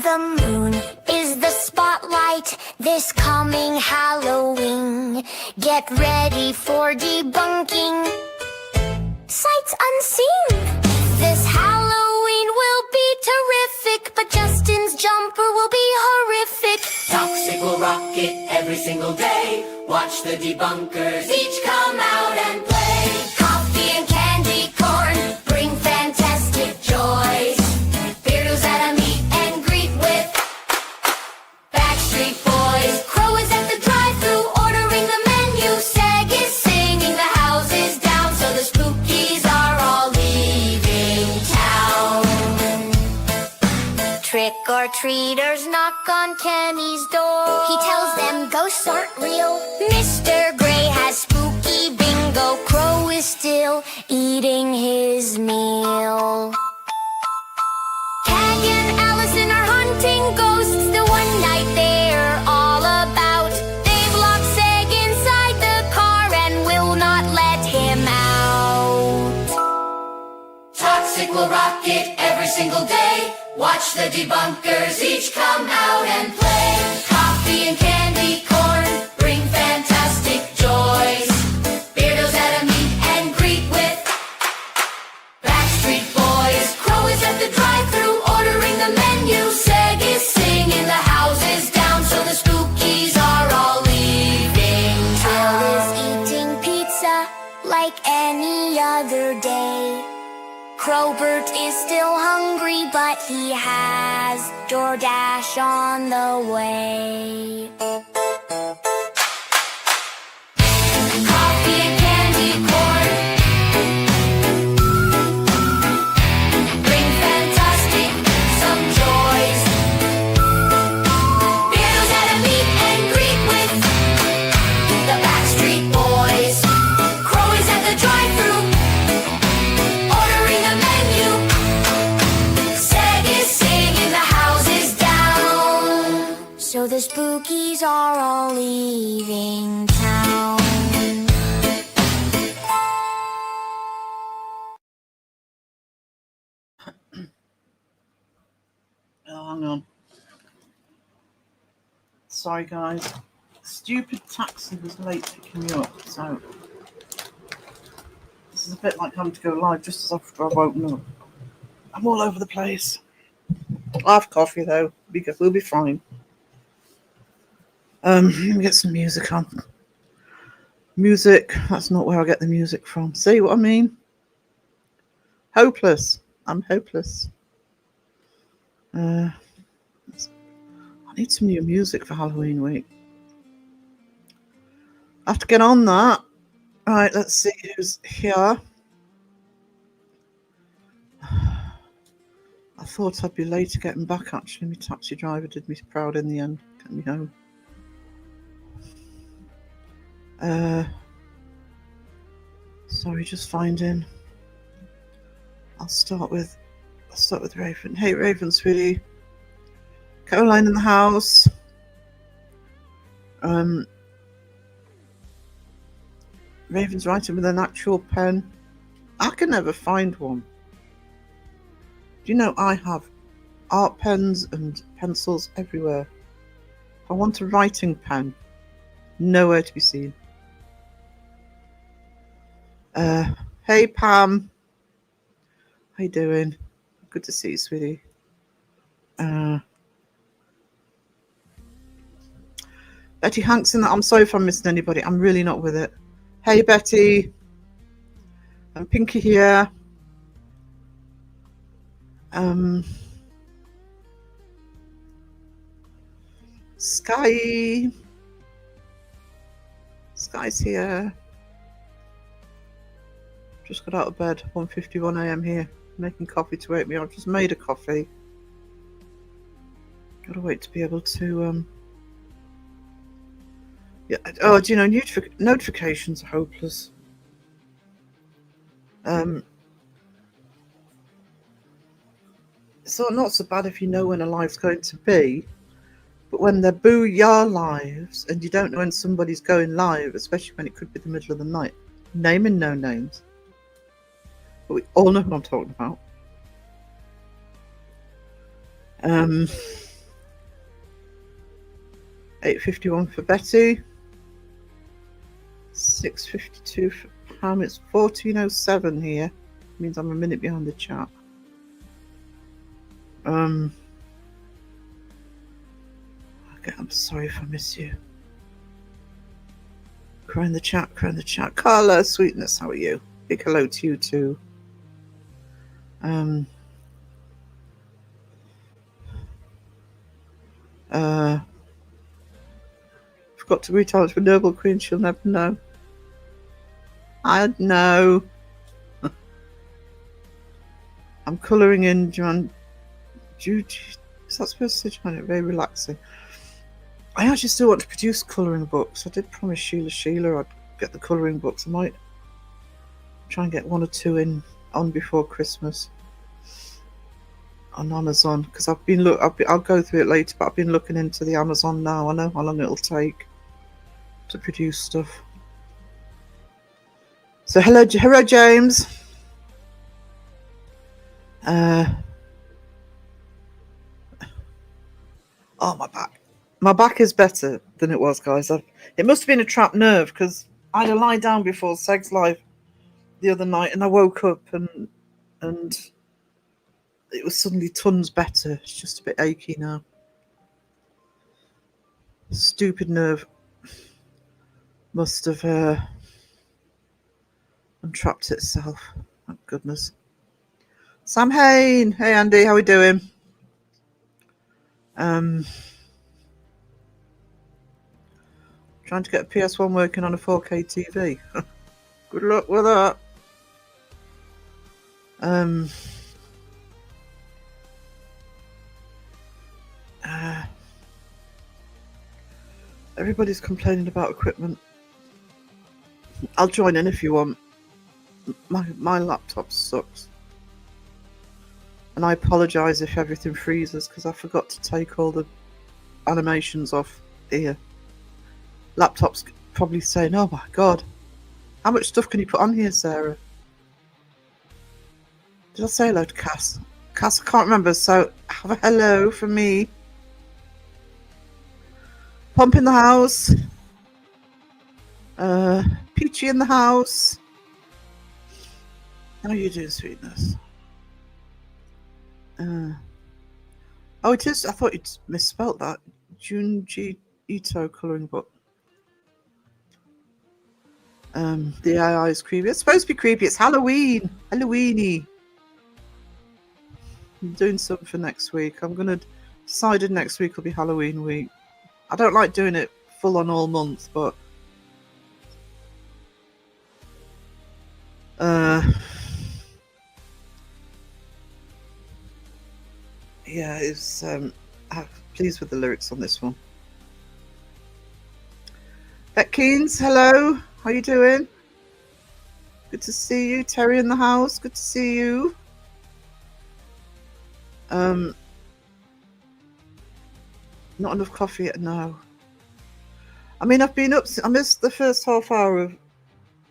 the moon is the spotlight this coming Halloween. Get ready for debunking sights unseen. This Halloween will be terrific, but Justin's jumper will be horrific. Toxic will rock it every single day. Watch the debunkers each come out and play. Coffee and candy corn bring fantastic joys. Beardos at a meet and greet with Backstreet Boys. Crow is at the drive-thru ordering the menu. Seg is singing the house is down, so the spookies are all leaving town. Trick-or-treaters knock on Kenny's door. He tells them ghosts aren't real. Mr. Gray has spooky bingo. Crow is still eating his meal. Tag and Allison are hunting ghosts. The one night they're all about. They've locked Seg inside the car and will not let him out. Toxic will rock it every single day. Watch the debunkers each come out and play. Coffee and candy corn bring fantastic joys. Beardos at a meet and greet with Backstreet Boys. Crow is at the drive-thru ordering the menu. Seg is singing the house is down, so the spookies are all leaving Phil town. is eating pizza like any other day. Crowbert is still hungry, but he has DoorDash on the way. Coffee and candy corn bring fantastic some joys. Beardos at a meet and greet with the Backstreet Boys. Crow is at the drive-thru ordering a menu. Seg is singing the house is down, So the spookies are all leaving town. Oh, hang on. Sorry, guys. Stupid taxi was late picking me up, so this is a bit like having to go live just as after I've woken up. I'm all over the place. I'll have coffee though. We'll be fine. Let me get some music on. Music. That's not where I get the music from. See what I mean? Hopeless. I'm hopeless. I need some new music for Halloween week. I have to get on that. Right, let's see who's here. I thought I'd be later getting back, actually. My taxi driver did me proud in the end, getting me home. Sorry, just finding. I'll start with Raven. Hey, Raven, sweetie. Caroline in the house. Raven's writing with an actual pen. I can never find one. Do you know I have art pens and pencils everywhere? I want a writing pen. Nowhere to be seen. Hey, Pam. How you doing? Good to see you, sweetie. Betty Hanks in that. I'm sorry if I'm missing anybody. I'm really not with it. Hey, Betty. And Pinky here. Sky's here. Just got out of bed. 1:51 a.m. here. Making coffee to wake me up. Just made a coffee. Gotta wait to be able to yeah. Oh, do you know, notifications are hopeless. It's not so bad if you know when a live's going to be, but when they're booyah lives and you don't know when somebody's going live, especially when it could be the middle of the night, naming no names, but we all know who I'm talking about. 8:51 for Betty. 6:52 for Pam. It's 14:07 here. Means I'm a minute behind the chat. Okay, I'm sorry if I miss you. Cry in the chat, cry in the chat. Carla, sweetness, how are you? Big hello to you too. Forgot to retouch for Noble Queen, she'll never know. I know. I'm colouring in Joanne. Is that supposed to say Joanne? Very relaxing. I actually still want to produce colouring books. I did promise Sheila I'd get the colouring books. I might try and get 1 or 2 on before Christmas on Amazon, because I'll go through it later, but I've been looking into the Amazon now. I know how long it'll take to produce stuff. So hello James. Oh, my back is better than it was, guys. It must have been a trapped nerve, because I had to lie down before Seg's Live the other night, and I woke up and it was suddenly tons better. It's just a bit achy now. Stupid nerve must have untrapped itself. Thank goodness. Sam Hain. Hey Andy, how we doing? Trying to get a PS1 working on a 4K TV. Good luck with that. Everybody's complaining about equipment. I'll join in if you want. My laptop sucks. And I apologise if everything freezes, because I forgot to take all the animations off here. Laptop's probably saying, oh my god, how much stuff can you put on here, Sarah? Did I say hello to Cass? Cass, I can't remember, so have a hello from me. Pump in the house. Peachy in the house. How are you doing, sweetness? Oh, it is. I thought you'd misspelt that. Junji Ito colouring book. The AI is creepy. It's supposed to be creepy. It's Halloween. Halloweeny. I'm doing something for next week. I'm gonna decided next week will be Halloween week. I don't like doing it full on all month, but yeah, it's I'm pleased with the lyrics on this one. Beck Keynes, hello. How you doing? Good to see you. Terry in the house. Good to see you. Not enough coffee yet. No. I mean, I've been up. I missed the first half hour of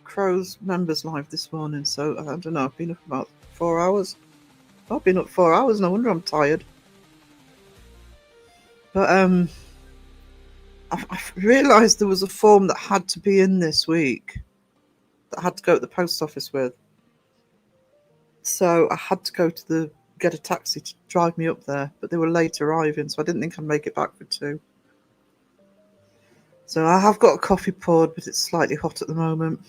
Crow's members live this morning, so I don't know. I've been up about 4 hours. I've been up 4 hours. No wonder I'm tired. But I realised there was a form that had to be in this week that I had to go to the post office with. So I had to go to get a taxi to drive me up there, but they were late arriving, so I didn't think I'd make it back for 2. So I have got a coffee poured, but it's slightly hot at the moment.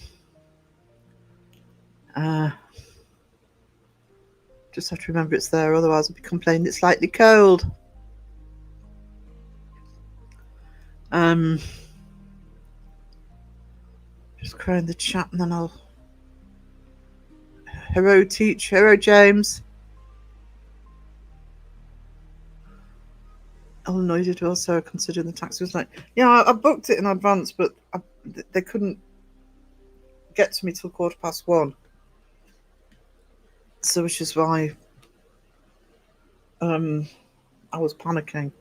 Just have to remember it's there, otherwise I'll be complaining it's slightly cold. Just crying the chat, and then I'll Hero James. Oh no, you did also considering the taxi was like, yeah, I booked it in advance, but they couldn't get to me till 1:15. So which is why I was panicking,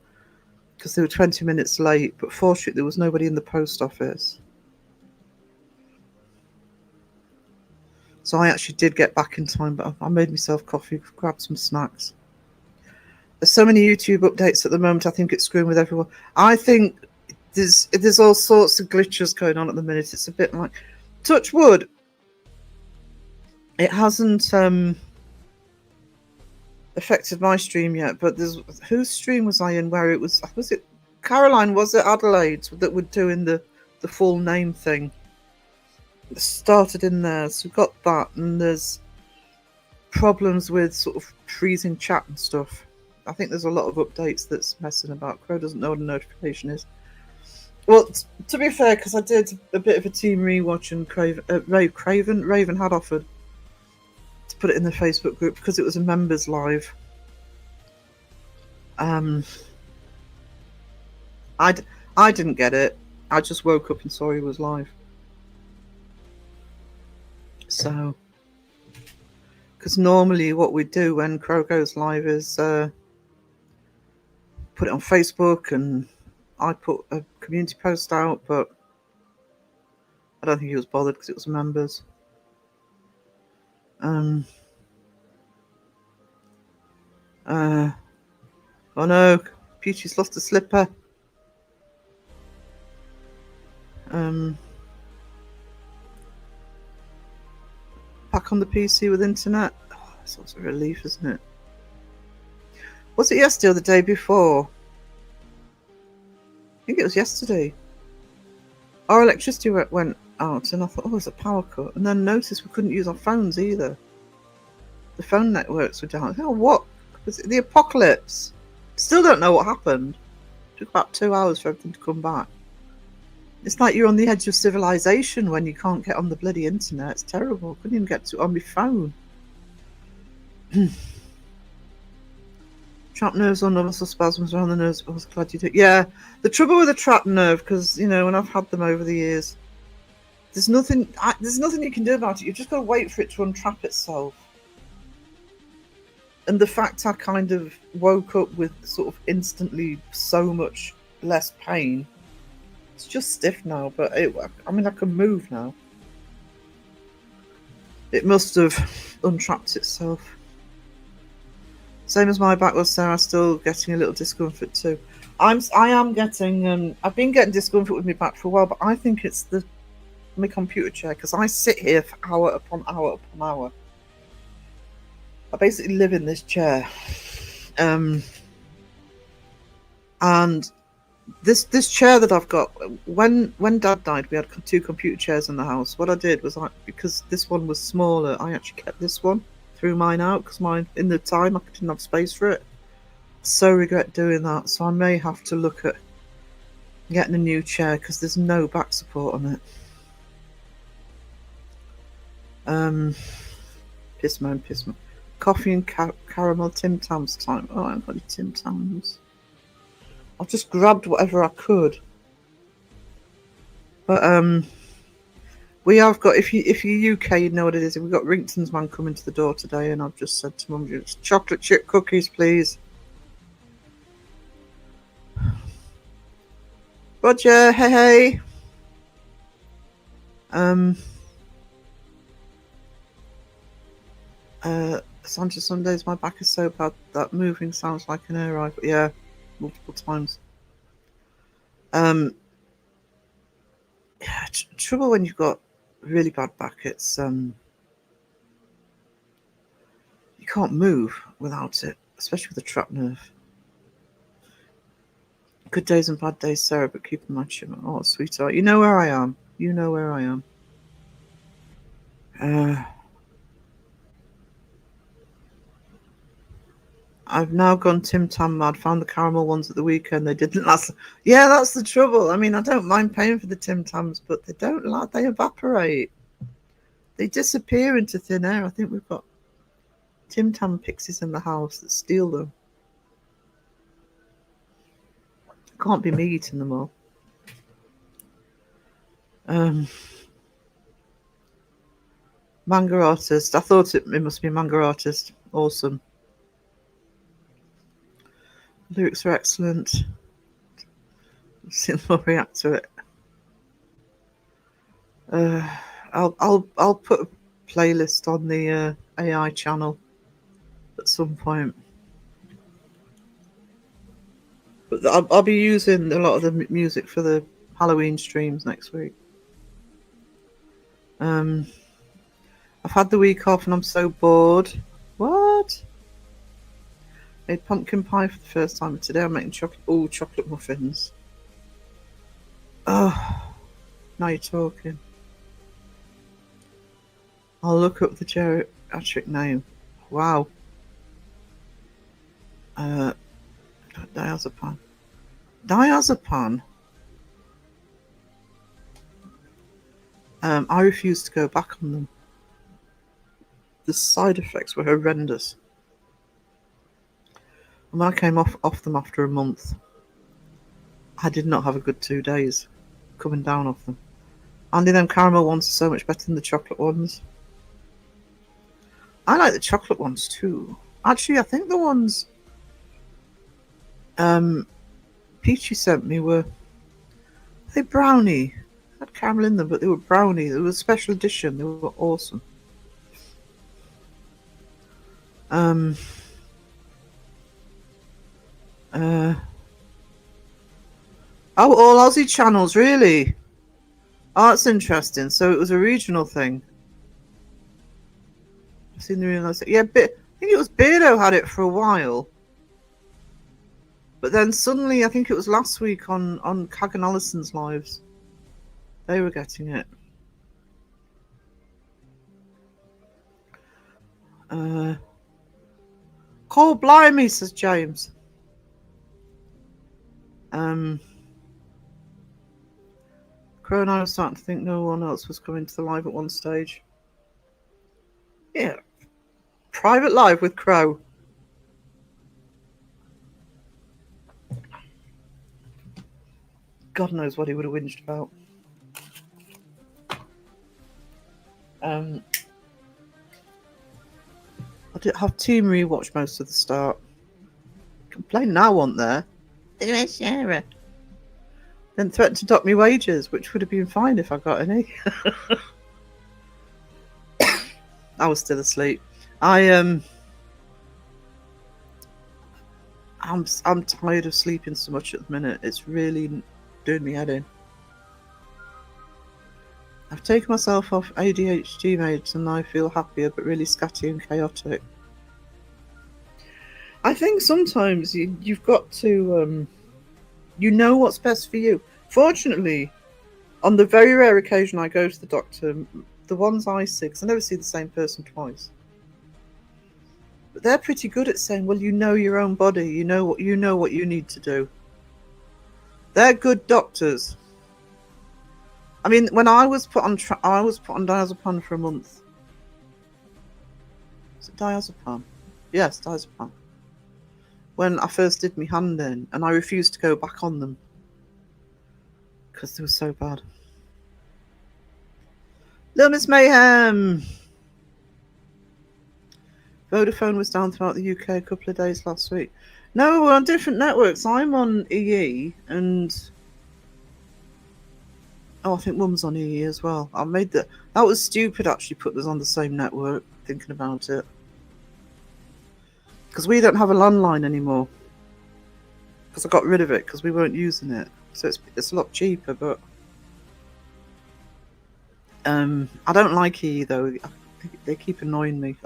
because they were 20 minutes late, but fortunately there was nobody in the post office. So I actually did get back in time, but I made myself coffee, grabbed some snacks. There's so many YouTube updates at the moment, I think it's screwing with everyone. I think There's all sorts of glitches going on at the minute. It's a bit like, touch wood, it hasn't affected my stream yet. But there's, whose stream was I in where it was it Caroline, was it Adelaide, that were doing the full name thing? It started in there, so we've got that, and there's problems with sort of freezing chat and stuff. I think there's a lot of updates that's messing about. Crow doesn't know what a notification is. Well, to be fair, because I did a bit of a team rewatch, and Raven had offered to put it in the Facebook group because it was a members live. I didn't get it. I just woke up and saw he was live. So, because normally what we do when Crow goes live is put it on Facebook, and I put a community post out, but I don't think he was bothered because it was members. Oh no, Peachy's lost a slipper. Back on the PC with internet. Oh, that's also a relief, isn't it? Was it yesterday or the day before? I think it was yesterday. Our electricity went out, and I thought, oh, it's a power cut. And then noticed we couldn't use our phones either. The phone networks were down. Oh, what? Was it the apocalypse? Still don't know what happened. It took about 2 hours for everything to come back. It's like you're on the edge of civilization when you can't get on the bloody internet. It's terrible. Couldn't even get to it on my phone. Trapped nerves or muscle spasms around the nose. I was glad you did. Yeah, the trouble with a trapped nerve, because, you know, when I've had them over the years, there's nothing you can do about it. You've just got to wait for it to untrap itself. And the fact I kind of woke up with sort of instantly so much less pain. It's just stiff now, but I can move now. It must have untrapped itself. Same as my back was, Sarah. Still getting a little discomfort too. I am getting. I've been getting discomfort with my back for a while, but I think it's my computer chair, because I sit here for hour upon hour upon hour. I basically live in this chair, and this chair that I've got, when Dad died, we had 2 computer chairs in the house. What I did was, because this one was smaller, I actually kept this one, threw mine out, because in the time I didn't have space for it. So regret doing that. So I may have to look at getting a new chair, because there's no back support on it. Pissmo. Coffee and caramel Tim Tams time. Oh, I haven't got any Tim Tams. I've just grabbed whatever I could. But we have got, if you're UK, you know what it is. We've got Rington's man coming to the door today, and I've just said to Mum, chocolate chip cookies, please. Roger, hey. Santa Sundays, my back is so bad that moving sounds like an air rifle. Yeah, multiple times. Yeah, trouble when you've got really bad back, it's you can't move without it, especially with a trapped nerve. Good days and bad days, Sarah, but keep in mind, shimmer. Oh, sweetheart, you know where I am. You know where I am. I've now gone Tim Tam mad. Found the caramel ones at the weekend. They didn't last. Yeah, that's the trouble. I mean, I don't mind paying for the Tim Tams, but they don't last. They evaporate. They disappear into thin air. I think we've got Tim Tam pixies in the house that steal them. Can't be me eating them all. Manga artist. I thought it must be manga artist. Awesome. Lyrics are excellent. I've seen more react to it. I'll put a playlist on the AI channel at some point. But I'll be using a lot of the music for the Halloween streams next week. I've had the week off and I'm so bored. What? Made pumpkin pie for the first time. Today I'm making chocolate muffins. Oh, now you're talking. I'll look up the geriatric name. Wow. Diazepam. Diazepam. I refused to go back on them. The side effects were horrendous. And when I came off them after a month, I did not have a good 2 days coming down off them. Only them caramel ones are so much better than the chocolate ones. I like the chocolate ones too. Actually, I think the ones Peachy sent me were they brownie. They had caramel in them, but they were brownie. They were a special edition. They were awesome. Oh, all Aussie channels, really? Oh, that's interesting. So it was a regional thing. I've seen the realise. Yeah, I think it was Beardo had it for a while. But then suddenly, I think it was last week on Kagan Allison's lives, they were getting it. Call blimey, says James. Crow and I was starting to think no one else was coming to the live at one stage. Yeah. Private live with Crow. God knows what he would have whinged about. I did have Team rewatch most of the start. Complain now, wasn't there? Sarah. Then threatened to dock me wages, which would have been fine if I got any. I was still asleep. I'm tired of sleeping so much at the minute. It's really doing me head in. I've taken myself off ADHD meds and I feel happier, but really scatty and chaotic. I think sometimes you've got to, you know what's best for you. Fortunately, on the very rare occasion I go to the doctor, the ones I see, because I never see the same person twice. But they're pretty good at saying, well, you know your own body, you know what you need to do. They're good doctors. I mean, when I was put on diazepam for a month. Is it diazepam? Yes, diazepam. When I first did my hand in, and I refused to go back on them because they were so bad. Little Miss Mayhem. Vodafone was down throughout the UK a couple of days last week. No, we're on different networks. I'm on EE and I think Mum's on EE as well. That was stupid actually putting us on the same network, thinking about it. Because we don't have a landline anymore. Because I got rid of it because we weren't using it. So it's a lot cheaper, but I don't like EE though. They keep annoying me.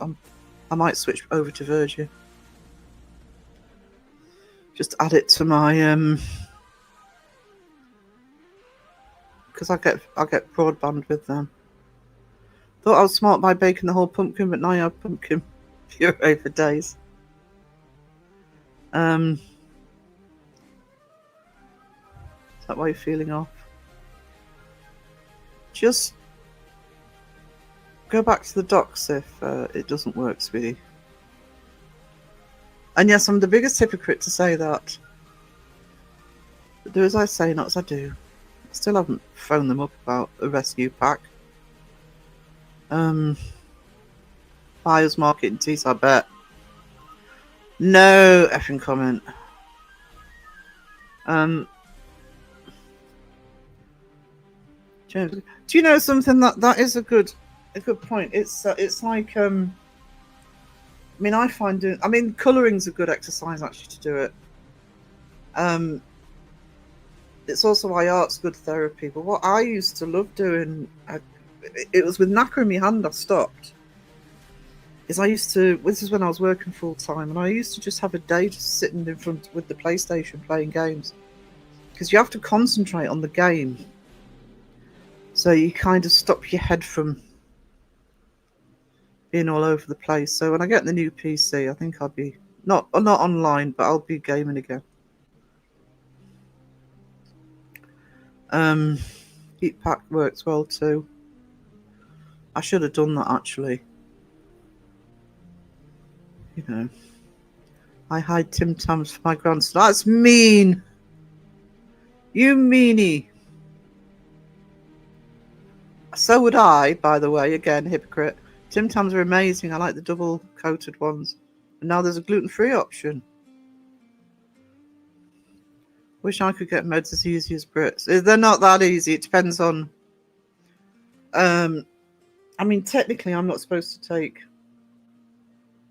I might switch over to Virgin. Just add it to my because I get broadband with them. Thought I was smart by baking the whole pumpkin, but now I have pumpkin puree for days. Is that why you're feeling off? Just go back to the docs if it doesn't work, sweetie. And yes, I'm the biggest hypocrite to say that. But do as I say, not as I do. I still haven't phoned them up about a rescue pack. Buyers marketing teas, I bet. No effing comment. James, do you know something that is a good point? It's like I mean, I find colouring's a good exercise actually to do it. Um, it's also why art's good therapy. But what I used to love doing, it was with knacker in my hand I stopped. Is I used to, this is when I was working full time, and I used to just have a day just sitting in front with the PlayStation playing games. Because you have to concentrate on the game. So you kind of stop your head from being all over the place. So when I get the new PC, I think I'll be, not online, but I'll be gaming again. Heat pack works well too. I should have done that actually. You know, I hide Tim Tams for my grandson. That's mean. You meanie. So would I, by the way. Again, hypocrite. Tim Tams are amazing. I like the double coated ones. And now there's a gluten-free option. Wish I could get meds as easy as Brits. They're not that easy. It depends on. I mean, technically, I'm not supposed to take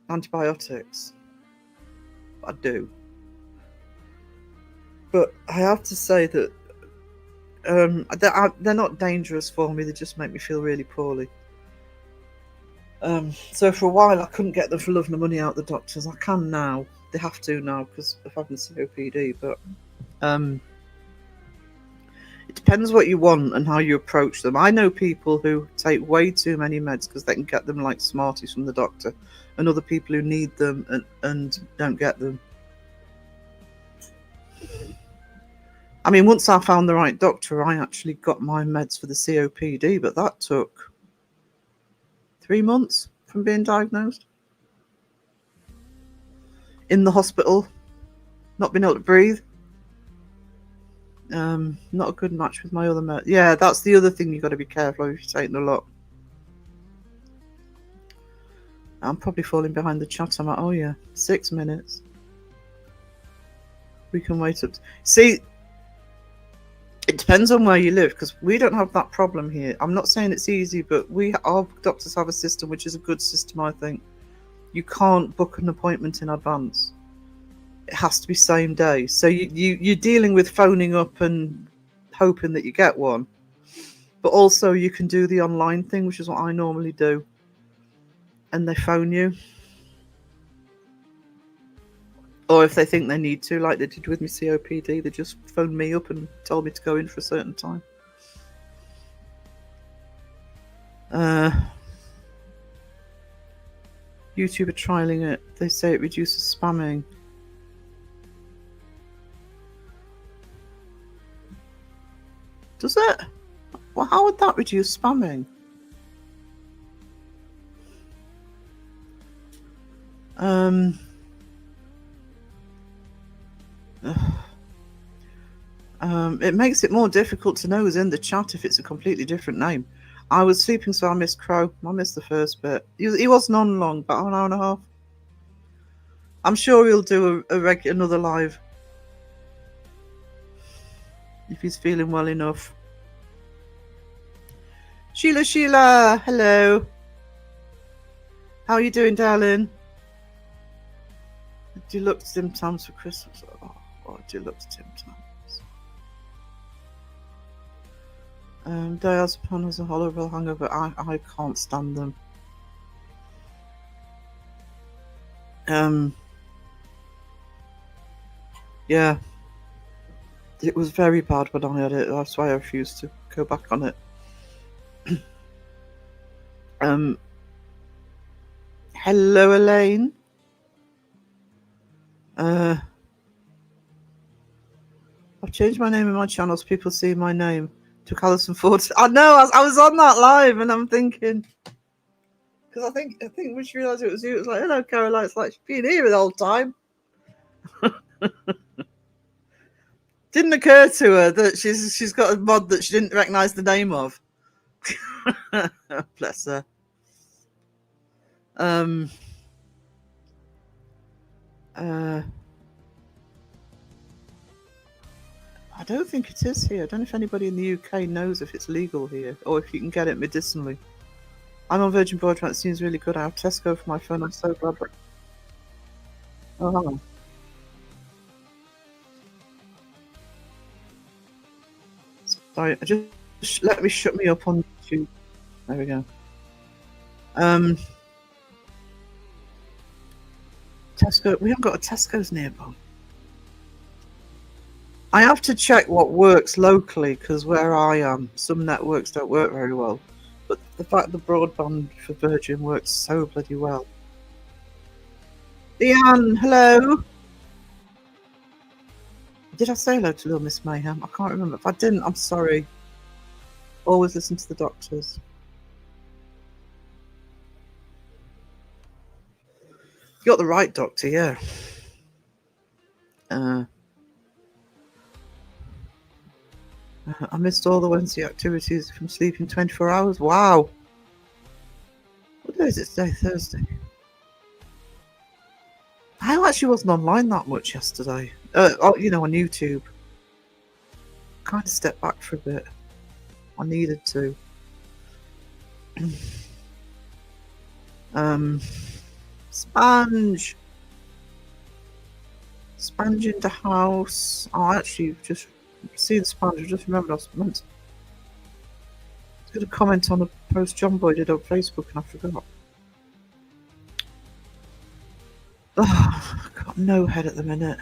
antibiotics. I do. But I have to say that they're not dangerous for me. They just make me feel really poorly. So for a while, I couldn't get them for love nor money out the doctors. I can now. They have to now because of having COPD. But it depends what you want and how you approach them. I know people who take way too many meds because they can get them like Smarties from the doctor, and other people who need them and don't get them. I mean, once I found the right doctor, I actually got my meds for the COPD, but that took 3 months from being diagnosed. In the hospital, not being able to breathe. Not a good match with my other meds. Yeah, that's the other thing you've got to be careful of if you're taking a lot. I'm probably falling behind the chat. I'm like, oh yeah, 6 minutes. We can wait up. See, it depends on where you live, because we don't have that problem here. I'm not saying it's easy, but our doctors have a system which is a good system, I think. You can't book an appointment in advance. It has to be same day. So you're dealing with phoning up and hoping that you get one. But also you can do the online thing, which is what I normally do. And they phone you. Or if they think they need to, like they did with my COPD, they just phoned me up and told me to go in for a certain time. YouTube are trialing it. They say it reduces spamming. Does it? Well, how would that reduce spamming? It makes it more difficult to know who's in the chat if it's a completely different name. I was sleeping, so I missed Crow. I missed the first bit. He wasn't on long, about an hour and a half. I'm sure he'll do another live if he's feeling well enough. Sheila, hello. How are you doing, darling? Deluxe Tim Tams for Christmas. Oh, deluxe Tim Tams. Diazepam has a horrible hangover. I can't stand them. Yeah. It was very bad when I had it. That's why I refused to go back on it. Hello, Elaine. I've changed my name in my channel so people see my name. Took Alison Ford. I know. I was on that live, and I'm thinking, because I think when she realised it was you, it was like, "Hello, Caroline." It's like she's been here the whole time. Didn't occur to her that she's got a mod that she didn't recognise the name of. Bless her. I don't think it is here. I don't know if anybody in the UK knows if it's legal here or if you can get it medicinally. I'm on Virgin Broadband. It seems really good. I have Tesco for my phone. I'm so glad. Oh, hang on. Sorry, let me shut me up on YouTube. There we go. Tesco. We haven't got a Tesco's nearby. I have to check what works locally because where I am, some networks don't work very well. But the fact the broadband for Virgin works so bloody well. Leanne, hello. Did I say hello to Little Miss Mayhem? I can't remember. If I didn't, I'm sorry. Always listen to the doctors. You got the right doctor, yeah. I missed all the Wednesday activities from sleeping 24 hours. Wow. What day is it today? Thursday. I actually wasn't online that much yesterday. On YouTube. Kind of stepped back for a bit. I needed to. Sponge in the house. I actually just see the sponge. I just remembered I was going to comment on a post John Boy did on Facebook and I forgot. Oh, I've got no head at the minute.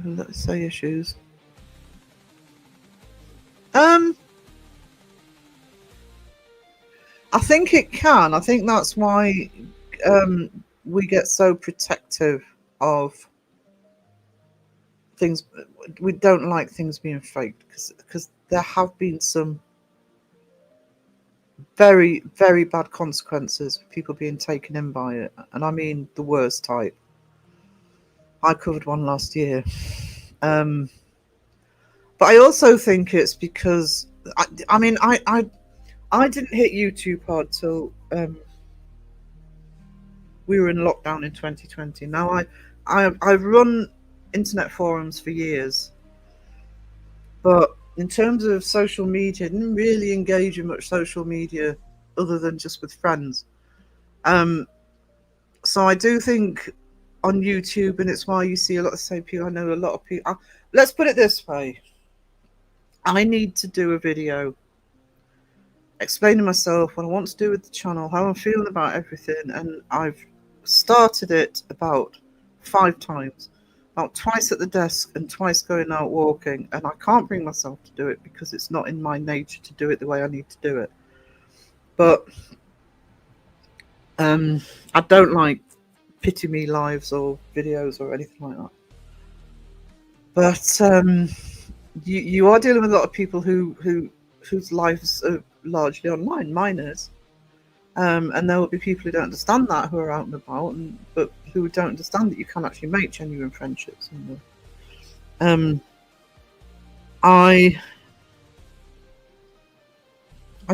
Let's say issues. I think it can. I think that's why we get so protective of things. We don't like things being faked because there have been some very, very bad consequences of people being taken in by it. And I mean the worst type. I covered one last year. But I also think it's because, I didn't hit YouTube hard till we were in lockdown in 2020. Now I've run internet forums for years, but in terms of social media, I didn't really engage in much social media other than just with friends. So I do think on YouTube, and it's why you see a lot of the same people. I know a lot of people. Let's put it this way. I need to do a video explaining myself, what I want to do with the channel, how I'm feeling about everything, and I've started it about 5 times. About twice at the desk and twice going out walking, and I can't bring myself to do it because it's not in my nature to do it the way I need to do it. But I don't like pity me lives or videos or anything like that. But you are dealing with a lot of people whose lives are largely online, minors. And there will be people who don't understand that, who are out and about, but who don't understand that you can actually make genuine friendships. I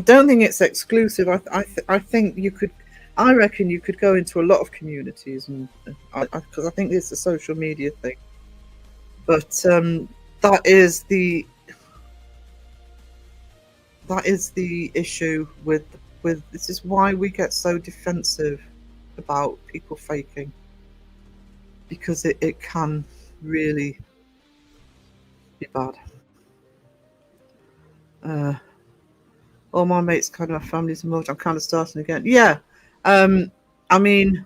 don't think it's exclusive. I think you could. I reckon you could go into a lot of communities, and because I think it's a social media thing. But that is the issue with this is why we get so defensive about people faking, because it can really be bad. All my mates, kind of my family's involved. I'm kind of starting again. Yeah, I mean,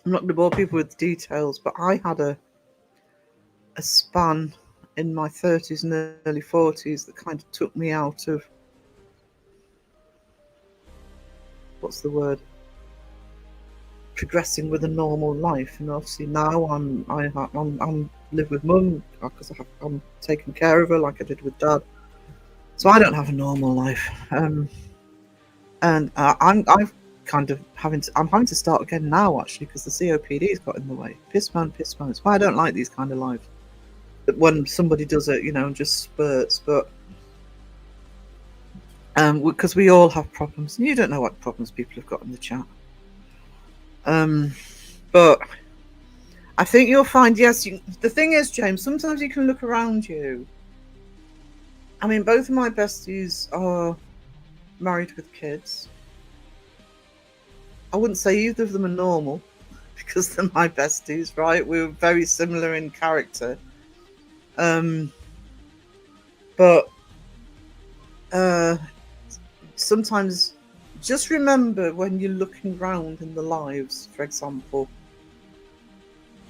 I'm not going to bore people with the details, but I had a span in my 30s and early 40s that kind of took me out of, what's the word, progressing with a normal life. And obviously now I'm live with mum because I'm taking care of her like I did with dad, so I don't have a normal life. And I'm having to start again now, actually, because the COPD's got in the way. Piss man. It's why I don't like these kind of lives. When somebody does it, just spurts, but because we all have problems, and you don't know what problems people have got in the chat. But I think you'll find, yes, the thing is, James, sometimes you can look around you. I mean, both of my besties are married with kids. I wouldn't say either of them are normal, because they're my besties, right? We were very similar in character. But sometimes just remember when you're looking round in the lives, for example,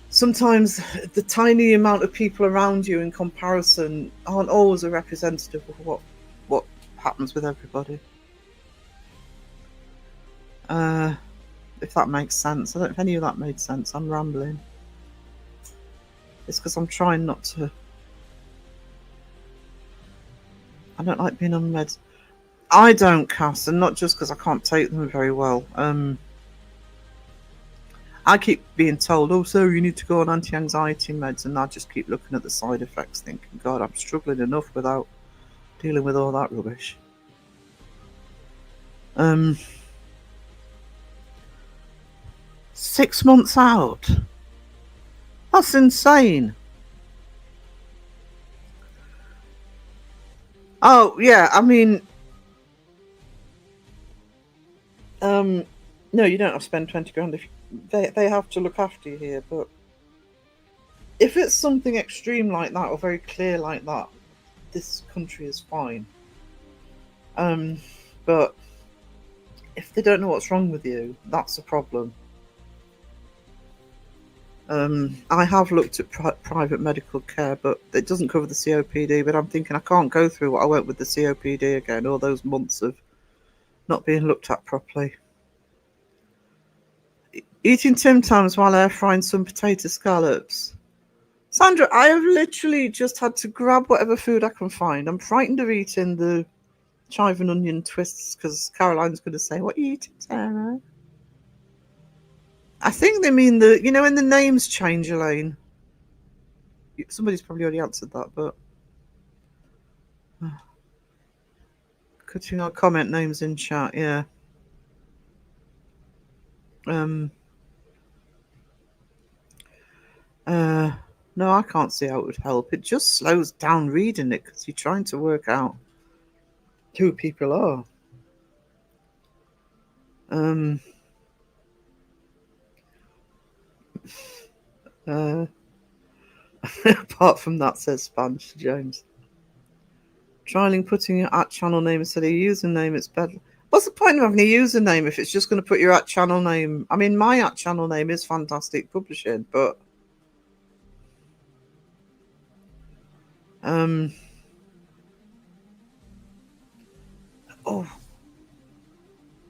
sometimes the tiny amount of people around you in comparison aren't always a representative of what happens with everybody. If that makes sense. I don't know if any of that made sense. I'm rambling. It's because I'm trying not to. I don't like being on meds. I don't, Cass, and not just because I can't take them very well. I keep being told, oh, sir, you need to go on anti-anxiety meds, and I just keep looking at the side effects thinking, God, I'm struggling enough without dealing with all that rubbish. 6 months out? That's insane. Oh, yeah, I mean, no, you don't have to spend 20 grand if they have to look after you here, but if it's something extreme like that or very clear like that, this country is fine. But if they don't know what's wrong with you, that's a problem. I have looked at private medical care, but it doesn't cover the COPD. But I'm thinking I can't go through what I went with the COPD again, all those months of not being looked at properly. Eating Tim Tams while air frying some potato scallops. Sandra, I have literally just had to grab whatever food I can find. I'm frightened of eating the chive and onion twists because Caroline's going to say, "What are you eating, Sarah?" I think they mean when the names change, Elaine. Somebody's probably already answered that, but cutting our comment names in chat, yeah. No, I can't see how it would help. It just slows down reading it because you're trying to work out who people are. Apart from that, says Spanish James. Trialing putting your @channel name instead of your username, it's better. What's the point of having a username if it's just going to put your @channel name? I mean, my @channel name is Fantastic Publishing, but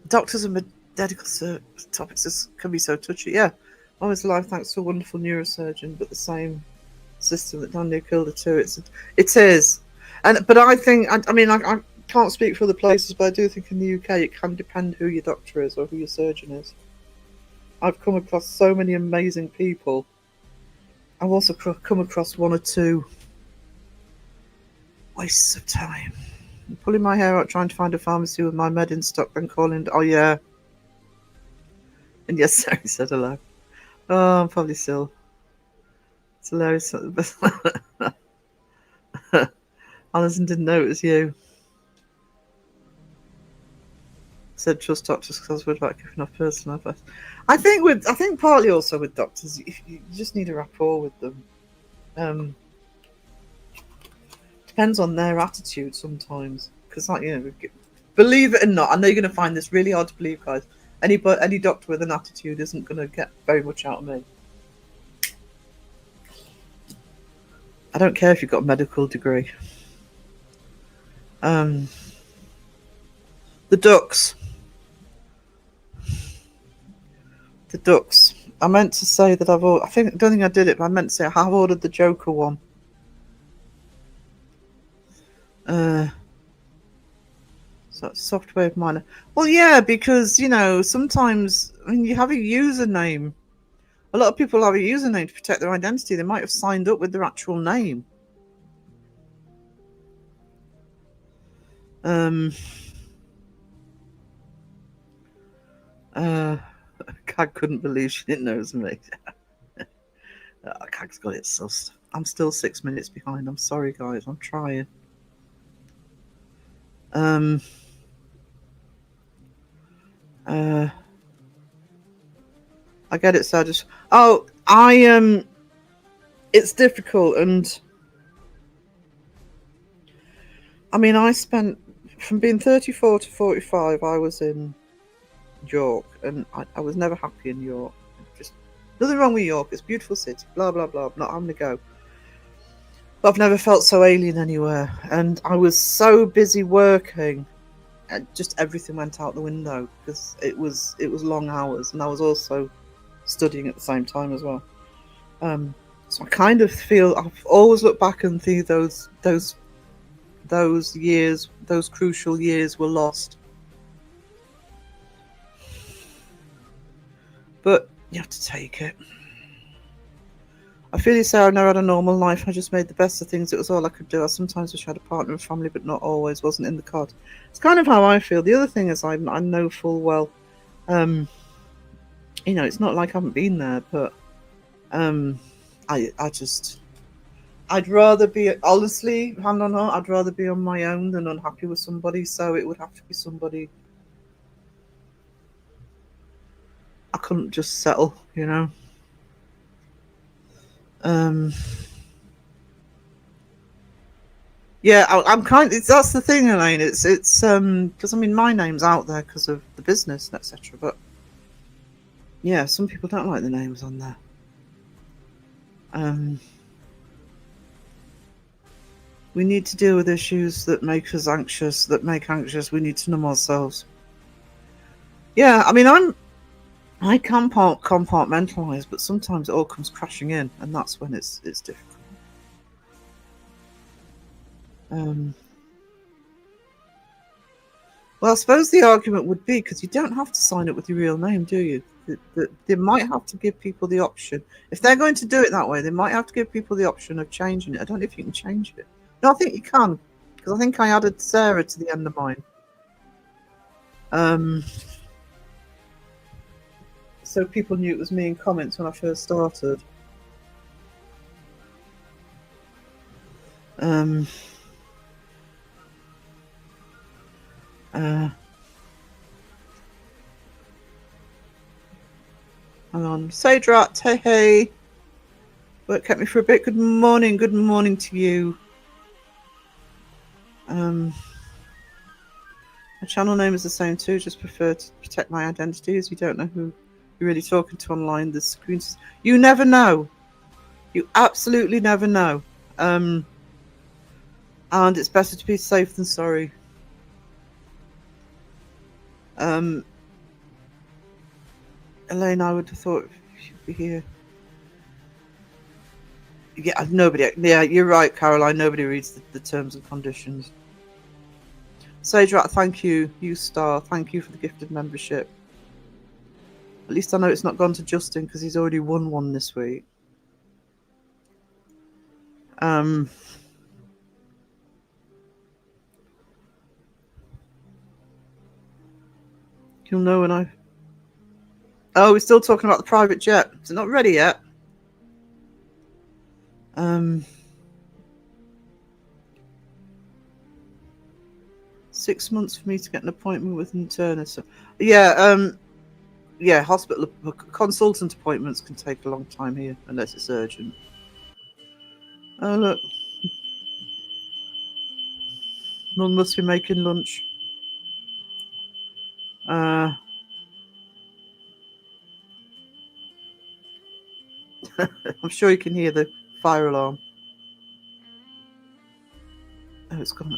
doctors and medical topics can be so touchy. Yeah, I was alive thanks to a wonderful neurosurgeon, but the same system that Daniel killed her too. It is, but I think I can't speak for other places, but I do think in the UK it can depend who your doctor is or who your surgeon is. I've come across so many amazing people. I've also come across one or two wastes of time. I'm pulling my hair out trying to find a pharmacy with my med in stock, then calling. Oh yeah. And yes, Sarah said hello. Oh, I'm probably still. It's hilarious. Alison didn't know it was you. Said trust doctors because I was worried about giving off personal advice. I think partly also with doctors, you just need a rapport with them. Depends on their attitude sometimes, because believe it or not, I know you're going to find this really hard to believe, guys. Any doctor with an attitude isn't going to get very much out of me. I don't care if you've got a medical degree. The ducks. The ducks. I meant to say that I don't think I did it, but I meant to say I have ordered the Joker one. So that's software of mine. Well, yeah, because sometimes you have a username. A lot of people have a username to protect their identity. They might have signed up with their actual name. Cag couldn't believe she didn't know it was me. Cag's got it sussed. I'm still 6 minutes behind. I'm sorry, guys. I'm trying. I get it, so just oh, I it's difficult, and I mean, I spent from being 34 to 45. I was in York, and I was never happy in York. Just nothing wrong with York. It's a beautiful city. Blah blah blah. I'm not having a go. But I've never felt so alien anywhere, and I was so busy working, and just everything went out the window because it was long hours, and I was also studying at the same time as well. So I kind of feel I've always looked back and think those years, those crucial years, were lost. But you have to take it. I feel you say I never had a normal life. I just made the best of things. It was all I could do. I sometimes wish I had a partner and family, but not always. Wasn't in the card. It's kind of how I feel. The other thing is I know full well, it's not like I haven't been there, but um, I just I'd rather be honestly, hand on heart, I'd rather be on my own than unhappy with somebody. So it would have to be somebody I couldn't just settle. Um, yeah, I'm kind. That's the thing, Elaine. It's because I mean my name's out there because of the business and etc. But yeah, some people don't like the names on there. Um, we need to deal with issues that make us anxious. That make anxious. We need to numb ourselves. Yeah, I mean I can compartmentalize, but sometimes it all comes crashing in, and that's when it's difficult. Um, well, I suppose the argument would be because you don't have to sign it with your real name, do you? They might have to give people the option. If they're going to do it that way, they might have to give people the option of changing it. I don't know if you can change it. No, I think you can, because I think I added Sarah to the end of mine. Um, so people knew it was me in comments when I first started. Um, hang on. Sadrat, hey. Work kept me for a bit. Good morning to you. My channel name is the same too, just prefer to protect my identity as you don't know who you're really talking to online. The screens, you never know. You absolutely never know. And it's better to be safe than sorry. Elaine, I would have thought she'd be here. Yeah, nobody. Yeah, you're right, Caroline. Nobody reads the terms and conditions. Sagerat, thank you. You star, thank you for the gifted membership. At least I know it's not gone to Justin because he's already won one this week. You'll know when I. Oh, we're still talking about the private jet. Is it not ready yet? 6 months for me to get an appointment with an internist. So, yeah, hospital consultant appointments can take a long time here unless it's urgent. Oh look, Mum must be making lunch. I'm sure you can hear the fire alarm. Oh, it's gone.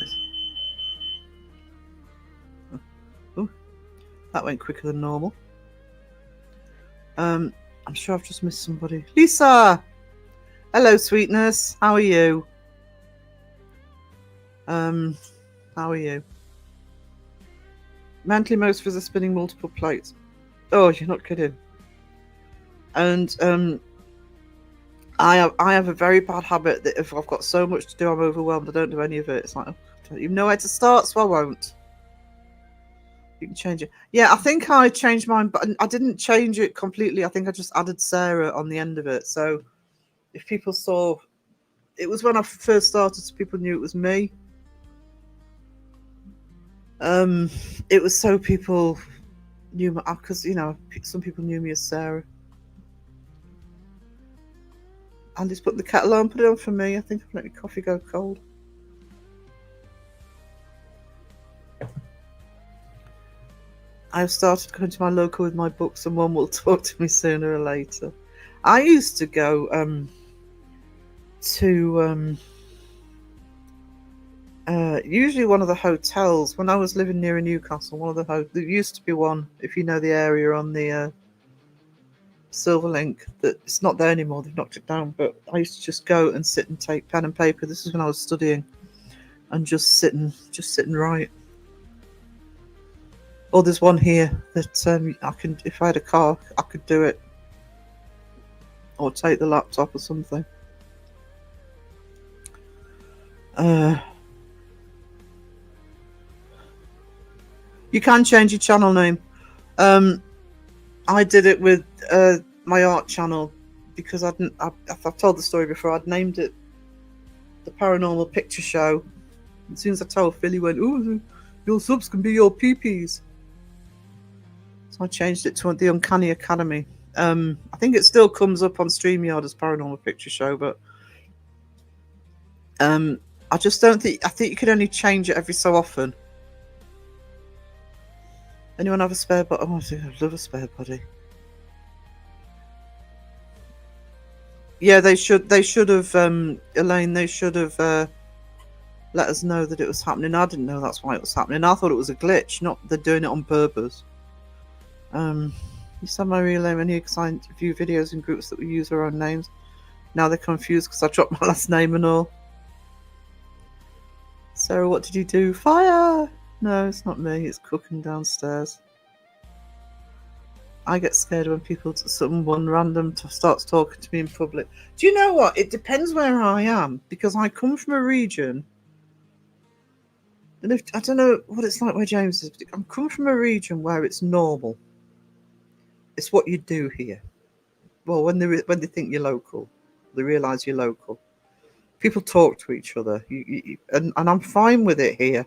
Oh, that went quicker than normal. I'm sure I've just missed somebody. Lisa! Hello, sweetness. How are you? How are you? Mentally, most of us are spinning multiple plates. Oh, you're not kidding. And I have a very bad habit that if I've got so much to do, I'm overwhelmed. I don't do any of it. It's like, I don't even know where to start, so I won't. You can change it. Yeah, I think I changed mine, but I didn't change it completely. I think I just added Sarah on the end of it. So if people saw, it was when I first started, so people knew it was me. It was so people knew me because some people knew me as Sarah. Andy's putting the kettle on. Put it on for me. I think I've let my coffee go cold. I've started going to my local with my books, and one will talk to me sooner or later. I used to go to usually one of the hotels when I was living near Newcastle. One of the there used to be one, if you know the area, on the Silverlink. That it's not there anymore. They've knocked it down. But I used to just go and sit and take pen and paper. This is when I was studying, and just sit and write. Or there's one here that I can, if I had a car, I could do it, or take the laptop or something. You can change your channel name. I did it with my art channel because I've told the story before. I'd named it the Paranormal Picture Show. As soon as I told Phil, he went, "Oh, your subs can be your PPs." So I changed it to the Uncanny Academy. I think it still comes up on StreamYard as Paranormal Picture Show, but I just don't think. I think you can only change it every so often. Anyone have a spare body? Oh, I love a spare body. Yeah, they should have, Elaine, they should have let us know that it was happening. I didn't know that's why it was happening. I thought it was a glitch, not they're doing it on purpose. You saw my real name and you signed a few videos in groups that we use our own names. Now they're confused because I dropped my last name and all. Sarah, what did you do? Fire! No, it's not me. It's cooking downstairs. I get scared when someone random starts talking to me in public. Do you know what? It depends where I am, because I come from a region. And I don't know what it's like where James is. I come from a region where it's normal. It's what you do here. Well, when they think you're local, they realise you're local. People talk to each other, and I'm fine with it here.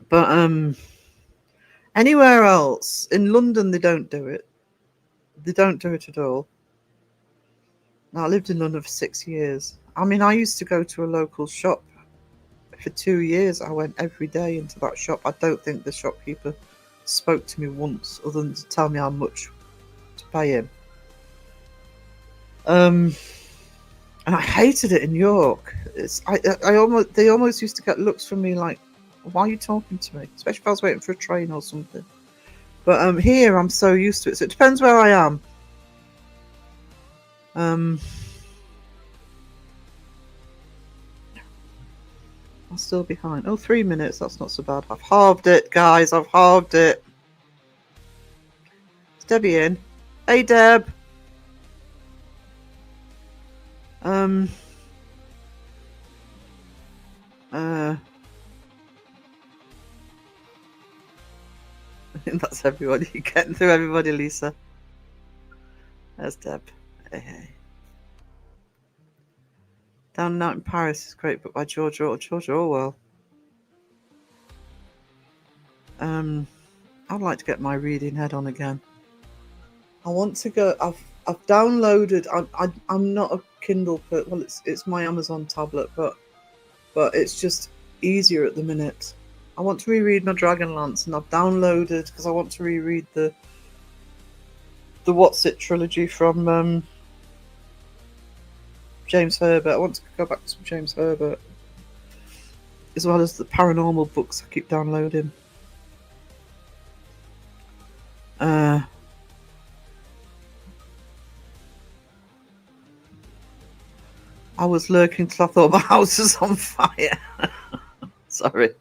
But anywhere else, in London, they don't do it. They don't do it at all. Now, I lived in London for 6 years. I mean, I used to go to a local shop for 2 years. I went every day into that shop. I don't think the shopkeeper spoke to me once, other than to tell me how much to pay him. And I hated it in York. They almost used to get looks from me like, "Why are you talking to me?" Especially if I was waiting for a train or something. But here I'm so used to it. So it depends where I am. I'm still behind. Oh, 3 minutes. That's not so bad. I've halved it, guys. I've halved it. Is Debbie in? Hey, Deb. I think that's everybody. You're getting through everybody, Lisa. There's Deb. Hey. Down and Out in Paris is a great book by George Orwell. I'd like to get my reading head on again. I want to go. I've downloaded. I'm not a Kindle, but well, it's my Amazon tablet, but it's just easier at the minute. I want to reread my Dragonlance, and I've downloaded because I want to reread the What's It trilogy from James Herbert. I want to go back to some James Herbert, as well as the paranormal books I keep downloading. I was lurking till I thought my house was on fire. Sorry.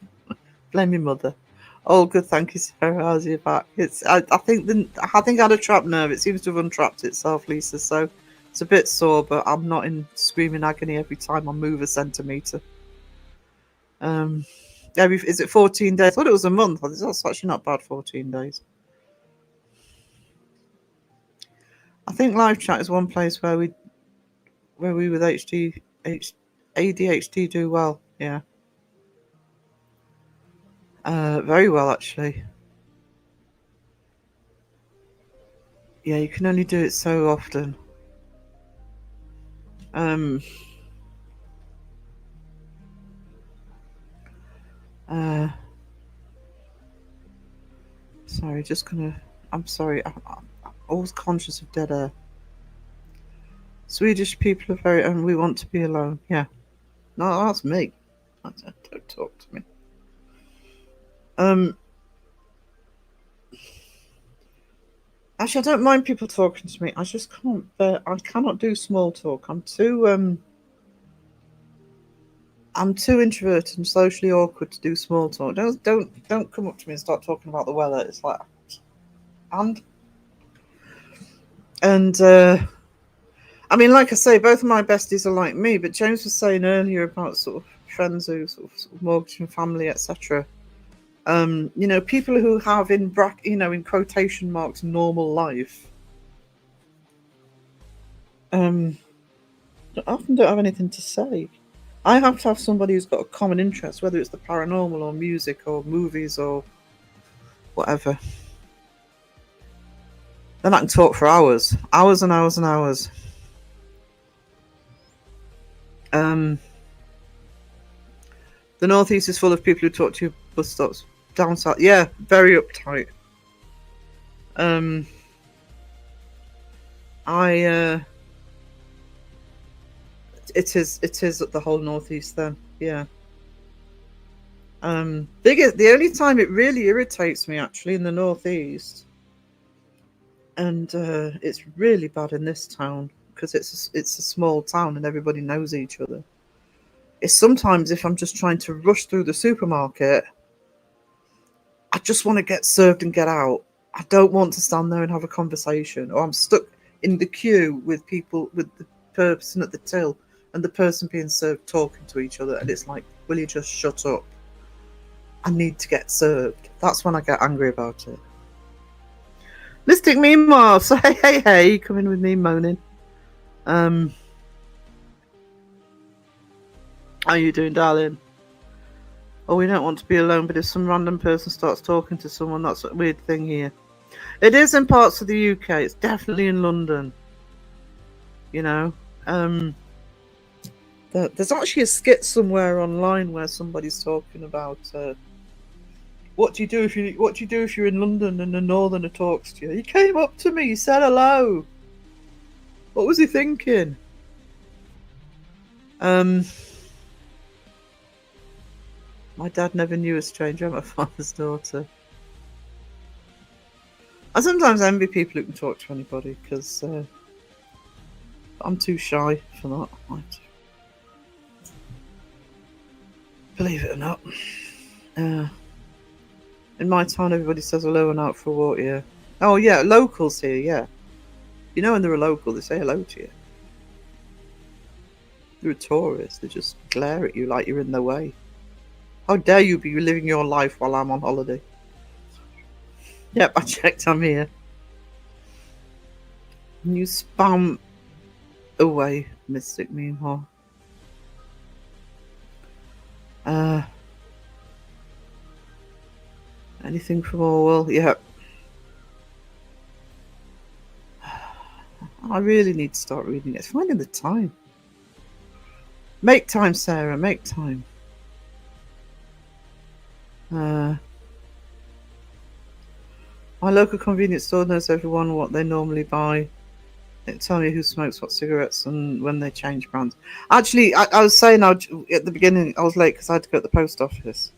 Blame your mother. Oh, good, thank you, Sarah. How's your back? I think I had a trapped nerve. It seems to have untrapped itself, Lisa. So it's a bit sore, but I'm not in screaming agony every time I move a centimetre. Is it 14 days? I thought it was a month. That's actually not bad, 14 days. I think live chat is one place where we with ADHD do well. Yeah. Very well, actually. Yeah, you can only do it so often. Um, uh, sorry, just gonna. I'm sorry. I'm always conscious of dead air. Swedish people are very, and we want to be alone. Yeah, no, that's me. Don't talk to me. Um, Actually, I don't mind people talking to me. I just can't bear. I cannot do small talk. I'm too introverted and socially awkward to do small talk. Don't come up to me and start talking about the weather. It's like and and I mean, like I say, both of my besties are like me. But James was saying earlier about sort of friends who sort of mortgage and family, etc. People who have in quotation marks normal life, um, often don't have anything to say. I have to have somebody who's got a common interest, whether it's the paranormal or music or movies or whatever. Then I can talk for hours and hours and hours. Um, the northeast is full of people who talk to you bus stops. Down south, yeah, very uptight. Um, I it is at the whole northeast then, yeah. The only time it really irritates me actually in the northeast, and it's really bad in this town because it's a small town and everybody knows each other. Is sometimes if I'm just trying to rush through the supermarket, I just want to get served and get out. I don't want to stand there and have a conversation, or I'm stuck in the queue with people with the person at the till and the person being served talking to each other, and it's like, will you just shut up? I need to get served. That's when I get angry about it. Mystic Meemaw, so hey, come in with me moaning. How you doing, darling? Oh, we don't want to be alone, but if some random person starts talking to someone, that's a weird thing here. It is in parts of the UK. It's definitely in London. You know, there's actually a skit somewhere online where somebody's talking about what do you do if you're in London and a northerner talks to you? He came up to me, he said hello. What was he thinking? My dad never knew a stranger. I'm my father's daughter. I sometimes envy people who can talk to anybody because I'm too shy for that. Believe it or not. In my town, everybody says hello and out for a walk, yeah. Oh, yeah, locals here, yeah. You know when they're a local, they say hello to you. They're a tourist, they just glare at you like you're in their way. How dare you be living your life while I'm on holiday? Yep, I checked, I'm here. And you spam away, Mystic Meemaw. Anything from Orwell? Yep. I really need to start reading it. It's finding the time. Make time, Sarah, make time. My local convenience store knows everyone what they normally buy. They tell me who smokes what cigarettes and when they change brands. Actually, I was saying at the beginning I was late because I had to go to the post office.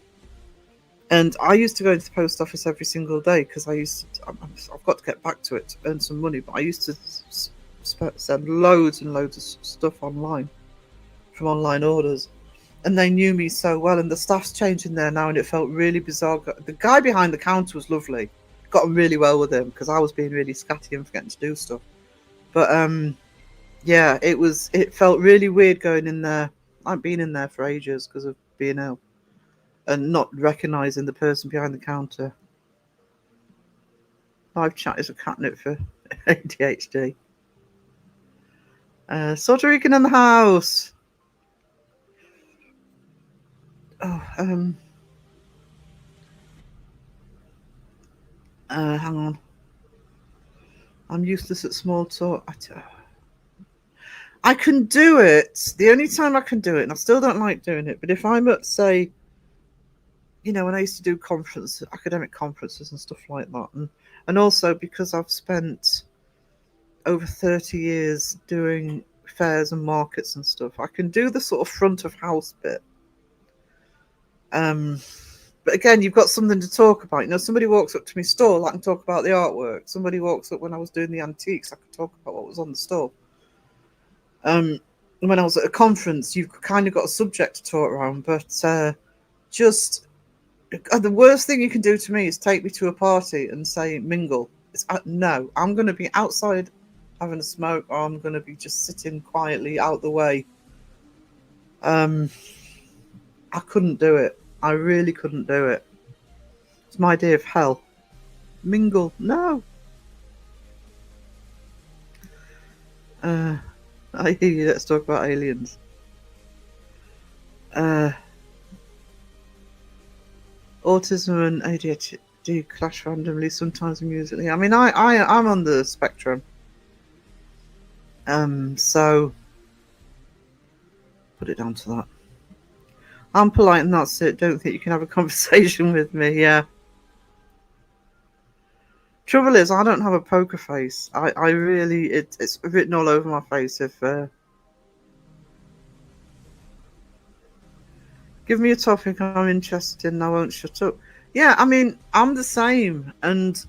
And I used to go into the post office every single day because I've got to get back to it to earn some money. But I used to send loads and loads of stuff online from online orders. And they knew me so well. And the staff's changing there now and it felt really bizarre. The guy behind the counter was lovely. Got on really well with him because I was being really scatty and forgetting to do stuff. But yeah, it felt really weird going in there. I've been in there for ages because of being ill. And not recognising the person behind the counter. Live chat is a catnip for ADHD. Puerto Rican in the house. Oh, hang on. I'm useless at small talk. I can do it. The only time I can do it, and I still don't like doing it, but if I'm at, say, when I used to do conferences, academic conferences and stuff like that, and also because I've spent over 30 years doing fairs and markets and stuff, I can do the sort of front of house bit. But again, you've got something to talk about. Somebody walks up to my stall, I can talk about the artwork. Somebody walks up when I was doing the antiques, I could talk about what was on the stall. When I was at a conference, you've kind of got a subject to talk around, but just the worst thing you can do to me is take me to a party and say mingle. No, I'm going to be outside having a smoke, or I'm going to be just sitting quietly out the way. I couldn't do it. I really couldn't do it. It's my day of hell. Mingle, no. I hear you. Let's talk about aliens. Autism and ADHD clash randomly, sometimes amusingly. I mean, I'm on the spectrum. So put it down to that. I'm polite and that's it. Don't think you can have a conversation with me. Yeah. Trouble is, I don't have a poker face. I really, it's written all over my face. If give me a topic I'm interested in, I won't shut up. Yeah, I mean, I'm the same, and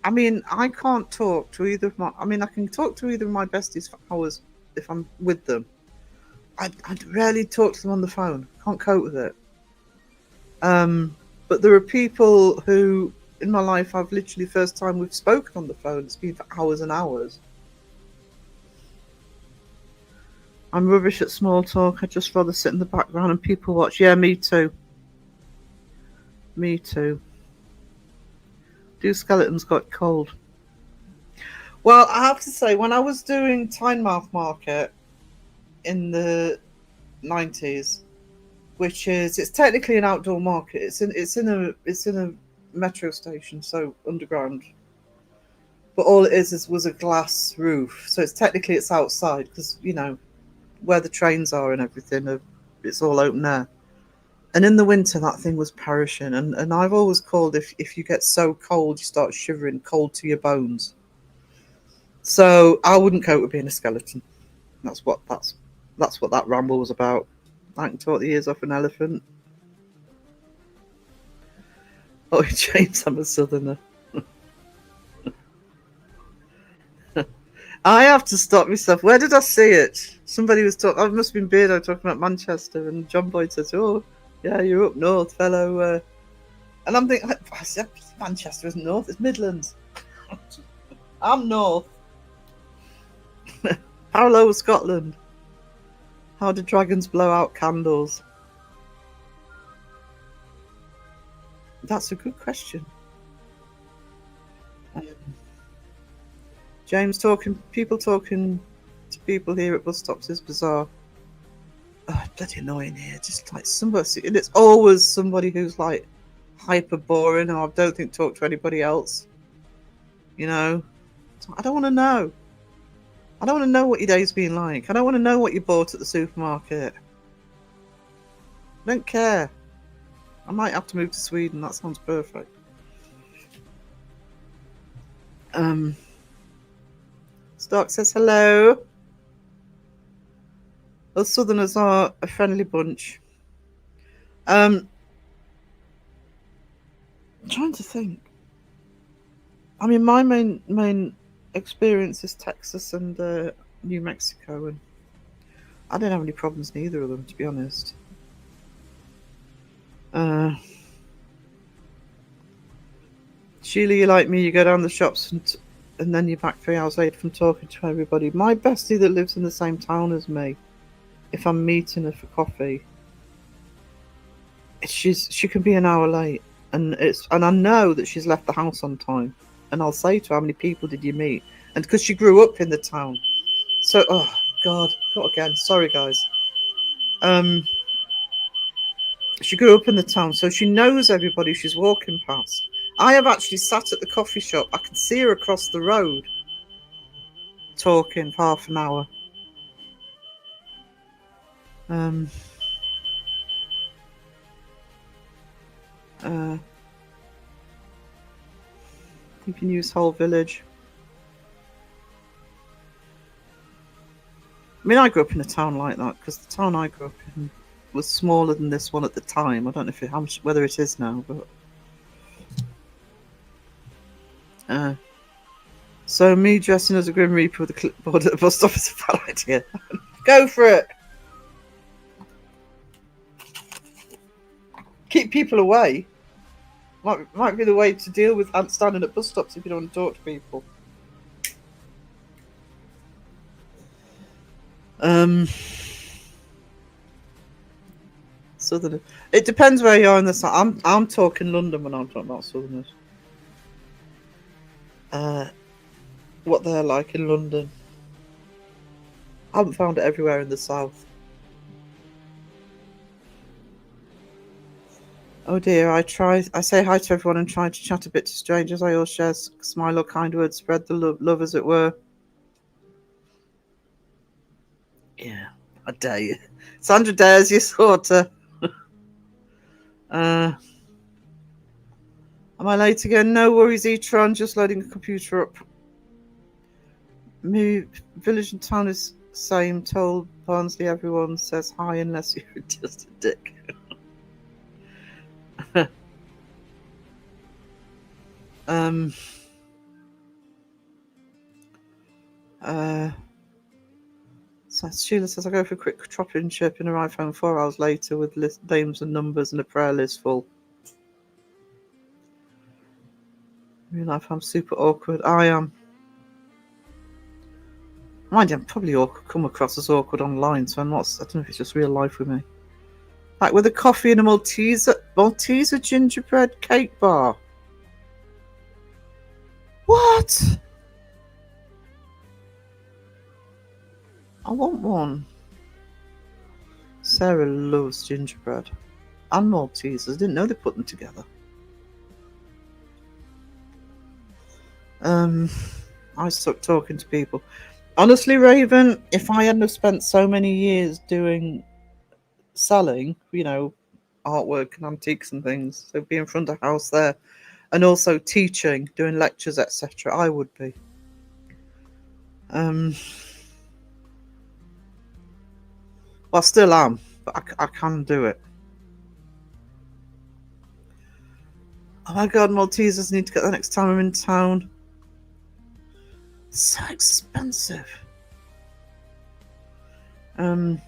I mean, I can't talk to either of my. I mean, I can talk to either of my besties for hours if I'm with them. I'd rarely talk to them on the phone. Can't cope with it. But there are people who, in my life, I've literally first time we've spoken on the phone. It's been for hours and hours. I'm rubbish at small talk. I'd just rather sit in the background and people watch. Yeah, me too. Me too. Do skeletons got cold? Well, I have to say, when I was doing Tynemouth Market in the 90s, it's technically an outdoor market. It's in a metro station, so underground. But all it was a glass roof, so it's outside because where the trains are and everything. It's all open air. And in the winter, that thing was perishing. And I've always called if you get so cold, you start shivering, cold to your bones. So I wouldn't cope with being a skeleton. That's what that ramble was about. I can talk the ears off an elephant. Oh, James, I'm a southerner. I have to stop myself. Where did I see it? Somebody was talking. It must have been Beardo talking about Manchester, and John Boyd says, "Oh, yeah, you're up north, fellow." And I'm thinking, Manchester isn't north; it's Midlands. I'm north. How low was Scotland? How do dragons blow out candles? That's a good question. James, people talking to people here at bus stops is bizarre. Oh, bloody annoying here. Just like somebody, and it's always somebody who's like hyper boring, or I don't think talk to anybody else. I don't want to know. I don't want to know what your day's been like. I don't want to know what you bought at the supermarket. I don't care. I might have to move to Sweden. That sounds perfect. Stark says hello. Us Southerners are a friendly bunch. I'm trying to think. I mean, my main experience is Texas and New Mexico, and I didn't have any problems in either of them, to be honest. Sheila, you like me, you go down the shops and then you're back 3 hours later from talking to everybody. My bestie that lives in the same town as me, if I'm meeting her for coffee, she can be an hour late, and I know that she's left the house on time, and I'll say to her, how many people did you meet? And because she grew up in the town, so oh god, not again. Sorry guys. She grew up in the town, so she knows everybody she's walking past. I have actually sat at the coffee shop. I can see her across the road talking for half an hour. Um, you can use whole village. I mean, I grew up in a town like that because the town I grew up in was smaller than this one at the time. I don't know if whether it is now, but so me dressing as a Grim Reaper with a clipboard at the bus stop is a bad idea. Go for it. Keep people away. Might be the way to deal with standing at bus stops if you don't want to talk to people. Southern. It depends where you are in the south. I'm talking London when I'm talking about Southerners. What they're like in London. I haven't found it everywhere in the south. Oh dear, I say hi to everyone and try to chat a bit to strangers. I always share smile or kind words, spread the love as it were. Yeah, I dare you. Sandra dares you, sort of. Am I late again? No worries, E-Tron, just loading the computer up. Village and town is same. Told Barnsley everyone says hi unless you're just a dick. So Sheila says I go for a quick shopping trip and arrive home 4 hours later with names and numbers and a prayer list full. In real life I'm super awkward. I am. Mind you, I'm probably come across as awkward online, so I'm not. I don't know if it's just real life with me. Like with a coffee and a Malteser gingerbread cake bar. What? I want one. Sarah loves gingerbread and Maltesers. Didn't know they put them together. I suck talking to people. Honestly, Raven, if I hadn't have spent so many years doing selling, artwork and antiques and things, so being front of house there, and also teaching, doing lectures, etc., I would be. Well, I still am, but I can do it. Oh my god, Maltesers need to get that next time I'm in town. So expensive. If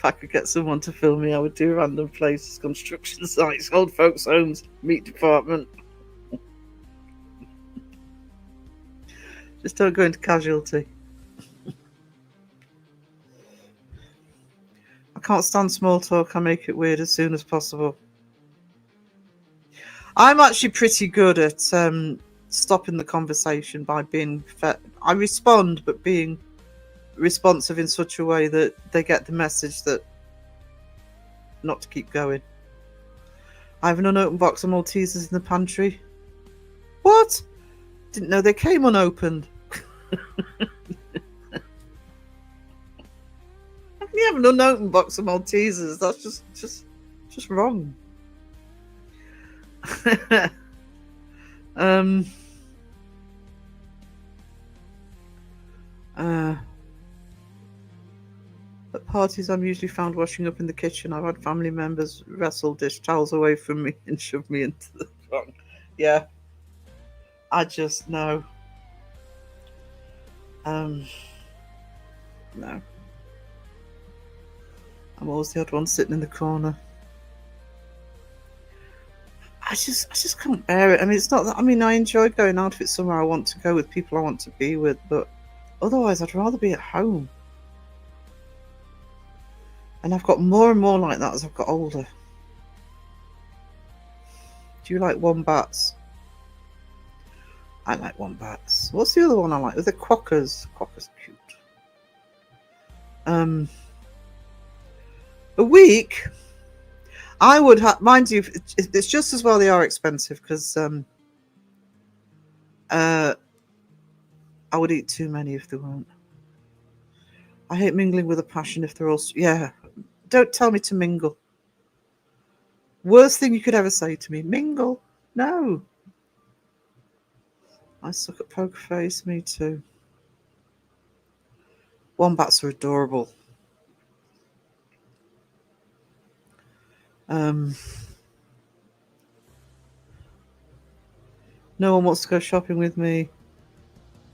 I could get someone to film me, I would do random places, construction sites, old folks' homes, meat department. Just don't go into casualty. I can't stand small talk. I make it weird as soon as possible. I'm actually pretty good at stopping the conversation by being I respond, but being responsive in such a way that they get the message that not to keep going. I have an unopened box of Maltesers in the pantry. What? Didn't know they came unopened. How can you have an unopened box of Maltesers? That's just wrong. At parties, I'm usually found washing up in the kitchen. I've had family members wrestle dish towels away from me and shove me into the trunk. Yeah, I just know. No. I'm always the odd one sitting in the corner. I just can't bear it. I mean, it's not that. I mean, I enjoy going out if it's somewhere I want to go with people I want to be with, but otherwise, I'd rather be at home. And I've got more and more like that as I've got older. Do you like wombats? I like wombats. What's the other one I like? The quokkas. Quokkas cute. A week. I would have, mind you, it's just as well they are expensive because I would eat too many if they weren't. I hate mingling with a passion if they're all... Yeah, don't tell me to mingle. Worst thing you could ever say to me, mingle. No. I suck at poker face, me too. Wombats are adorable. No one wants to go shopping with me.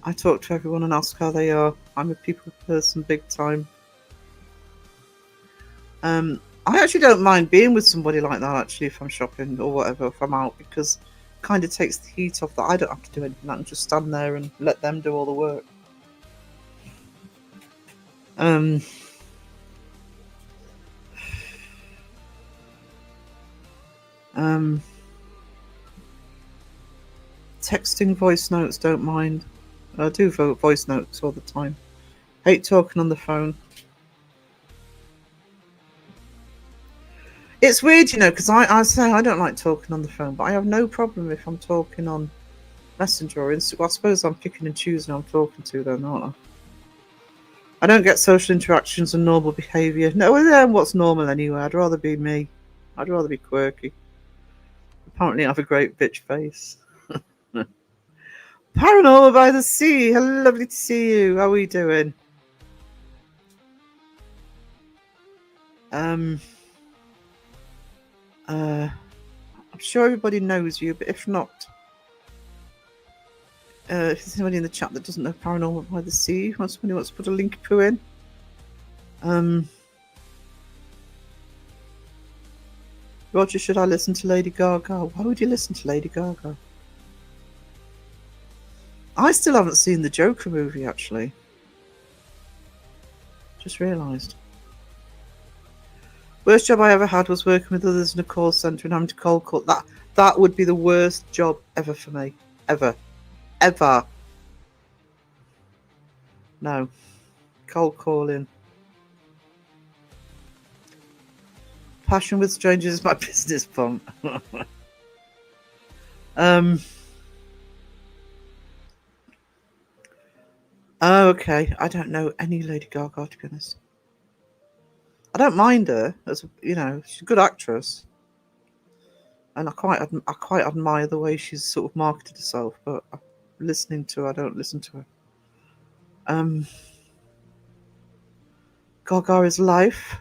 I talk to everyone and ask how they are. I'm a people person big time. I actually don't mind being with somebody like that, actually, if I'm shopping or whatever, if I'm out, because it kind of takes the heat off that. I don't have to do anything. I can just stand there and let them do all the work. Texting voice notes, don't mind. I do voice notes all the time. Hate talking on the phone. It's weird, because I say I don't like talking on the phone, but I have no problem if I'm talking on Messenger or Instagram. Well, I suppose I'm picking and choosing who I'm talking to then, aren't I? I don't get social interactions and normal behaviour. No, what's normal anyway? I'd rather be me. I'd rather be quirky. Apparently I have a great bitch face. Paranormal by the Sea. Hello, lovely to see you. How are we doing? I'm sure everybody knows you, but if not, if there's anybody in the chat that doesn't know Paranormal by the Sea, somebody wants to put a link poo in. Roger, should I listen to Lady Gaga? Why would you listen to Lady Gaga? I still haven't seen the Joker movie, actually. Just realised. Worst job I ever had was working with others in a call centre and having to cold call. That would be the worst job ever for me. Ever. Ever. No. Cold calling. Passion with strangers is my business pump. Oh, okay. I don't know any Lady Gaga, to be honest. I don't mind her, as she's a good actress, and I quite admire the way she's sort of marketed herself. But listening to her, I don't listen to her. Gaga is life.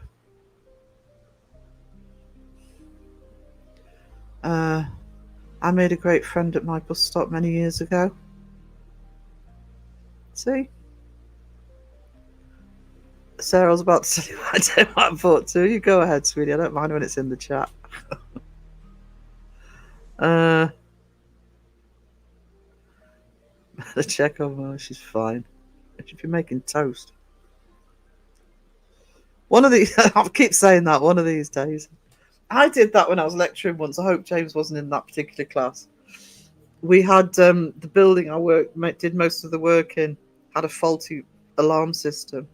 I made a great friend at my bus stop many years ago. See? Sarah, I was about to say I don't what I thought too. You go ahead, sweetie. I don't mind when it's in the chat. The check on her, she's fine. She'd be making toast. One of these, I keep saying that, one of these days. I did that when I was lecturing once. I hope James wasn't in that particular class. We had the building I did most of the work in had a faulty alarm system.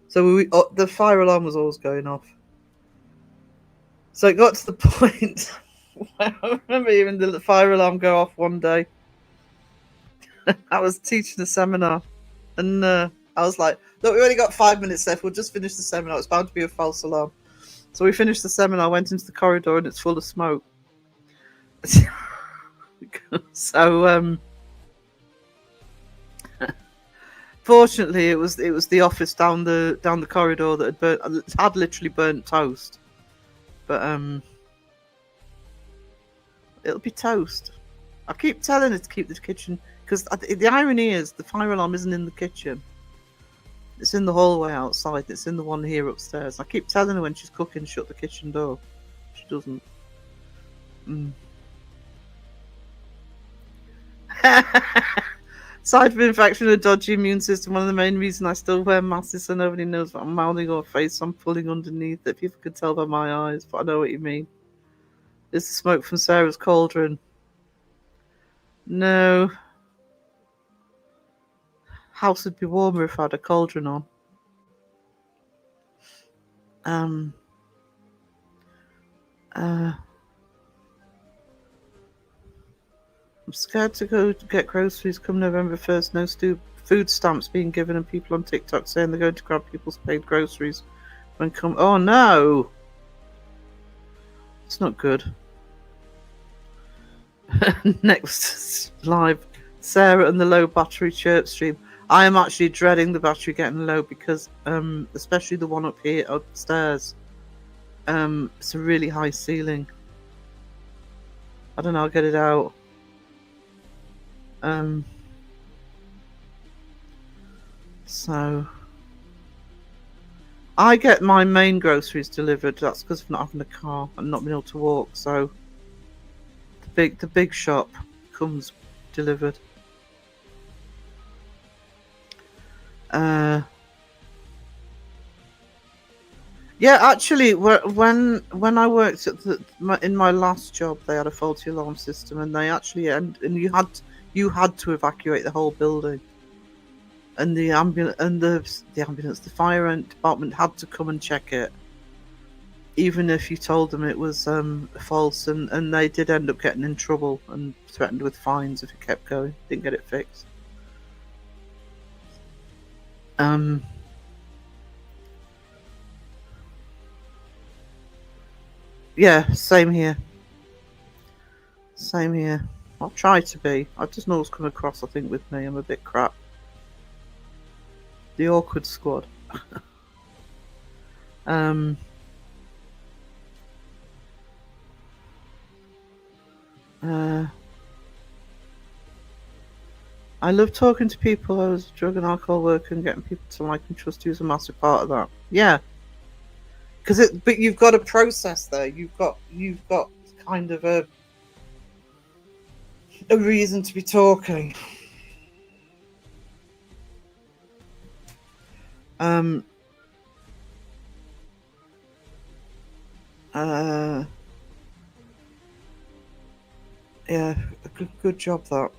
So the fire alarm was always going off. So it got to the point where I remember even the fire alarm go off one day. I was teaching a seminar and I was like, look, we've only got 5 minutes left. We'll just finish the seminar. It's bound to be a false alarm. So we finished the seminar, went into the corridor and it's full of smoke. So fortunately it was the office down the corridor that had literally burnt toast. But it'll be toast. I keep telling her to keep the kitchen, because the irony is the fire alarm isn't in the kitchen. It's in the hallway outside. It's in the one here upstairs. I keep telling her when she's cooking, shut the kitchen door. She doesn't. Aside from infection and a dodgy immune system, one of the main reasons I still wear masks is so nobody knows what I'm mouthing or face I'm pulling underneath it. People can tell by my eyes, but I know what you mean. It's the smoke from Sarah's cauldron. No. House would be warmer if I had a cauldron on. I'm scared to go to get groceries come November 1st. No food stamps being given and people on TikTok saying they're going to grab people's paid groceries when come. Oh no, it's not good. Next live, Sarah and the low battery chirp stream. I am actually dreading the battery getting low because, especially the one up here upstairs, it's a really high ceiling. I don't know. I'll get it out. So I get my main groceries delivered. That's because of not having a car and not being able to walk. So the big shop comes delivered. Yeah, actually, when I worked at in my last job, they had a faulty alarm system, and they actually and you had to evacuate the whole building, and the ambulance, the fire department had to come and check it, even if you told them it was false, and they did end up getting in trouble and threatened with fines if it kept going. Didn't get it fixed. Yeah, same here. Same here. I'll try to be. I just always come across, I think, with me, I'm a bit crap. The awkward squad. I love talking to people. I was a drug and alcohol worker, and getting people to like and trust you is a massive part of that. Yeah, but you've got a process there. You've got kind of a reason to be talking. Yeah, a good job that.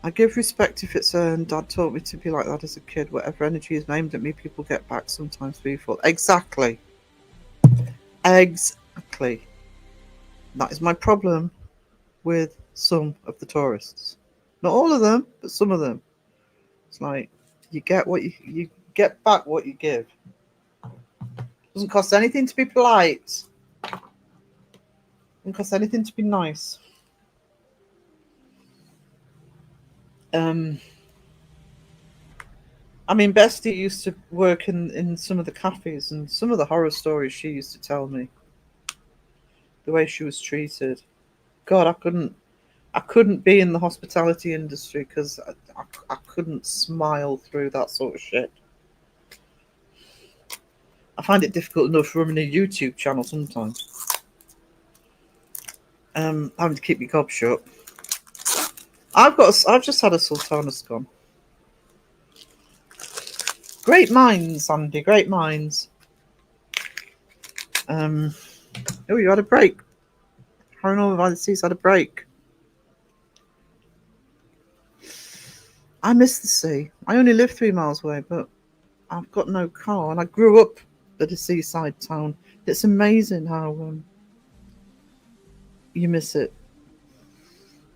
I give respect if it's earned. Dad taught me to be like that as a kid. Whatever energy is aimed at me, people get back sometimes threefold. Exactly. Exactly. That is my problem with some of the tourists. Not all of them, but some of them. It's like you get what you get back what you give. Doesn't cost anything to be polite. Doesn't cost anything to be nice. I mean, Bestie used to work in some of the cafes, and some of the horror stories she used to tell me. The way she was treated. God, I couldn't be in the hospitality industry because I couldn't smile through that sort of shit. I find it difficult enough running a YouTube channel sometimes. Having to keep your gob shut. I've just had a sultana scone. Great minds, Andy. Great minds. Oh, you had a break. Paranormal by the Seas had a break. I miss the sea. I only live 3 miles away, but I've got no car, and I grew up at a seaside town. It's amazing how you miss it.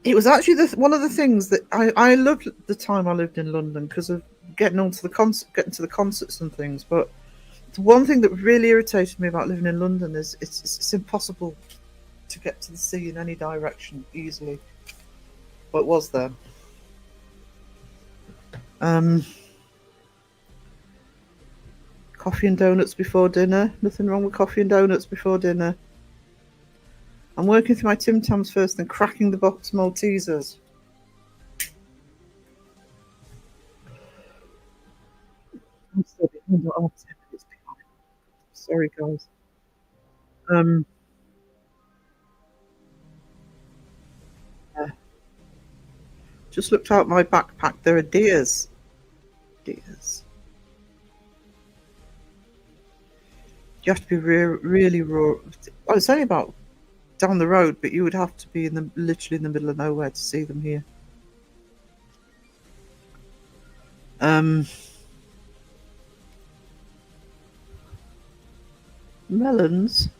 It was actually one of the things that I loved the time I lived in London because of getting to the concerts and things. But the one thing that really irritated me about living in London is it's impossible to get to the sea in any direction easily. But it was there. Coffee and donuts before dinner. Nothing wrong with coffee and donuts before dinner. I'm working through my Tim Tams first, then cracking the box Maltesers. I'm still behind. Oh, 10 minutes behind. Sorry, guys. Just looked out my backpack. There are deers. Deers. You have to be really raw. Oh, it's only about down the road, but you would have to be literally in the middle of nowhere to see them here. Melons.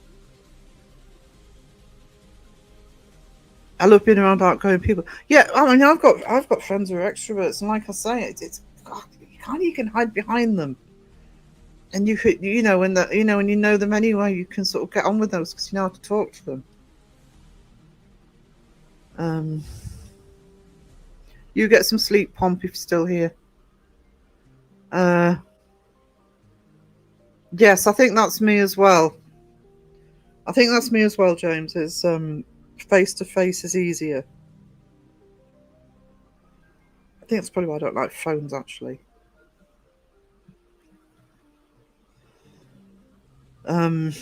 I love being around outgoing people. Yeah, I mean, I've got friends who are extroverts, and like I say, it's God, you can hide behind them, and you know when you know them anyway, you can sort of get on with those because you know how to talk to them. Um, you get some sleep, Pomp, if you're still here. Yes, I think that's me as well. I think that's me as well, James. It's face to face is easier. I think that's probably why I don't like phones actually. Um,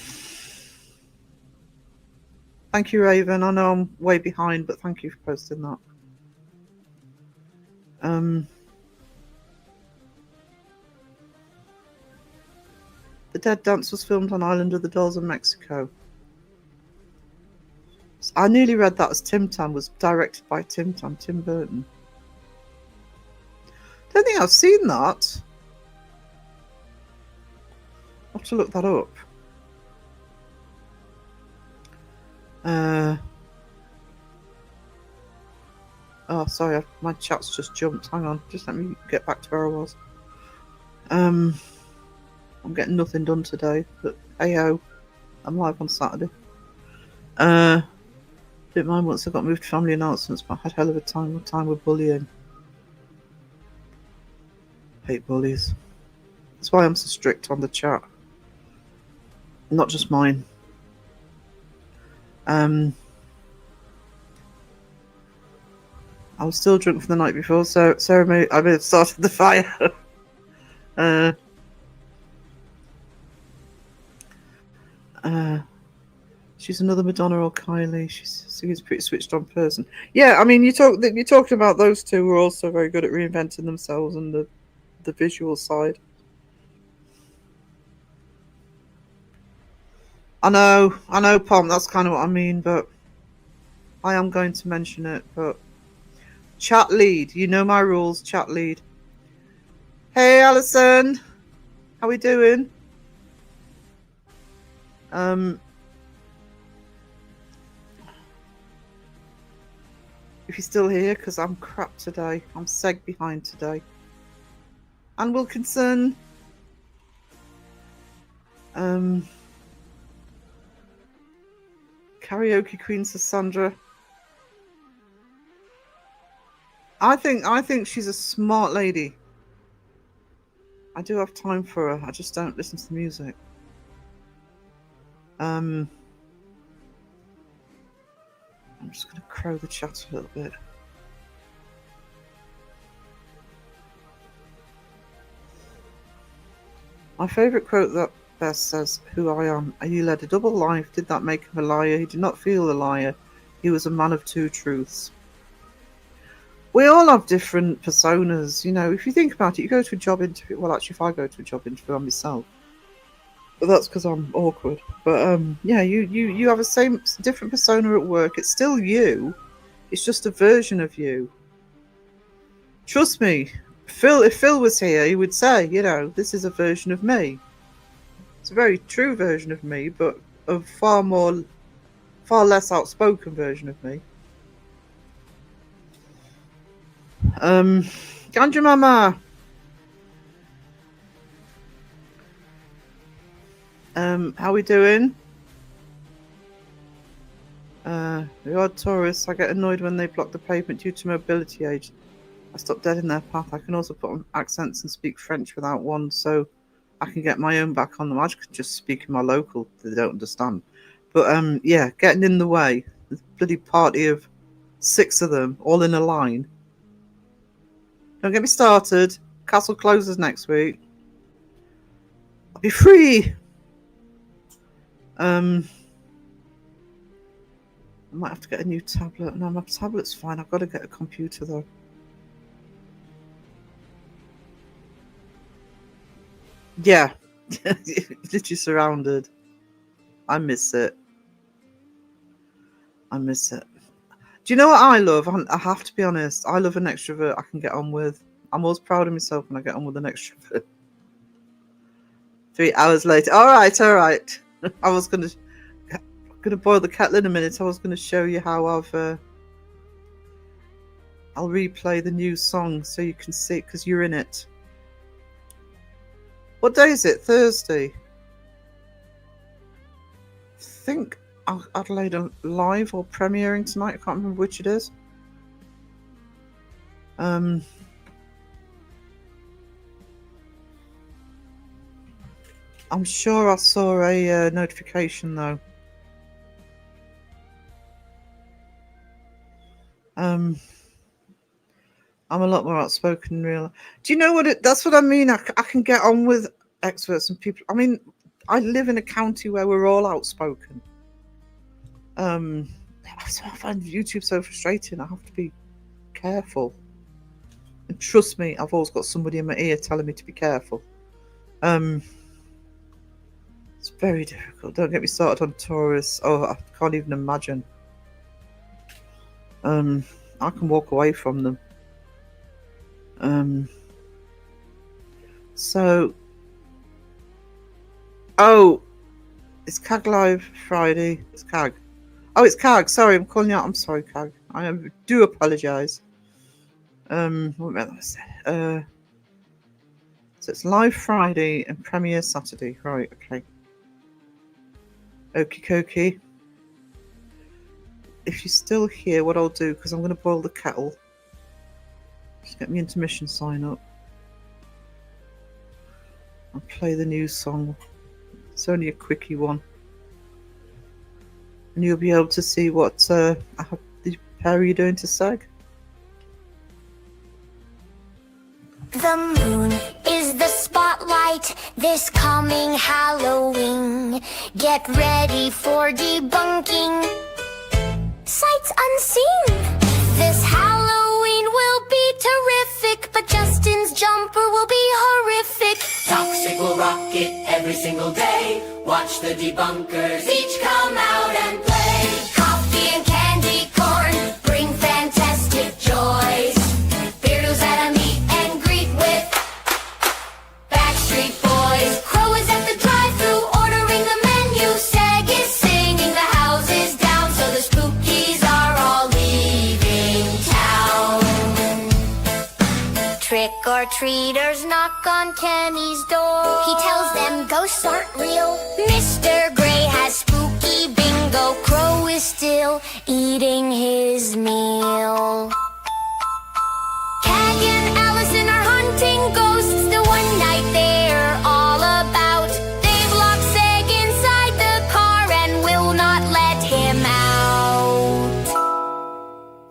Thank you, Raven. I know I'm way behind, but thank you for posting that. The Dead Dance was filmed on Island of the Dolls in Mexico. I nearly read that as Tim Tam was directed by Tim Burton. Don't think I've seen that. I'll have to look that up. Oh, sorry, my chat's just jumped. Hang on, just let me get back to where I was. I'm getting nothing done today, but hey-ho, I'm live on Saturday. Didn't mind once I got moved to family announcements, but I had hell of a time with bullying. Hate bullies. That's why I'm so strict on the chat. Not just mine. I was still drunk from the night before, so Sarah may have started the fire. She's another Madonna or Kylie. She seems a pretty switched on person. Yeah, I mean, you talked about those two who are also very good at reinventing themselves and the visual side. I know, Pom. That's kind of what I mean, but I am going to mention it. But chat lead, you know my rules. Chat lead. Hey, Alison, how we doing? If you're still here, because I'm crap today. I'm seg behind today. Anne Wilkinson. Karaoke Queen Cassandra. I think she's a smart lady. I do have time for her. I just don't listen to the music. I'm just going to crow the chat a little bit. My favourite quote that Bess says, "Who I am. He led a double life. Did that make him a liar? He did not feel a liar. He was a man of two truths." We all have different personas. You know, if you think about it, you go to a job interview. Well, actually, if I go to a job interview, I'm myself. But that's because I'm awkward. But yeah, you have a different persona at work. It's still you. It's just a version of you. Trust me, if Phil was here, he would say, you know, this is a version of me. It's a very true version of me, but a far less outspoken version of me. Ganja Mama. How we doing? The odd tourists. I get annoyed when they block the pavement due to mobility age. I stop dead in their path. I can also put on accents and speak French without one, so I can get my own back on them. I could just speak in my local that they don't understand. But yeah, getting in the way. There's a bloody party of 6 of them, all in a line. Don't get me started. Castle closes next week. I'll be free. I might have to get a new tablet. No, my tablet's fine. I've got to get a computer though. Yeah, literally surrounded. I miss it. Do you know what I love? I have to be honest. I love an extrovert I can get on with. I'm always proud of myself when I get on with an extrovert. 3 hours later. All right. I was gonna boil the kettle in a minute. I was gonna show you how I've I'll replay the new song so you can see it because you're in it. What day is it? Thursday. I think Adelaide are live or premiering tonight. I can't remember which it is. I'm sure I saw a notification though. I'm a lot more outspoken in real. Do you know what that's what I mean? I can get on with experts and people. I mean, I live in a county where we're all outspoken. I find YouTube so frustrating. I have to be careful. And trust me, I've always got somebody in my ear telling me to be careful. It's very difficult. Don't get me started on tourists. Oh, I can't even imagine. I can walk away from them. It's CAG Live Friday. It's CAG. Oh, it's CAG. Sorry, I'm calling you out. I'm sorry, CAG. I do apologise. What about that? So it's live Friday and premiere Saturday. Right, okay. Okie dokie. If you're still here, what I'll do, because I'm going to boil the kettle, just get my intermission sign up. I'll play the new song. It's only a quickie one. And you'll be able to see what the pair are you doing to SAG. The moon is the spotlight this coming Halloween. Get ready for debunking sights unseen. This Halloween will be terrific, but Justin's jumper will be horrific. Toxic will rock it every single day. Watch the debunkers each come out and play. Coffee and candy corn bring fantastic joys. Beardos at a meet and greet with Backstreet Boys. Crow is at the drive-thru ordering the menu. Sag is singing the houses down, so the spookies are all leaving town. Trick-or-treaters knock on Kenny's door. He tells them ghosts aren't real. Mr. Gray has spooky bingo. Crow is still eating his meal. Cag and Allison are hunting ghosts. The one night they're all about. They've locked Seg inside the car and will not let him out.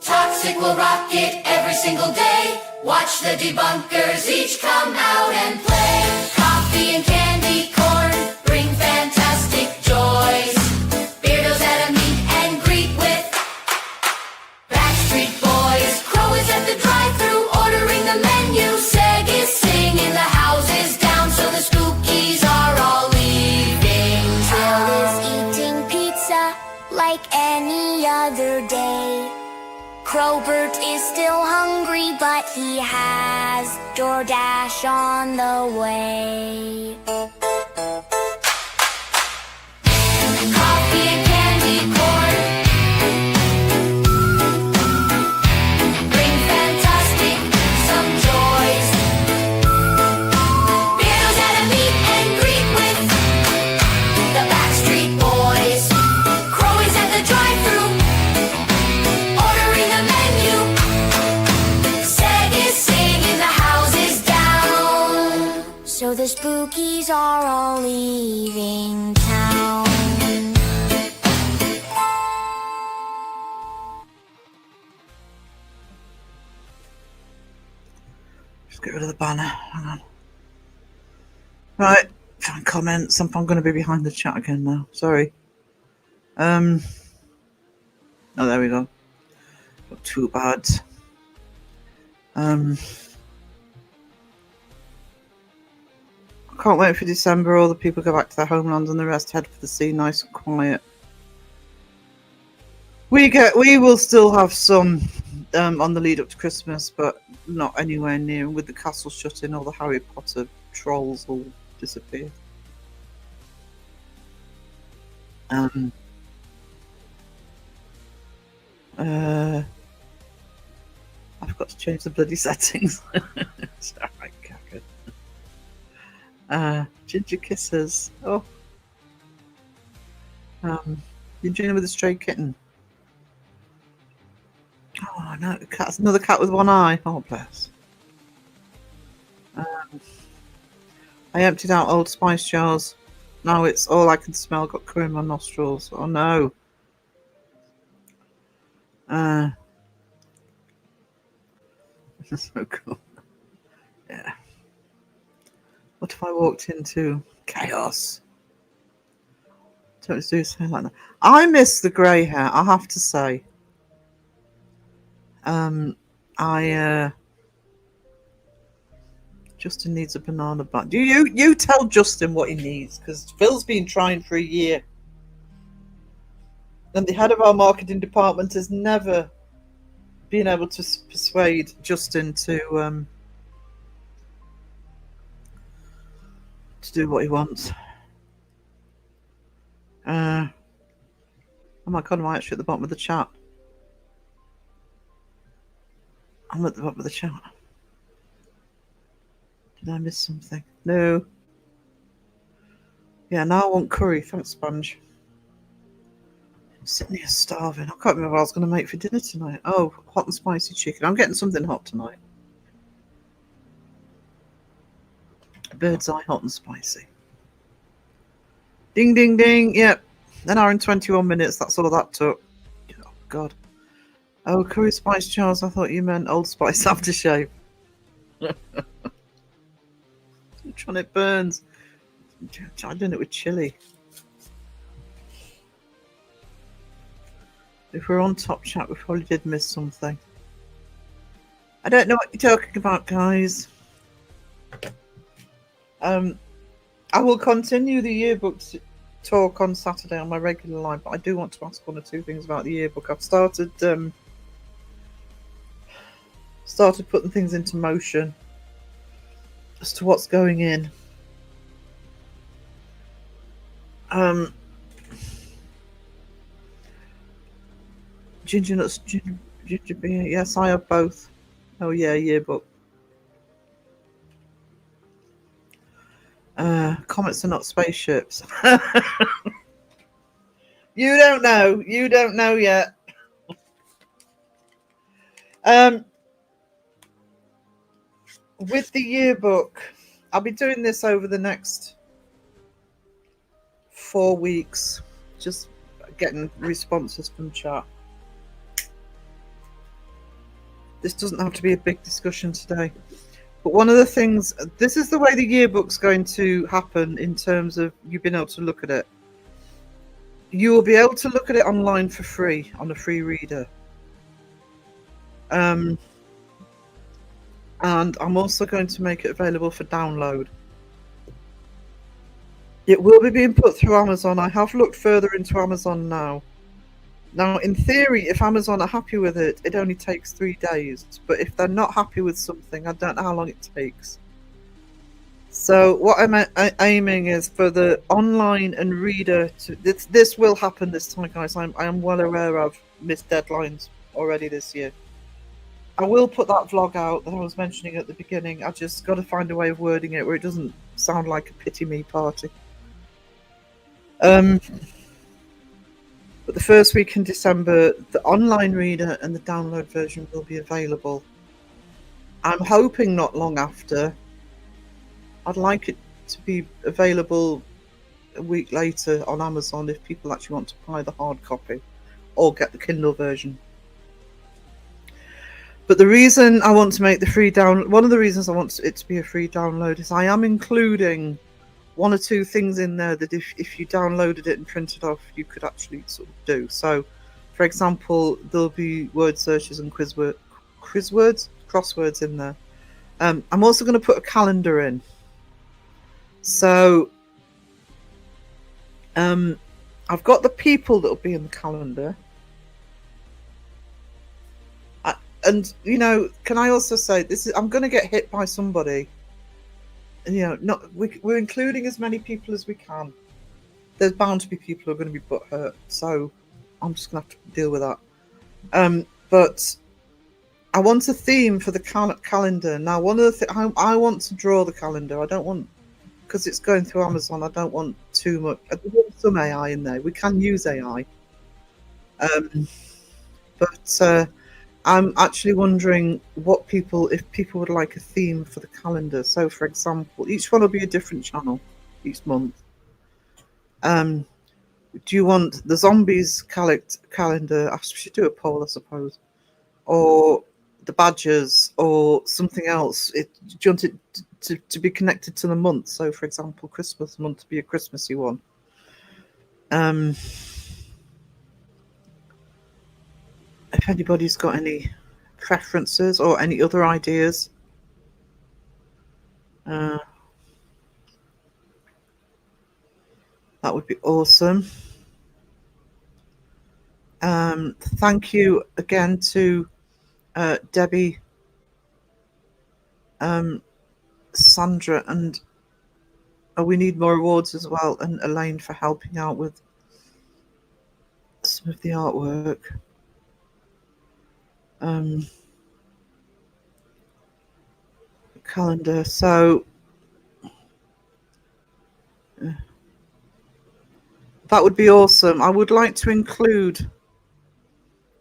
Toxic will rock it every single day. Watch the debunkers each come out and play. Coffee and candy corn bring fantastic joys. Beardos at a meet and greet with Backstreet Boys. Crow is at the drive-thru ordering the menu. Seg is singing the houses down, so the spookies are all leaving Phil is town. eating pizza like any other day. Crowbert is still hungry, but he has DoorDash on the way. Coffee and candy corn bring fantastic some joys. Beardos at a meet and greet with the Backstreet Boys. Crow is at the drive-thru ordering the menu. Seg is singing the houses down. So the spookies are all leaving town. Just get rid of the banner. Hang on. Right. Find comments. I'm going to be behind the chat again now. Sorry. Oh, there we go. Not too bad. I can't wait for December. All the people go back to their homelands and the rest head for the sea, nice and quiet. We will still have some on the lead up to Christmas, but not anywhere near. With the castle shut in, all the Harry Potter trolls will disappear. I forgot to change the bloody settings. It's all right, caca. Ginger kisses. Oh, you enjoying with a stray kitten? Oh no, cat's another cat with one eye. Oh bless. I emptied out Old Spice jars. Now it's all I can smell. Got curry in my nostrils. Oh no. This is so cool. Yeah. What if I walked into chaos? Don't do something like that. I miss the grey hair, I have to say. I Justin needs a banana bun. You tell Justin what he needs, because Phil's been trying for a year. And the head of our marketing department has never been able to persuade Justin to do what he wants. Oh my god, am I actually at the bottom of the chat? I'm at the bottom of the chat. Did I miss something? No. Yeah, now I want curry. Thanks, Sponge. I'm sitting here starving. I can't remember what I was going to make for dinner tonight. Oh, hot and spicy chicken. I'm getting something hot tonight. Bird's eye hot and spicy. Ding, ding, ding. Yep. An hour and 21 minutes. That's all that took. Oh, God. Oh, curry spice jars. I thought you meant Old Spice aftershave. Trying it burns. I'm doing it with chili. If we're on top chat, we probably did miss something. I don't know what you're talking about, guys. I will continue the yearbook talk on Saturday on my regular line, but I do want to ask one or two things about the yearbook. I've started putting things into motion as to what's going in. Ginger nuts, ginger beer. Yes, I have both. Oh yeah, yearbook. Comets are not spaceships. You don't know. You don't know yet. With the yearbook, I'll be doing this over the next 4 weeks. Just getting responses from chat. This doesn't have to be a big discussion today. But one of the things, this is the way the yearbook's going to happen in terms of you being able to look at it. You will be able to look at it online for free on a free reader. And I'm also going to make it available for download. It will be being put through Amazon. I have looked further into Amazon now. Now, in theory, if Amazon are happy with it, it only takes 3 days. But if they're not happy with something, I don't know how long it takes. So what I'm aiming is for the online and reader to... This will happen this time, guys. I am well aware I've missed deadlines already this year. I will put that vlog out that I was mentioning at the beginning. I just got to find a way of wording it where it doesn't sound like a pity me party. But the first week in December, the online reader and the download version will be available. I'm hoping not long after. I'd like it to be available a week later on Amazon if people actually want to buy the hard copy or get the Kindle version. But the reason I want to make the free download, one of the reasons I want it to be a free download is I am including 1 or 2 things in there that if you downloaded it and printed off, you could actually sort of do. So, for example, there'll be word searches and crosswords in there. I'm also going to put a calendar in. So, I've got the people that'll be in the calendar. And, you know, can I also say, I'm going to get hit by somebody. You know, we're including as many people as we can. There's bound to be people who are going to be butthurt, so I'm just going to have to deal with that. But I want a theme for the calendar. Now, one of the things I want to draw the calendar. I don't want, because it's going through Amazon. I don't want too much. I want some AI in there. We can use AI, but I'm actually wondering if people would like a theme for the calendar. So, for example, each one will be a different channel each month. Do you want the zombies calendar? I should do a poll, I suppose, or the badgers, or something else. Do you want it to be connected to the month? So, for example, Christmas month to be a Christmassy one. If anybody's got any preferences or any other ideas, that would be awesome. Thank you again to Debbie, Sandra, and we need more awards as well, and Elaine for helping out with some of the artwork. Calendar. So that would be awesome. I would like to include.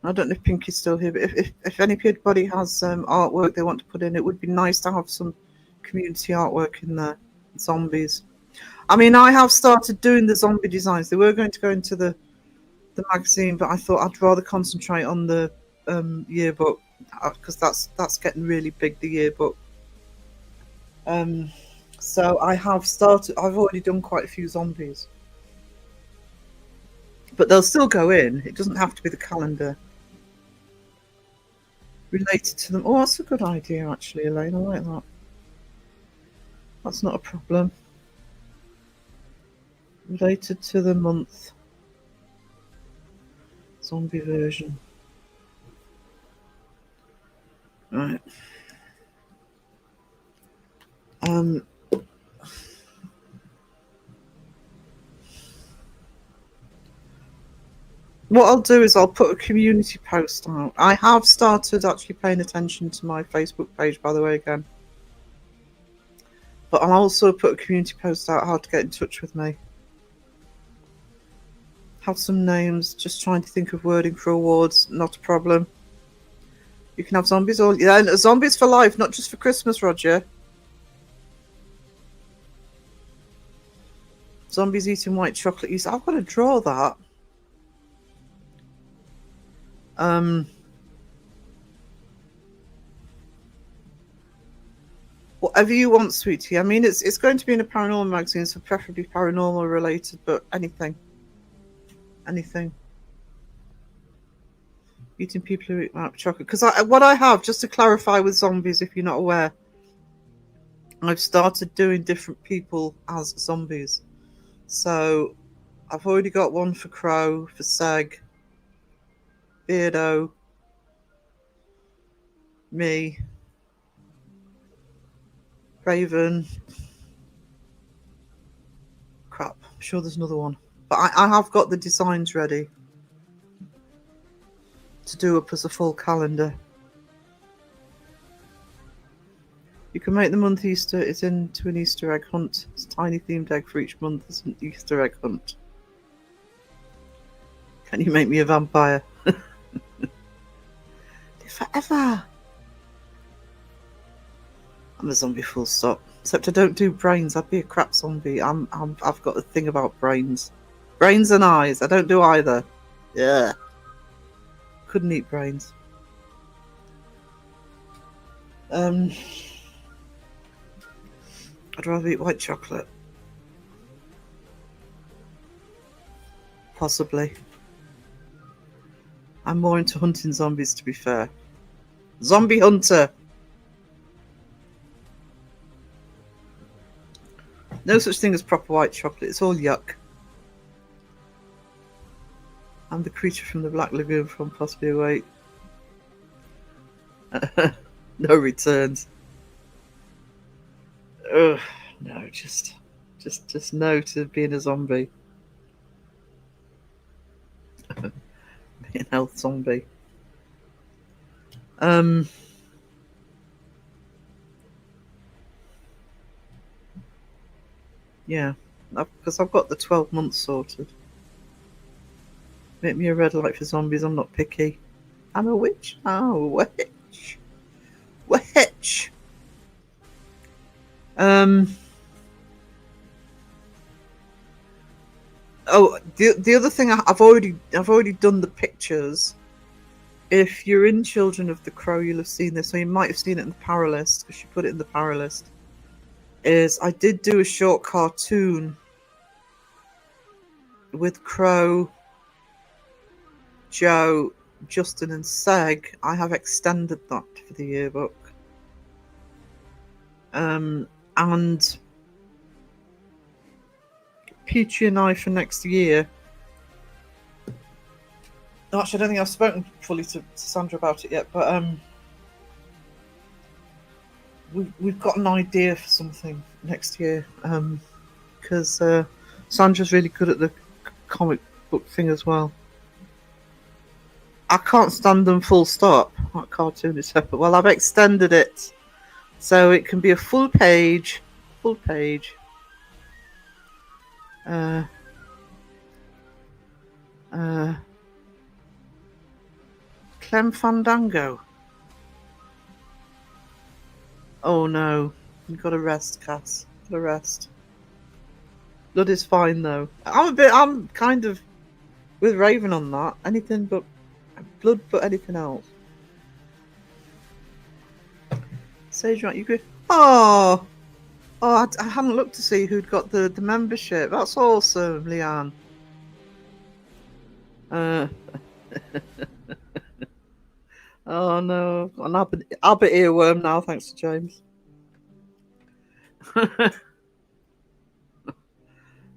I don't know if Pinky's still here, but if anybody has artwork they want to put in, it would be nice to have some community artwork in there. Zombies. I mean, I have started doing the zombie designs. They were going to go into the magazine, but I thought I'd rather concentrate on the yearbook, because that's getting really big, the yearbook. So I have started. I've already done quite a few zombies, but they'll still go in. It doesn't have to be the calendar related to them. Oh, that's a good idea, actually, Elaine. I like that. That's not a problem. Related to the month. Zombie version. Right. What I'll do is I'll put a community post out. I have started actually paying attention to my Facebook page, by the way, again. But I'll also put a community post out how to get in touch with me. Have some names, just trying to think of wording for awards, not a problem. You can have zombies all, yeah, zombies for life, not just for Christmas, Roger. Zombies eating white chocolate. I've got to draw that. Whatever you want, sweetie. I mean, it's going to be in a paranormal magazine, so preferably paranormal related, but anything. Eating people who eat white chocolate. Because what I have, just to clarify with zombies, if you're not aware, I've started doing different people as zombies. So I've already got one for Crow, for Seg, Beardo, me, Raven. Crap, I'm sure there's another one. But I have got the designs ready to do up as a full calendar. You can make the month Easter. It's into an Easter egg hunt. It's a tiny themed egg for each month. It's an Easter egg hunt. Can you make me a vampire? Forever. I'm a zombie, full stop. Except I don't do brains. I'd be a crap zombie. I've got a thing about brains. Brains and eyes. I don't do either. Yeah. Couldn't eat brains. I'd rather eat white chocolate. Possibly. I'm more into hunting zombies, to be fair. Zombie hunter. No such thing as proper white chocolate. It's all yuck. I'm the creature from the Black Lagoon from Possibly Awake. No returns. Ugh, no, just no to being a zombie. Being a health zombie. Yeah, because I've got the 12 months sorted. Make me a red light for zombies. I'm not picky. I'm a witch. Oh, witch. Witch. Um. Oh, the other thing I've already done the pictures. If you're in Children of the Crow, you'll have seen this, or you might have seen it in the Paralist because she put it in the Paralist. Is I did do a short cartoon with Crow, Joe, Justin, and Seg. I have extended that for the yearbook. And Peachy and I for next year. Actually, I don't think I've spoken fully to Sandra about it yet, but we've got an idea for something next year. Because Sandra's really good at the comic book thing as well. I can't stand them full stop. That cartoon is separate. Well, I've extended it so it can be a full page. Full page. Clem Fandango. Oh no, you've got to rest, Cass. Got to rest. Blood is fine though. I'm kind of with Raven on that. Anything but blood, but anything else. Sage, right? You good? Oh, I hadn't looked to see who'd got the membership. That's awesome, Leanne. Oh no, I've got an Abbott earworm now, thanks to James.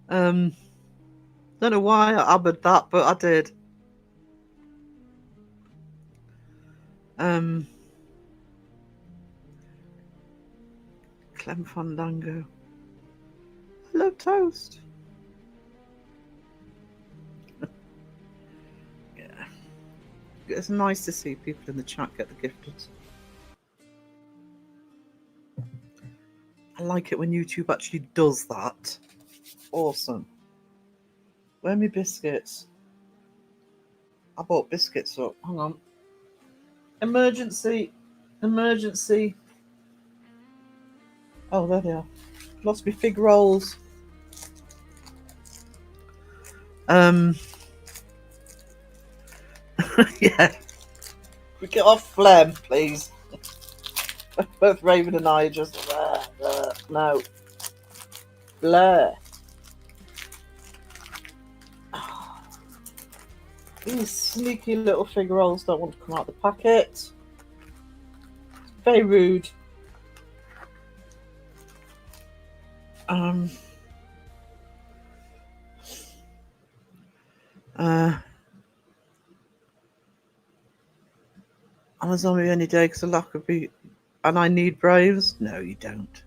Don't know why I abbered that, but I did. Clem Fandango. Hello, Toast. Yeah. It's nice to see people in the chat get the gifted. I like it when YouTube actually does that. Awesome. Where are my biscuits? I bought biscuits up. Hang on. Emergency. Emergency. Oh, there they are. Lost me fig rolls. Yeah. We get off phlegm, please. Both Raven and I are just no. Blur. These sneaky little fig rolls don't want to come out of the packet. Very rude. I'm a zombie any day because of lack of be, and I need brains. No, you don't.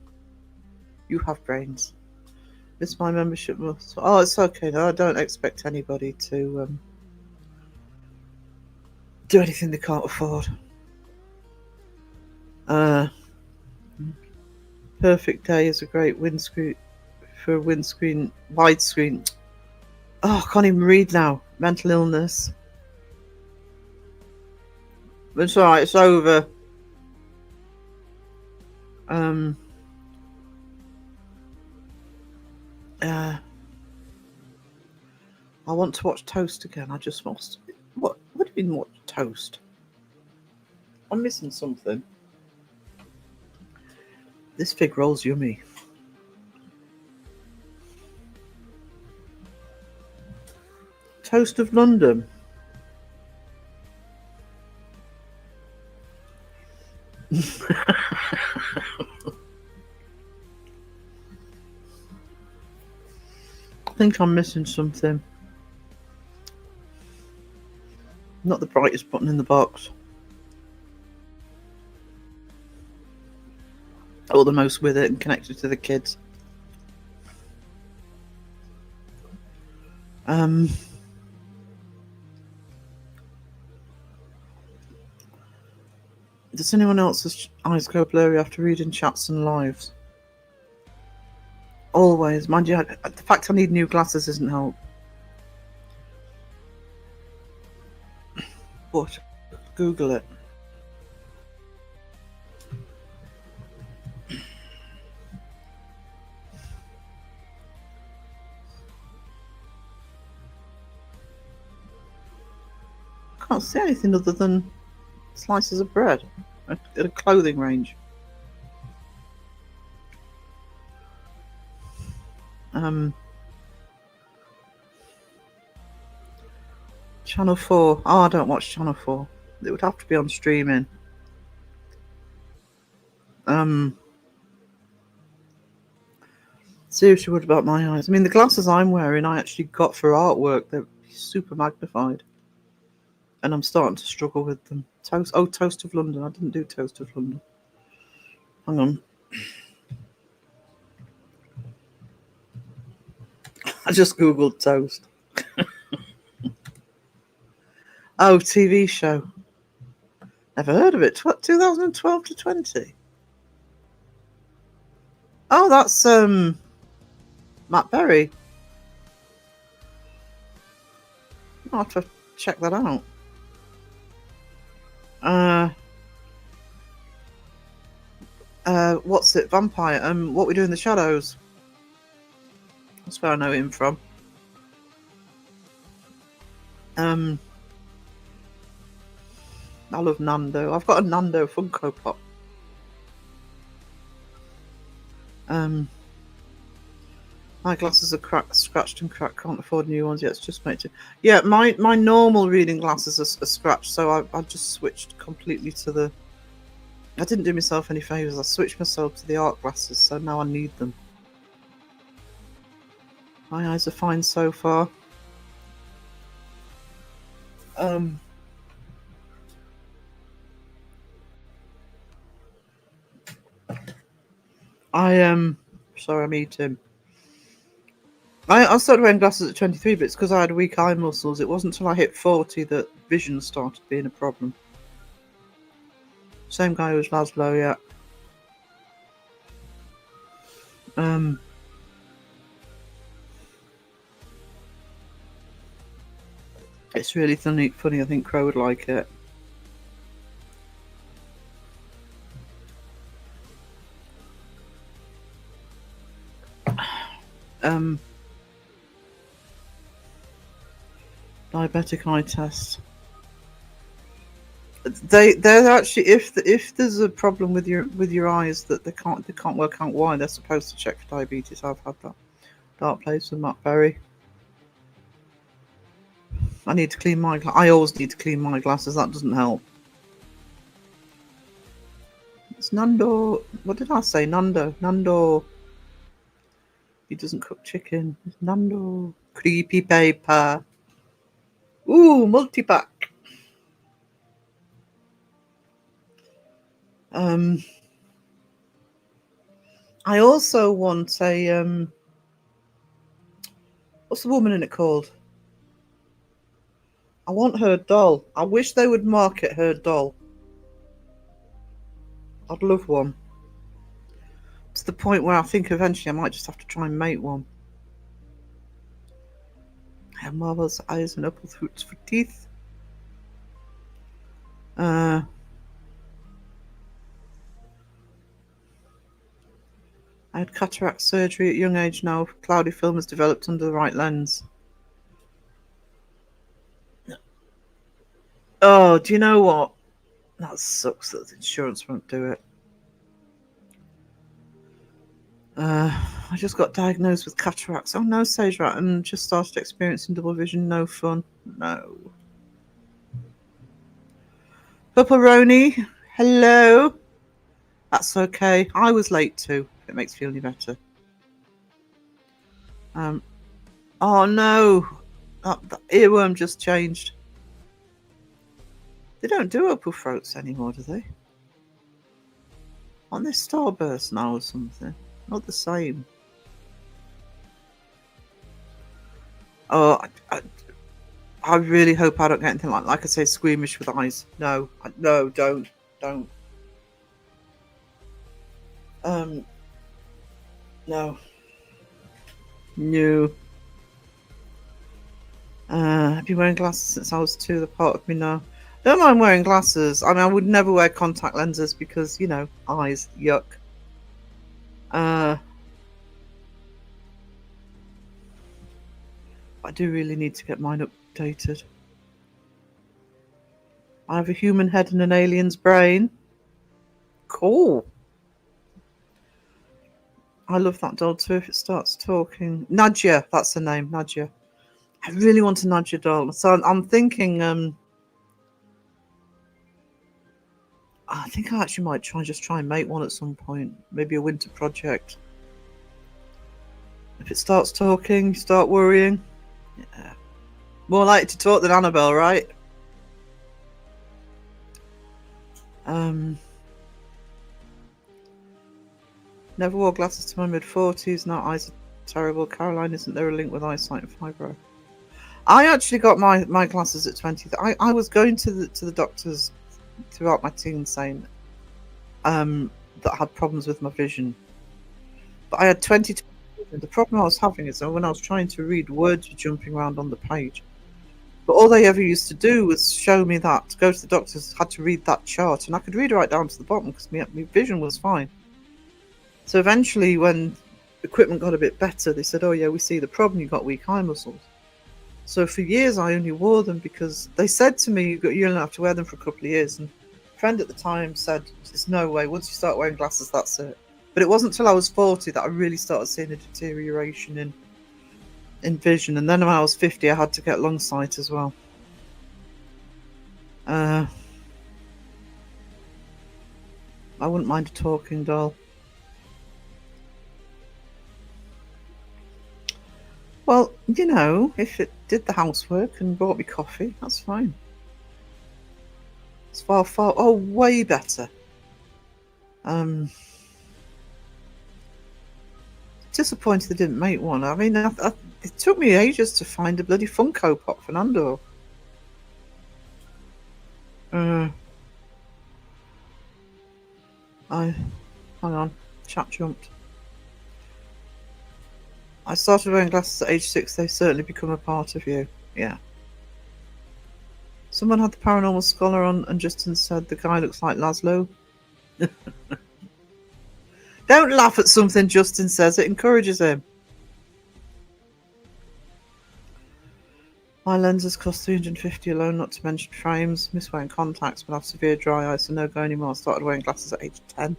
You have brains. It's my membership must. Oh, it's okay. No, I don't expect anybody to do anything they can't afford. Perfect day is a great windscreen for a windscreen widescreen. Oh, I can't even read now. Mental illness. But it's alright, it's over. I want to watch Toast again. I just lost. What do you mean watch Toast? I'm missing something. This fig roll's yummy. Toast of London. I think I'm missing something. Not the brightest button in the box. Or the most with it and connected to the kids. Does anyone else's eyes go blurry after reading chats and lives? Always. Mind you, the fact I need new glasses isn't help. But Google it. Can't see anything other than slices of bread at a clothing range. Channel 4. Oh, I don't watch Channel 4. It would have to be on streaming. Seriously, what about my eyes? I mean, the glasses I'm wearing I actually got for artwork. They're super magnified. And I'm starting to struggle with them. Toast of London. I didn't do Toast of London. Hang on. I just googled toast. Oh, TV show. Never heard of it. 2012 to 20. Oh, that's Matt Berry. I'll have to check that out. What's it? Vampire. What We Do in the Shadows. That's where I know him from. I love Nando. I've got a Nando Funko Pop. My glasses are scratched and cracked. Can't afford new ones yet. It's just made to. Yeah, my normal reading glasses are scratched, so I just switched completely to the. I didn't do myself any favours. I switched myself to the art glasses, so now I need them. My eyes are fine so far. Sorry, I'm eating. I started wearing glasses at 23, but it's because I had weak eye muscles. It wasn't until I hit 40 that vision started being a problem. Same guy as Laszlo, yeah. It's really funny. I think Crow would like it. Diabetic eye test. They're actually if there's a problem with your eyes that they can't work out why, they're supposed to check for diabetes. I've had that. Dark Place with Matt Berry. I need to clean my. I always need to clean my glasses. That doesn't help. It's Nando. What did I say? Nando. He doesn't cook chicken. It's Nando. Creepy paper. Ooh, multi-pack. I also want a what's the woman in it called? I want her doll. I wish they would market her doll. I'd love one. To the point where I think eventually I might just have to try and make one. I have marvelous eyes and apple roots for teeth. I had cataract surgery at a young age now. Cloudy film has developed under the right lens. Oh, do you know what? That sucks that the insurance won't do it. I just got diagnosed with cataracts. Oh no, Sage Rat, and just started experiencing double vision. No fun. No. Pepperoni, hello. That's okay. I was late too. If it makes you feel any better. Oh no, that earworm just changed. They don't do opal throats anymore, do they? Aren't they Starburst now or something? Not the same. Oh, I really hope I don't get anything like I say, squeamish with eyes. No, don't. No. No. I've been wearing glasses since I was 2. They're part of me now. Don't mind wearing glasses. I mean, I would never wear contact lenses because, you know, eyes, yuck. I do really need to get mine updated. I have a human head and an alien's brain. Cool. I love that doll too if it starts talking. Nadia, that's her name, Nadia. I really want a Nadia doll. So I'm thinking, I think I actually might try and make one at some point. Maybe a winter project. If it starts talking, you start worrying. Yeah. More likely to talk than Annabelle, right? Never wore glasses to my mid-40s. Now eyes are terrible. Caroline, isn't there a link with eyesight and fibro? I actually got my glasses at 20. I was going to the doctors throughout my teens saying that I had problems with my vision. But I had 20. The problem I was having is that when I was trying to read, words were jumping around on the page. But all they ever used to do was show me that. To go to the doctors, had to read that chart. And I could read right down to the bottom because my vision was fine. So eventually, when equipment got a bit better, they said, oh yeah, we see the problem, you've got weak eye muscles. So for years, I only wore them because they said to me, you only have to wear them for a couple of years. And a friend at the time said, there's no way, once you start wearing glasses, that's it. But it wasn't until I was 40 that I really started seeing a deterioration in vision. And then when I was 50, I had to get long sight as well. I wouldn't mind a talking doll. Well, you know, if it did the housework and brought me coffee, that's fine. It's way better. Disappointed they didn't make one. I mean, it took me ages to find a bloody Funko Pop for Nando. Hang on, chat jumped. I started wearing glasses at age 6. They certainly become a part of you. Yeah. Someone had the paranormal scholar on, and Justin said the guy looks like Laszlo. Don't laugh at something Justin says. It encourages him. My lenses cost $350 alone, not to mention frames. Miss wearing contacts, but have severe dry eyes, so no go anymore. I started wearing glasses at age 10.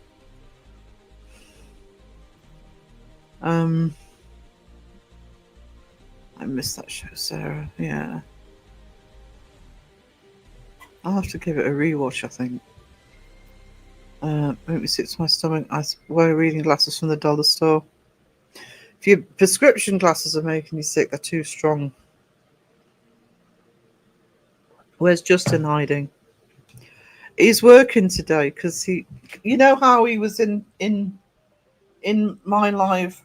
I missed that show, Sarah. Yeah. I'll have to give it a rewatch, I think. Make me sick to my stomach. I wear reading glasses from the dollar store. If your prescription glasses are making you sick, they're too strong. Where's Justin hiding? He's working today because he, you know how he was in my live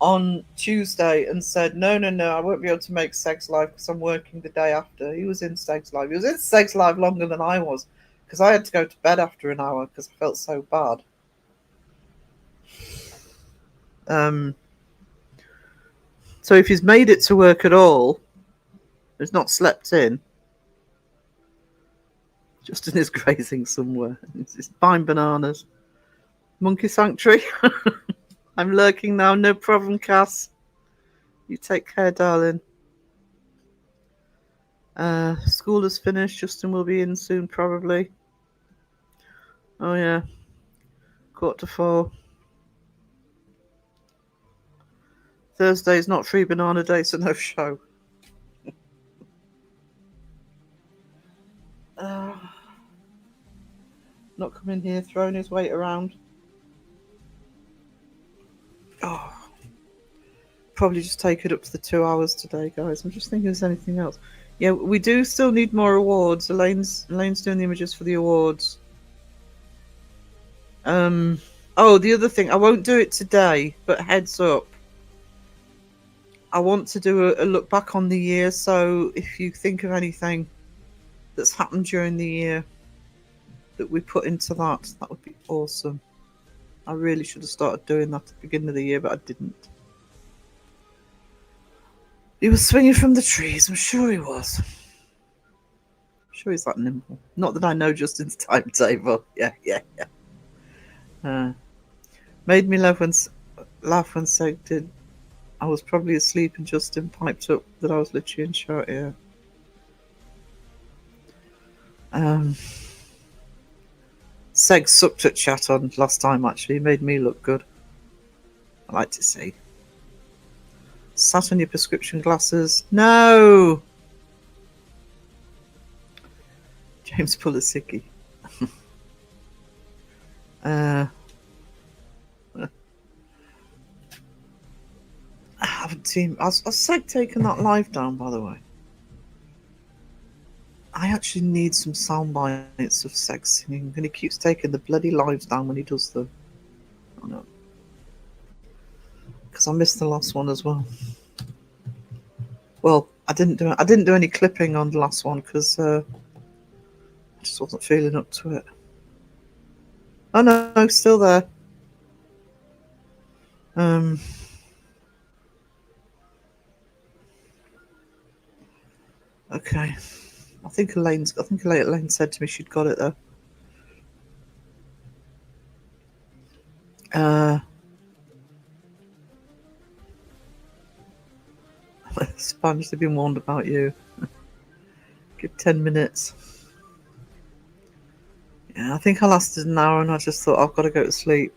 on Tuesday and said, no, I won't be able to make Segs Live because I'm working the day after. He was in Segs Live. He was in Segs Live longer than I was because I had to go to bed after an hour because I felt so bad. So if he's made it to work at all, he's not slept in. Justin is grazing somewhere. He's buying bananas. Monkey Sanctuary. I'm lurking now. No problem, Cass. You take care, darling. School is finished. Justin will be in soon, probably. Oh, yeah. 3:45. Thursday is not free banana day, so no show. Not coming here, throwing his weight around. Oh. Probably just take it up to the 2 hours today, guys. I'm just thinking if there's anything else. Yeah, we do still need more awards. Elaine's doing the images for the awards. Oh, the other thing, I won't do it today, but heads up. I want to do a look back on the year, so if you think of anything that's happened during the year that we put into that would be awesome. I really should have started doing that at the beginning of the year, but I didn't. He was swinging from the trees. I'm sure he was. I'm sure he's that nimble. Not that I know Justin's timetable. Yeah. Made me laugh when Seg did. I was probably asleep and Justin piped up that I was literally in short. Yeah. Seg sucked at chat on last time. Actually, he made me look good. I like to see. Sat on your prescription glasses. No. James Pulisicki. I haven't seen. Has Seg taken that live down, by the way? I actually need some sound bites of Seg singing, and he keeps taking the bloody lives down when he does them. I know. Because I missed the last one as well. Well, I didn't do any clipping on the last one because I just wasn't feeling up to it. Oh no, still there. Okay. I think Elaine said to me she'd got it though. Sponge, they've been warned about you. Give 10 minutes. Yeah, I think I lasted an hour and I just thought I've got to go to sleep.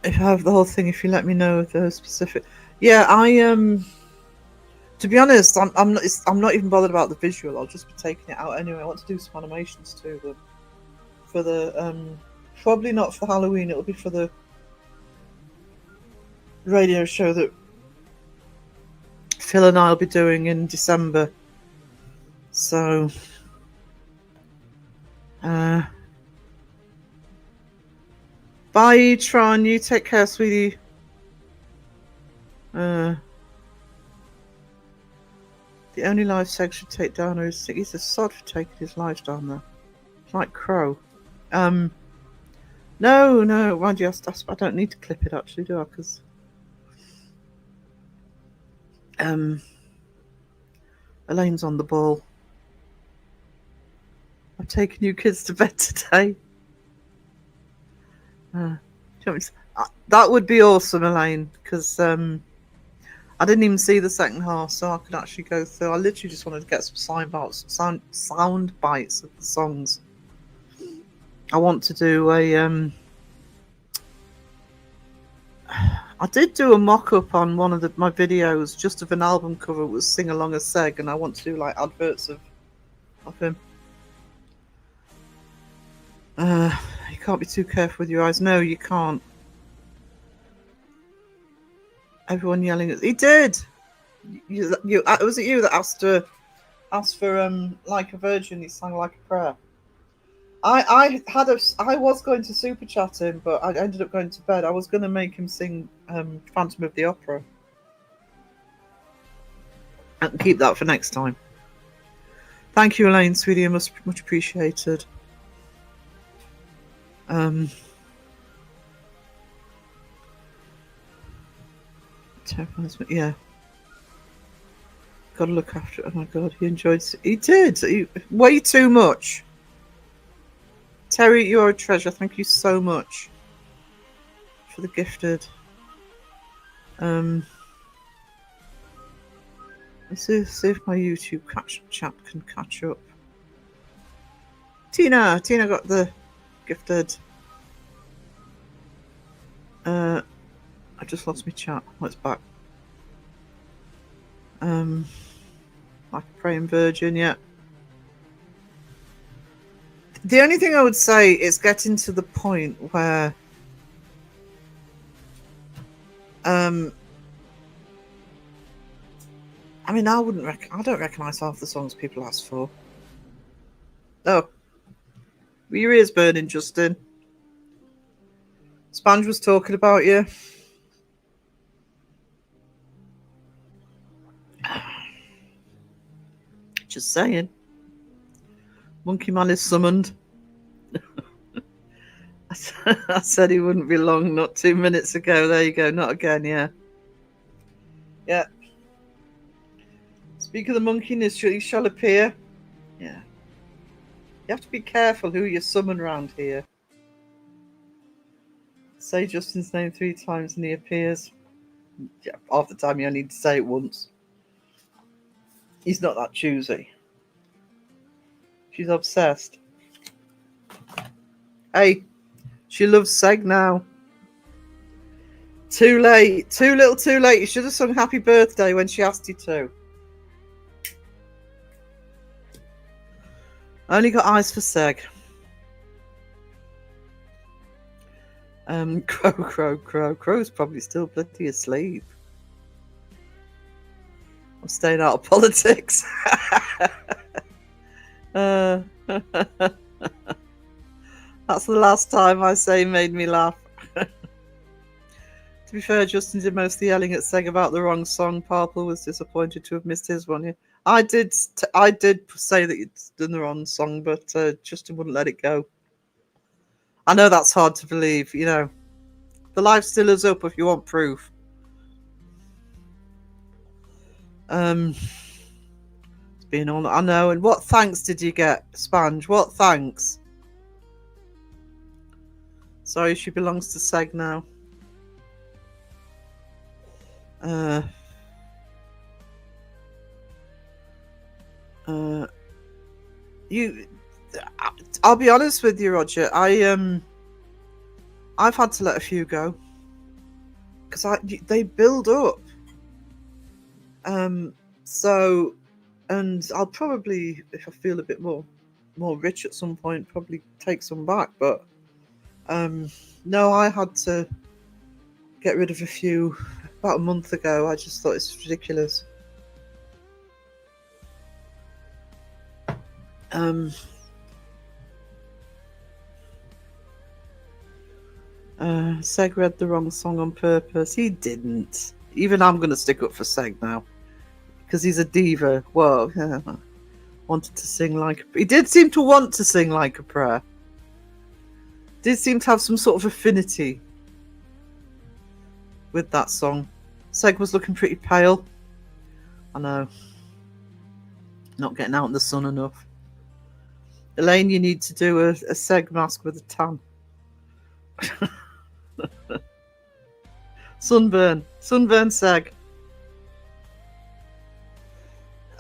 If I have the whole thing, if you let me know the specific. Yeah, to be honest, I'm not even bothered about the visual. I'll just be taking it out anyway. I want to do some animations to them for the probably not for Halloween. It'll be for the radio show that Phil and I'll be doing in December. So, bye, Tron. You take care, sweetie. The only live Seg should take down is he's a sod for taking his lives down there. It's like Crow. No, mind you, I don't need to clip it actually, do I? Because Elaine's on the ball. I've taken you kids to bed today. That would be awesome, Elaine, because I didn't even see the second half, so I could actually go through. I literally just wanted to get some sound bites of the songs. I want to do a. I did do a mock-up on one of my videos, just of an album cover. It was Sing Along a Seg, and I want to do like adverts of him. You can't be too careful with your eyes. No, you can't. Everyone yelling at he did. You was it you that asked for Like a Virgin? He sang Like a Prayer. I was going to super chat him, but I ended up going to bed. I was going to make him sing Phantom of the Opera. I can keep that for next time. Thank you, Elaine, sweetie. Much appreciated. Yeah. Gotta look after it. Oh my god, he enjoyed. He did. Way too much. Terry, you're a treasure. Thank you so much for the gifted. Let's see if my YouTube chat can catch up. Tina got the gifted. I just lost my chat. Oh, it's back. Like a Praying Virgin, yeah. The only thing I would say is getting to the point where I mean, I don't recognise half the songs people ask for. Oh. Were your ears burning, Justin? Sponge was talking about you. Just saying. Monkey Man is summoned. I said he wouldn't be long not 2 minutes ago. There you go. Not again, yeah. Yeah. Speak of the monkey, he shall appear. Yeah. You have to be careful who you summon round here. Say Justin's name 3 times and he appears. Yeah, half the time you only need to say it once. He's not that choosy. She's obsessed. Hey, she loves Seg now. Too late. Too little too late. You should have sung happy birthday when she asked you to. Only got eyes for Seg. Crow. Crow's probably still bloody asleep. I'm staying out of politics. That's the last time I say made me laugh. To be fair, Justin did most of the yelling at Seg about the wrong song. Parple was disappointed to have missed his one. Yeah. I did say that you'd done the wrong song, but Justin wouldn't let it go. I know that's hard to believe, you know. The live still is up if you want proof. It's been on. I know. And what thanks did you get, Sponge? What thanks? Sorry, she belongs to Seg now. I'll be honest with you, Roger. I've had to let a few go because they build up. So, and I'll probably, if I feel a bit more rich at some point, probably take some back. But no, I had to get rid of a few about a month ago. I just thought it's ridiculous. Seg read the wrong song on purpose. He didn't. Even I'm going to stick up for Seg now because he's a diva. Well, wanted to sing like he did seem to want to sing like a prayer. Did seem to have some sort of affinity with that song. Seg was looking pretty pale. I know. Not getting out in the sun enough. Elaine, you need to do a Seg mask with a tan. Sunburn Seg.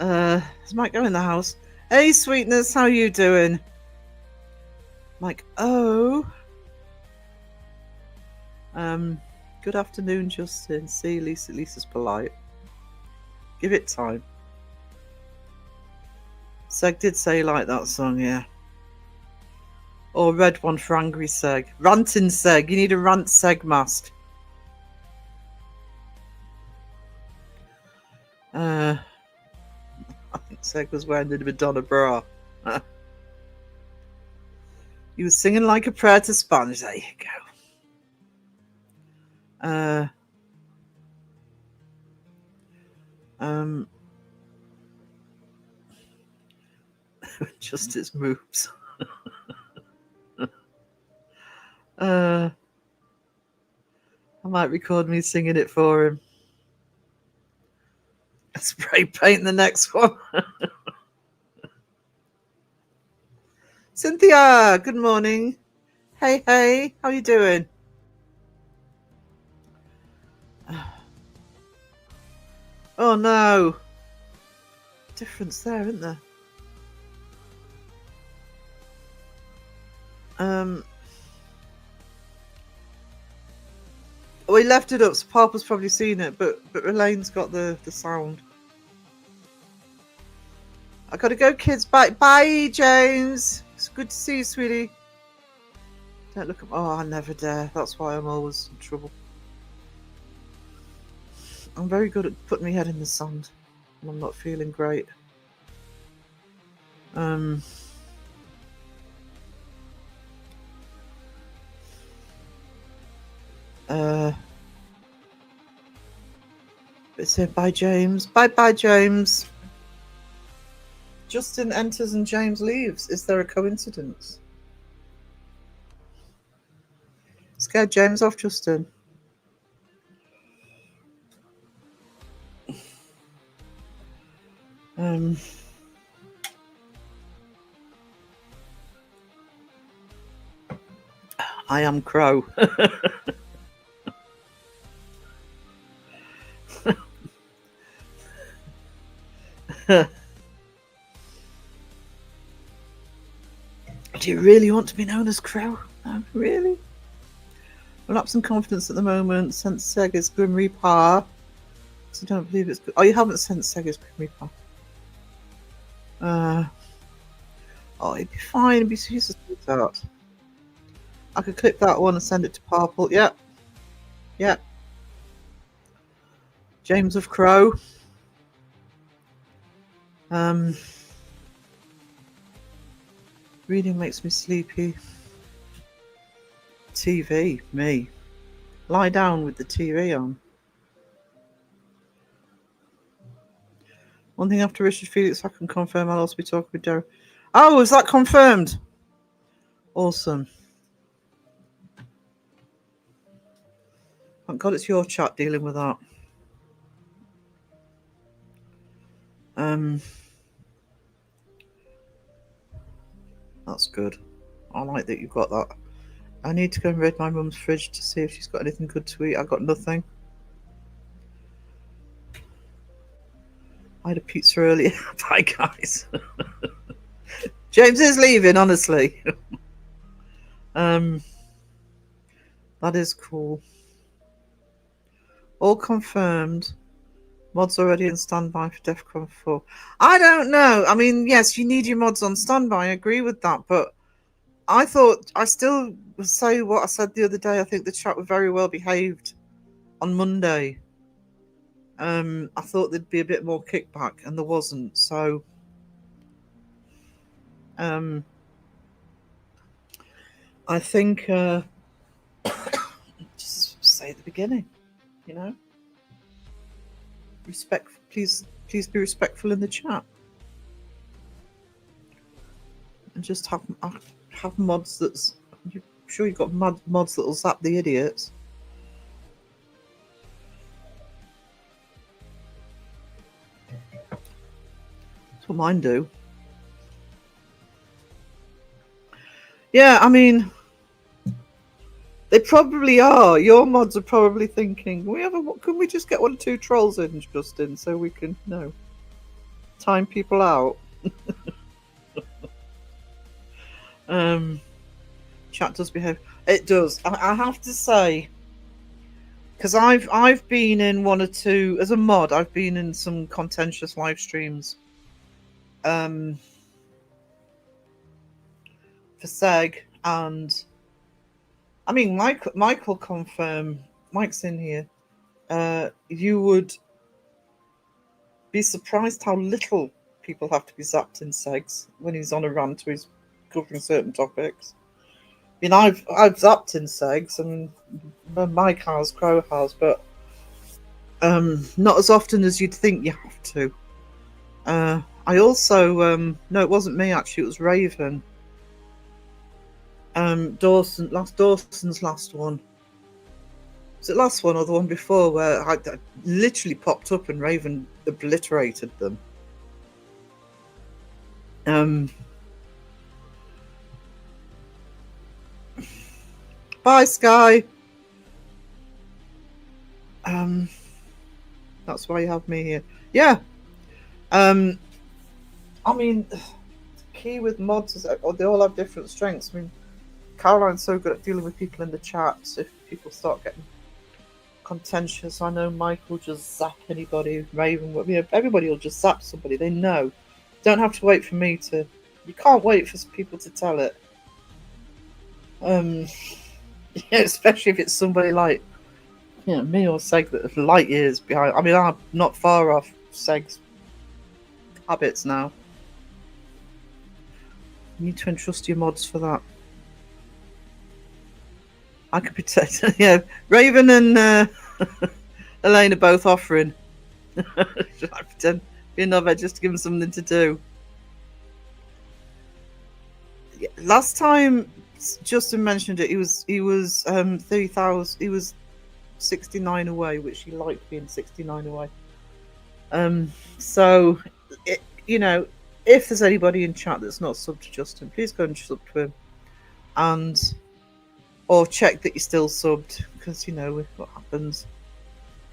Is Mike go in the house? Hey, sweetness, how you doing? Mike, oh. Good afternoon, Justin. See, Lisa's polite. Give it time. Seg did say he liked that song, yeah. Or red one for angry Seg. Ranting Seg. You need a rant Seg mask. I think Seg was wearing the Madonna bra. He was singing like a prayer to Sponge. There you go. Just his moves. I might record me singing it for him. Spray paint the next one. Cynthia, good morning. Hey, how you doing? Oh no. Difference there, isn't there? We left it up, so Papa's probably seen it, but Elaine's got the sound. I gotta go, kids. Bye, James. It's good to see you, sweetie. Don't look at. Oh, I never dare. That's why I'm always in trouble. I'm very good at putting my head in the sand when I'm not feeling great. It's here. Bye, James. Bye, James. Justin enters and James leaves. Is there a coincidence? Scared James off, Justin. I am Crow. Do you really want to be known as Crow? No, really? Lapse in confidence at the moment. Sent Sega's Grim Reaper. I don't believe it's good. Oh, you haven't sent Sega's Grim Reaper. Oh, it'd be fine. It'd be Jesus sweetheart. I could clip that one and send it to Purple. Yep. Yep. James of Crow. Reading makes me sleepy. TV, me. Lie down with the TV on. One thing after Richard Felix, I can confirm I'll also be talking with Derek. Oh, is that confirmed? Awesome. Thank God it's your chat dealing with that. That's good. I like that you've got that. I need to go and raid my mum's fridge to see if she's got anything good to eat. I got nothing. I had a pizza earlier. Bye, guys. James is leaving, honestly. That is cool. All confirmed. Mods already on standby for DEFCON 4. I don't know. I mean, yes, you need your mods on standby. I agree with that. But I still say what I said the other day. I think the chat were very well behaved on Monday. I thought there'd be a bit more kickback, and there wasn't. So, I think just say at the beginning, you know, please be respectful in the chat, and just have mods that's. I'm sure you've got mods that'll zap the idiots. That's what mine do. Yeah, I mean, they probably are. Your mods are probably thinking, can we just get 1 or 2 trolls in, Justin, so we can, time people out? Chat does behave. It does. I have to say, because I've been in 1 or 2 as a mod. I've been in some contentious live streams. For Seg, and I mean, Mike will confirm. Mike's in here. You would be surprised how little people have to be zapped in Segs when he's on a rant or he's covering certain topics. I mean, I've zapped in Segs, and Mike has, Crow has, but not as often as you'd think you have to. I also no, it wasn't me actually. It was Raven. Dawson's last one. Was it last one or the one before where I literally popped up and Raven obliterated them? Bye, Sky. That's why you have me here. Yeah. I mean, the key with mods is that they all have different strengths. I mean, Caroline's so good at dealing with people in the chats. If people start getting contentious, I know Mike will just zap anybody. Raven, everybody will just zap somebody. They know. Don't have to wait for me to. You can't wait for people to tell it. Especially if it's somebody like, me or Seg that are light years behind. I mean, I'm not far off Seg's habits now. You need to entrust your mods for that. I could protect. Raven and Elaine are both offering. Should I pretend be another just to give them something to do? Last time Justin mentioned it. He was 3,000. He was 69 away, which he liked being 69 away. So, you know, if there's anybody in chat that's not subbed to Justin, please go and sub to him, and or check that you're still subbed, because you know what happens.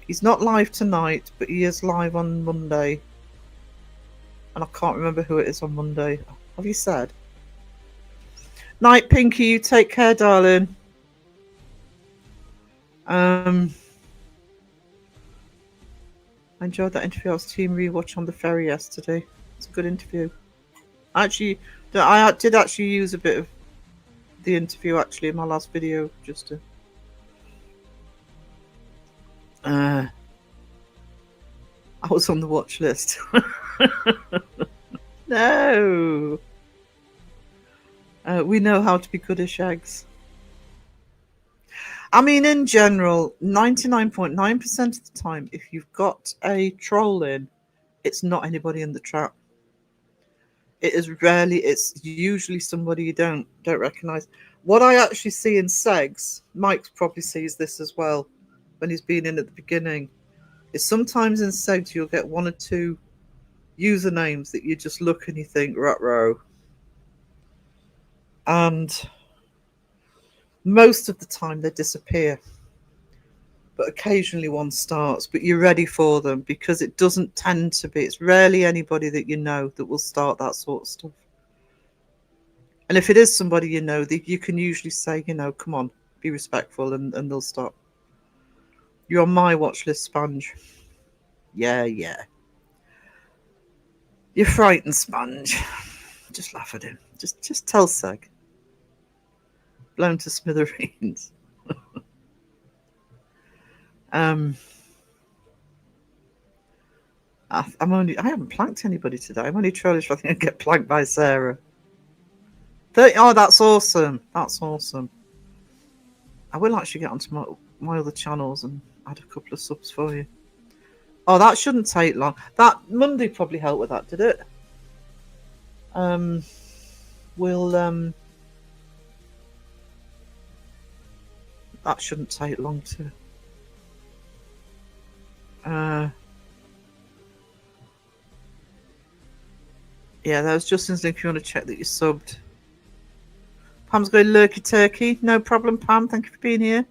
He's not live tonight, but he is live on Monday, and I can't remember who it is on Monday. Have you said? Night, Pinky. You take care, darling. I enjoyed that interview. I was team rewatch on the ferry yesterday. It's a good interview. Actually, I did actually use a bit of the interview actually in my last video, just to. I was on the watch list. No. We know how to be goodish eggs. I mean, in general, 99.9% of the time, if you've got a troll in, it's not anybody in the trap. It is rarely. It's usually somebody you don't recognise. What I actually see in segs, Mike probably sees this as well, when he's been in at the beginning, is sometimes in segs you'll get one or two usernames that you just look and you think, ruh-roh. And most of the time they disappear. But occasionally one starts, but you're ready for them, because it doesn't tend to be, it's rarely anybody that you know that will start that sort of stuff. And if it is somebody you know, you can usually say, you know, come on, be respectful, and they'll stop. You're on my watch list, Sponge. Yeah. You're frightened, Sponge. Just laugh at him. Just tell Seg. Blown to smithereens. I haven't planked anybody today. I'm only trolling if I think I get planked by Sarah. 30, oh, that's awesome. That's awesome. I will actually get onto my other channels and add a couple of subs for you. Oh, that shouldn't take long. That Monday probably helped with that, did it? That shouldn't take long to. Yeah, that was Justin's link if you want to check that you're subbed. Pam's going lurky turkey. No problem, Pam. Thank you for being here.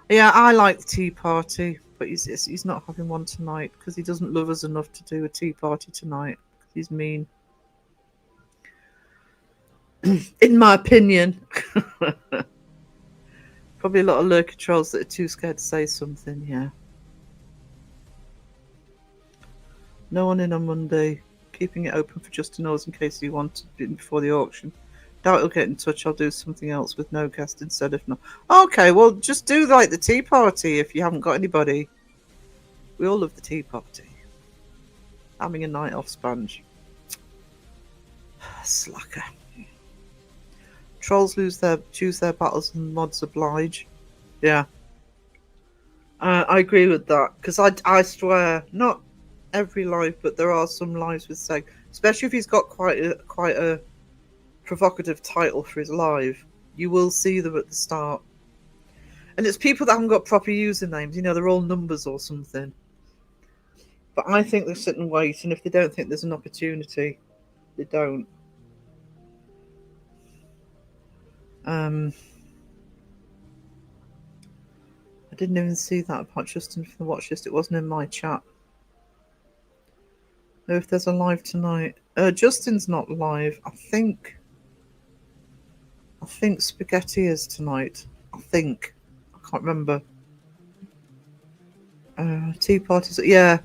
Yeah, I like the tea party, but he's not having one tonight because he doesn't love us enough to do a tea party tonight. He's mean. In my opinion. Probably a lot of lurker trolls that are too scared to say something, yeah. No one in on Monday. Keeping it open for Justin Oz in case he wanted it before the auction. Doubt he'll get in touch. I'll do something else with no guest instead if not. Okay, well, just do like the tea party if you haven't got anybody. We all love the tea party. Having a night off, Sponge. Slacker. Trolls choose their battles and mods oblige. Yeah. I agree with that, because I swear, not every live, but there are some lives with Seg, especially if he's got quite a provocative title for his live. You will see them at the start, and it's people that haven't got proper usernames. You know, they're all numbers or something. But I think they sit and wait, and if they don't think there's an opportunity, they don't. I didn't even see that about Justin from the watch list. It wasn't in my chat. No, if there's a live tonight. Justin's not live. I think Spaghetti is tonight. I think. I can't remember. Tea parties. Yeah.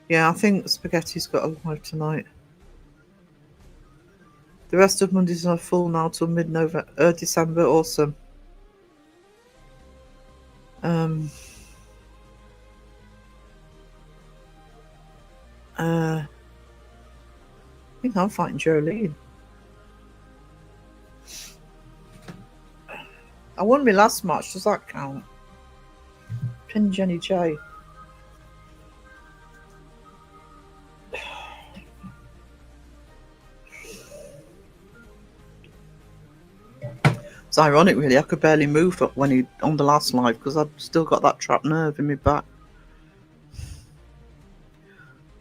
Yeah, I think Spaghetti's got a live tonight. The rest of Mondays are full now till mid-November, December. Awesome. I think I'm fighting Jolene. I won my last match. Does that count? Pin Jenny J. It's ironic, really. I could barely move up when he on the last live because I've still got that trapped nerve in my back.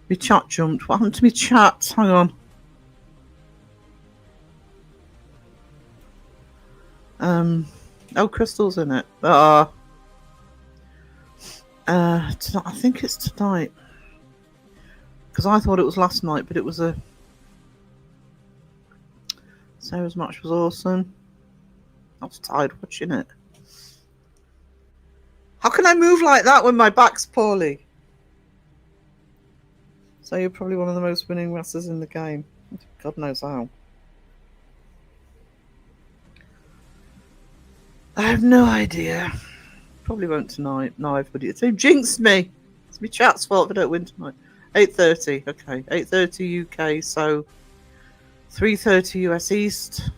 My chat jumped. What happened to my chat? Hang on. Oh, Crystal's in it. I think it's tonight. Because I thought it was last night, but it was a... Sarah's match was awesome. I was tired watching it. How can I move like that when my back's poorly? So you're probably one of the most winning wrestlers in the game. God knows how. I have no idea. Probably won't tonight. No, everybody. It's jinxed me. It's my chat's fault if I don't win tonight. 8:30. Okay, 8:30 UK. So 3:30 US East.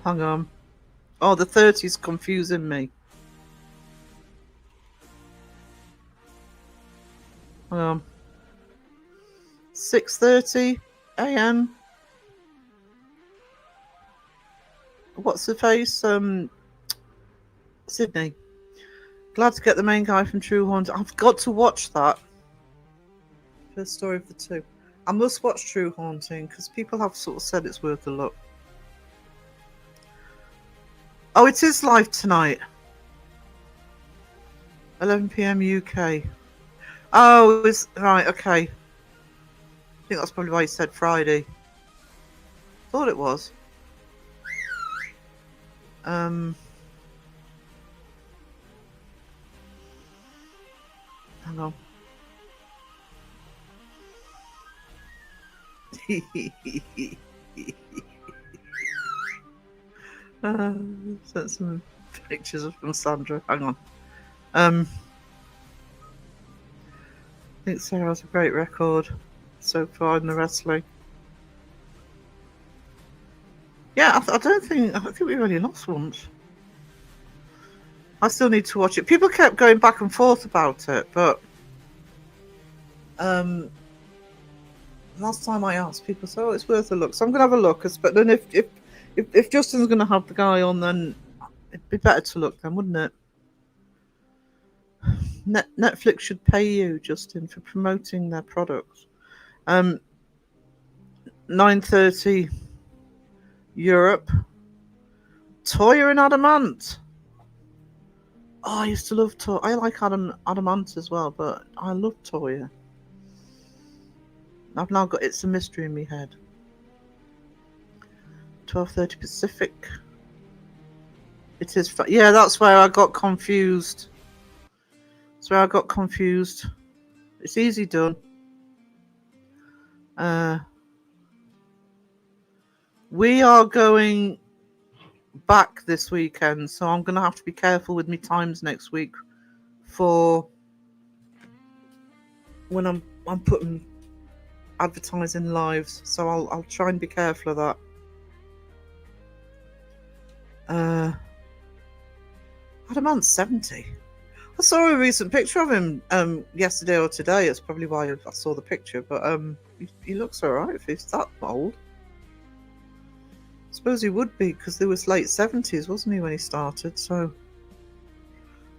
Hang on. Oh, the 30's confusing me. Hang on. 6:30 AM. What's the face? Sydney. Glad to get the main guy from True Haunting. I've got to watch that. First story of the two. I must watch True Haunting because people have sort of said it's worth a look. Oh, it is live tonight. 11 PM UK. Oh, it's right. Okay. I think that's probably why you said Friday. Thought it was. Hang on. Sent some pictures from Sandra. Hang on. I think Sarah has a great record so far in the wrestling. Yeah, I think we really lost once. I still need to watch it. People kept going back and forth about it, but last time I asked, people said, "Oh, it's worth a look." So I'm gonna have a look. But then if Justin's gonna have the guy on, then it'd be better to look then, wouldn't it? Netflix should pay you, Justin, for promoting their products. 9:30 Europe. Toya and Adamant. Oh, I used to love Toya. I like Adamant as well, but I love Toya. I've now got It's a Mystery in my head. 12:30 Pacific. It is. Yeah, that's where I got confused. That's where I got confused. It's easy done. We are going back this weekend, so I'm going to have to be careful with my times next week for when I'm putting advertising lives. So I'll try and be careful of that. Adamant's 70. I saw a recent picture of him yesterday or today. It's probably why I saw the picture, but he looks alright if he's that old. I suppose he would be because there was late 70s, wasn't he, when he started? So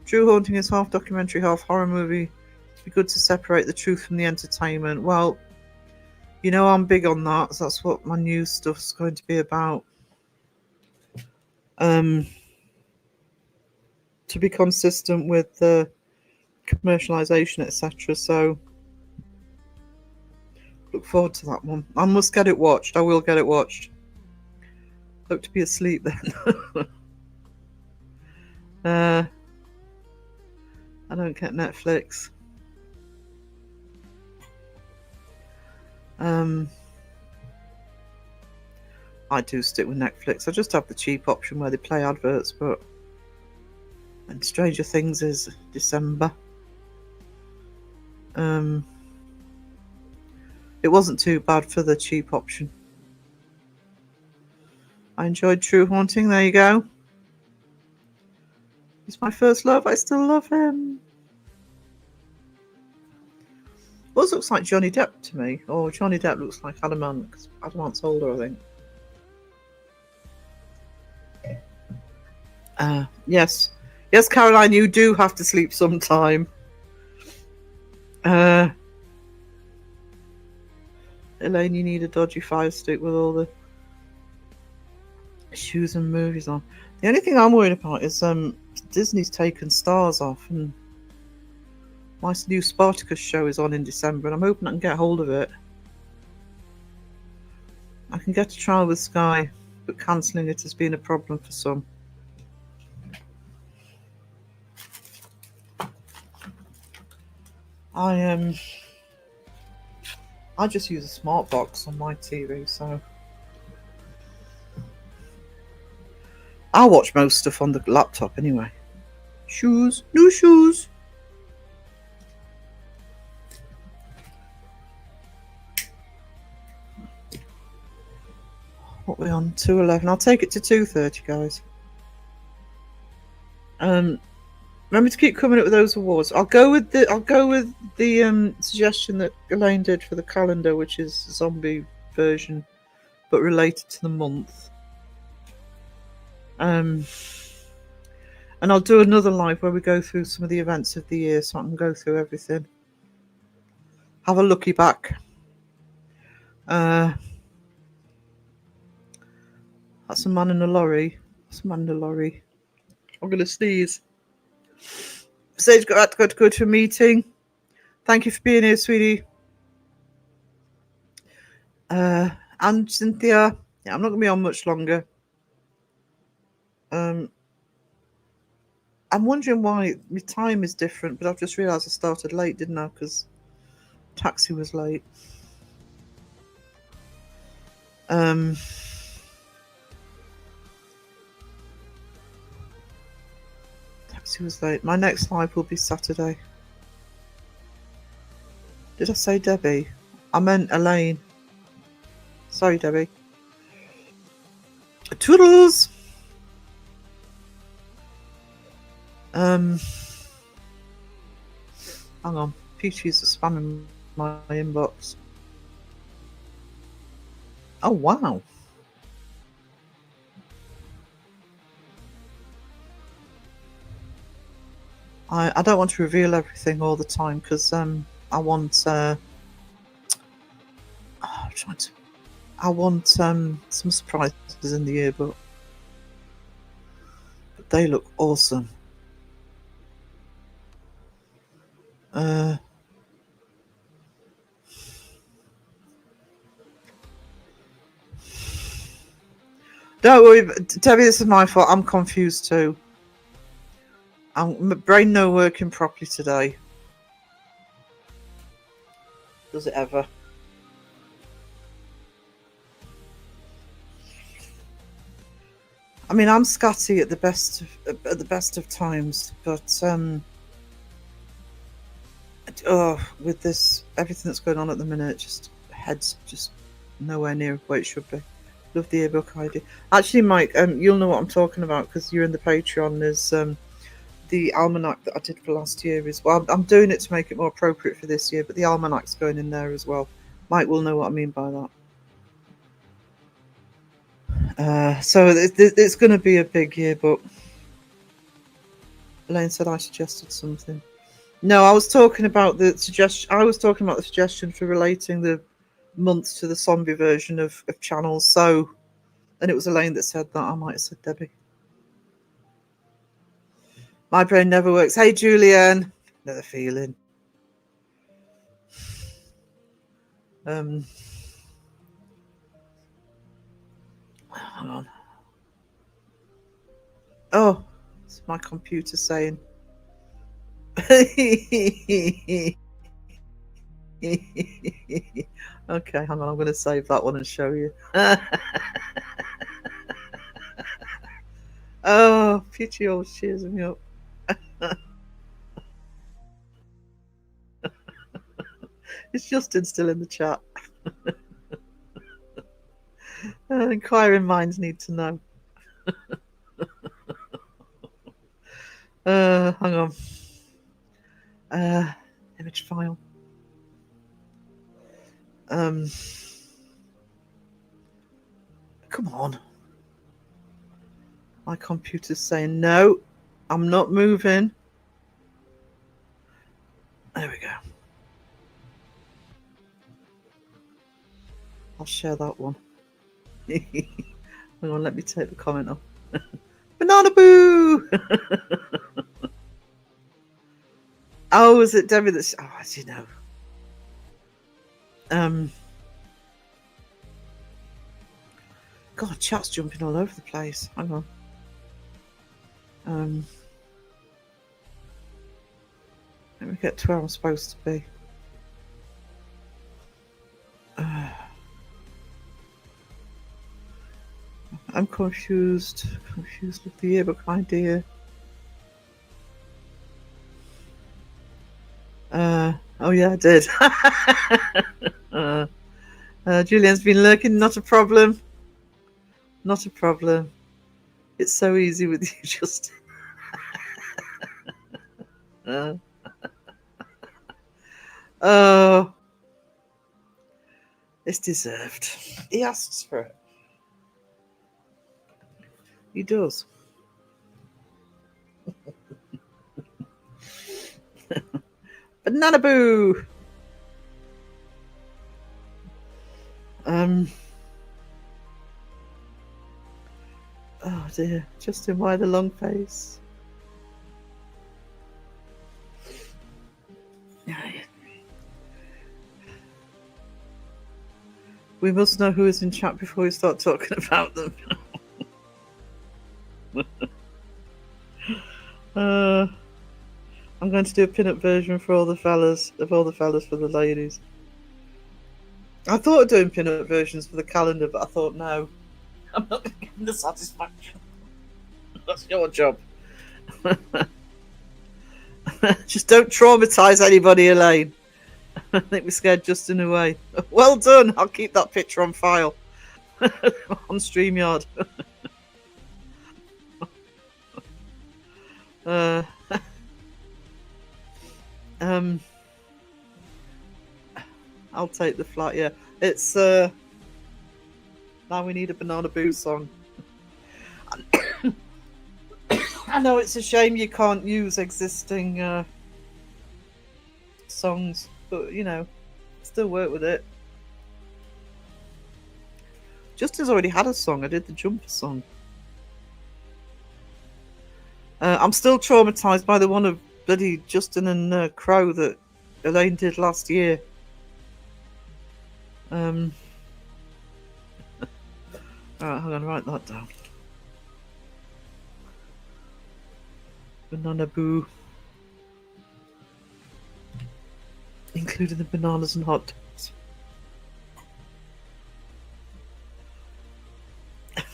True Haunting is half documentary, half horror movie. It'd be good to separate the truth from the entertainment. Well, you know I'm big on that. So that's what my new stuff's going to be about. To be consistent with the commercialization, etc. So look forward to that one. I must get it watched. I will get it watched. Hope to be asleep then. I don't get Netflix. I do stick with Netflix. I just have the cheap option where they play adverts, but and Stranger Things is December. It wasn't too bad for the cheap option. I enjoyed True Haunting. There you go. He's my first love. I still love him. Buzz looks like Johnny Depp to me, or Johnny Depp looks like Adamant, because Adamant's older, I think. Yes. Yes, Caroline, you do have to sleep sometime. Elaine, you need a dodgy fire stick with all the shoes and movies on. The only thing I'm worried about is Disney's taken Stars off, and my new Spartacus show is on in December, and I'm hoping I can get hold of it. I can get a trial with Sky, but cancelling it has been a problem for some. I just use a smart box on my TV, so I watch most stuff on the laptop anyway. Shoes, new shoes. What are we on? 2:11. I'll take it to 2:30, guys. Remember to keep coming up with those awards. I'll go with the suggestion that Elaine did for the calendar, which is a zombie version, but related to the month. And I'll do another live where we go through some of the events of the year, so I can go through everything. Have a looky back. That's a man in a lorry. That's a man in a lorry. I'm going to sneeze. Sage got to go to a meeting. Thank you for being here, sweetie. And Cynthia. Yeah, I'm not going to be on much longer. I'm wondering why my time is different, but I've just realised I started late, didn't I? Because taxi was late. Taxi was late. My next live will be Saturday. Did I say Debbie? I meant Elaine. Sorry, Debbie. Toodles! Hang on. Peachy's spamming my inbox. Oh, wow. I don't want to reveal everything all the time because I want I want some surprises in the yearbook. But they look awesome. Don't worry, Debbie, this is my fault. I'm confused too. My brain no working properly today. Does it ever? I mean, I'm scatty at the best of times, but with this everything that's going on at the minute, just head's just nowhere near where it should be. Love the yearbook idea. Actually, Mike, you'll know what I'm talking about because you're in the Patreon. There's the almanac that I did for last year as well. I'm doing it to make it more appropriate for this year, but the almanac's going in there as well. Mike will know what I mean by that. So it's going to be a big yearbook. Elaine said I suggested something. No, I was talking about the suggestion. I was talking about the suggestion for relating the months to the zombie version of channels. So, and it was Elaine that said that. I might have said Debbie. My brain never works. Hey, Julian. Another feeling. Hang on. Oh, it's my computer saying. Okay, hang on. I'm going to save that one and show you. Oh, Peachy always cheers me up. It's Justin still in the chat. Inquiring minds need to know. Hang on. Image file. Um, come on. My computer's saying no. I'm not moving. There we go. I'll share that one. Hang on, let me take the comment off. Banana Boo! Oh, is it Debbie that's... Oh, as you know. God, chat's jumping all over the place. Hang on. Let me get to where I'm supposed to be. I'm confused. Confused with the yearbook idea. Oh yeah, I did. Julian's been lurking. Not a problem. Not a problem. It's so easy with you, just. Oh, it's deserved. He asks for it. He does. Banana Boo! Oh dear, Justin, why the long face? We must know who is in chat before we start talking about them. I'm going to do a pin-up version for all the fellas, for the ladies. I thought of doing pin-up versions for the calendar, but I thought no, I'm not going to give them the satisfaction. That's your job. Just don't traumatise anybody, Elaine. I think we scared Justin away. Well done. I'll keep that picture on file on StreamYard. I'll take the flat. Yeah, it's now we need a Banana Boo song. I know it's a shame you can't use existing songs, but you know, still work with it. Justin's already had a song. I did the Jumper song. I'm still traumatised by the one of bloody Justin and Crow that Elaine did last year. Alright, I'm going to write that down. Banana Boo. Including the bananas and hot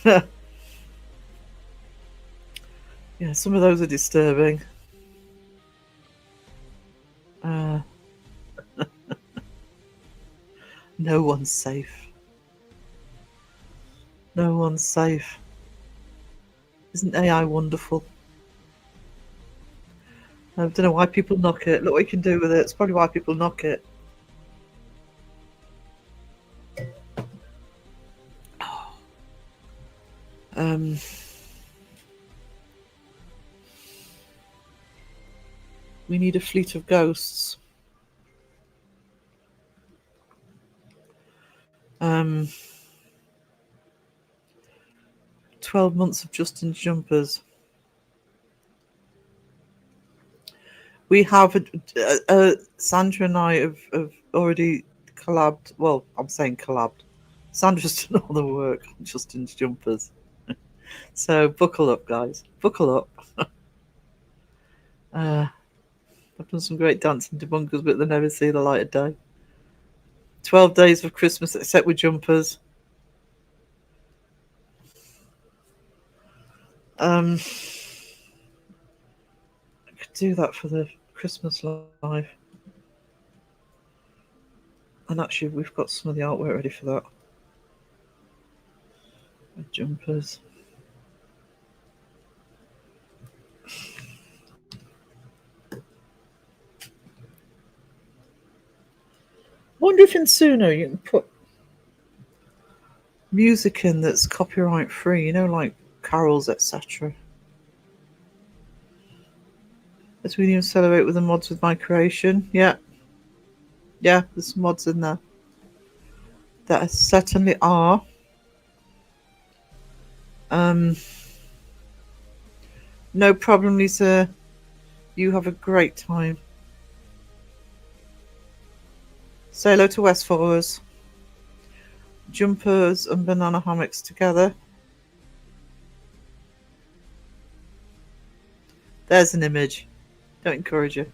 dogs. Yeah, some of those are disturbing. No one's safe. No one's safe. Isn't AI wonderful? I don't know why people knock it. Look what you can do with it. It's probably why people knock it. We need a fleet of ghosts. 12 months of Justin's jumpers. We have Sandra and I have already collabed. Well, I'm saying collabed. Sandra's done all the work on Justin's jumpers. So buckle up, guys. Buckle up. I've done some great dancing debunkers, but they never see the light of day. 12 days of Christmas, except with jumpers. I could do that for the Christmas live. And actually, we've got some of the artwork ready for that. With jumpers. Wonder if in Suno you can put music in that's copyright free, you know, like carols, etc. As we accelerate with the mods with my creation. Yeah, there's some mods in there. There certainly are. No problem, Lisa. You have a great time. Say hello to West for us. Jumpers and banana hammocks together. There's an image. Don't encourage you.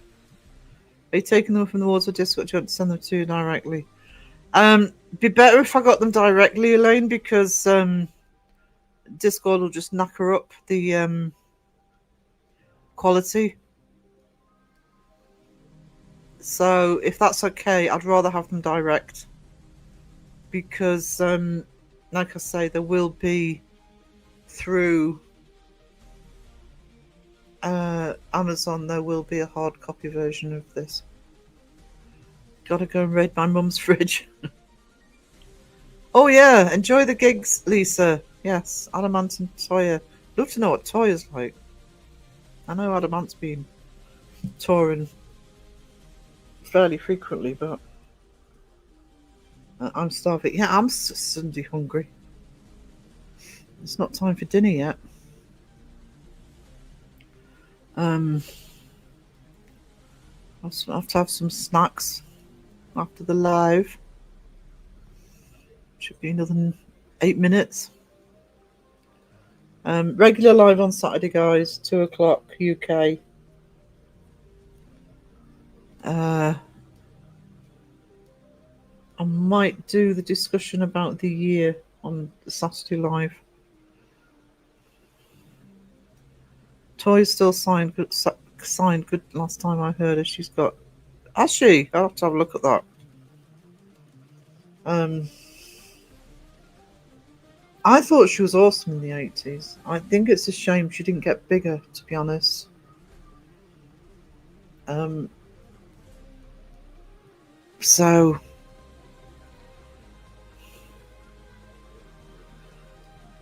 Are you taking them from the walls or Discord? Do you want to send them to you directly? Be better if I got them directly, Elaine, because Discord will just knacker up the quality. So if that's okay, I'd rather have them direct, because like I say, there will be through Amazon, there will be a hard copy version of this. Gotta go and raid my mum's fridge. Oh yeah, enjoy the gigs, Lisa. Yes, Adamant and Toya. Love to know what Toya's like. I know Adamant's been touring fairly frequently, but I'm starving. Yeah, I'm Sunday hungry. It's not time for dinner yet. I'll have to have some snacks after the live. Should be another 8 minutes. Regular live on Saturday, guys. 2:00 UK. I might do the discussion about the year on the Saturday live. Toy's still signed good. Signed good. Last time I heard her, she's got. Has she? I'll have to have a look at that. I thought she was awesome in the 80s. I think it's a shame she didn't get bigger, to be honest. So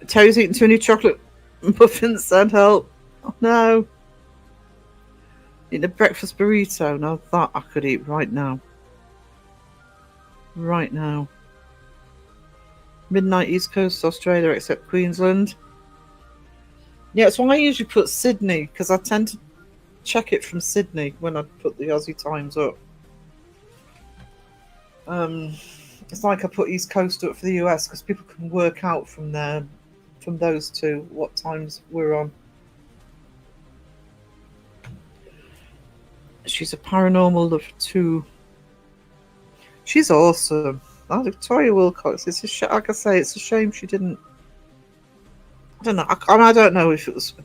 Terry's eating too many chocolate muffins, said help. Oh no. Eating a breakfast burrito. Now that I could eat right now. Right now. Midnight East Coast Australia except Queensland. Yeah, that's why I usually put Sydney, because I tend to check it from Sydney when I put the Aussie times up. It's like I put East Coast up for the US because people can work out from there, from those two, what times we're on. She's a paranormal lover too. She's awesome. Oh, Victoria Wilcox. It's like I say, it's a shame she didn't. I don't know. I don't know if it was,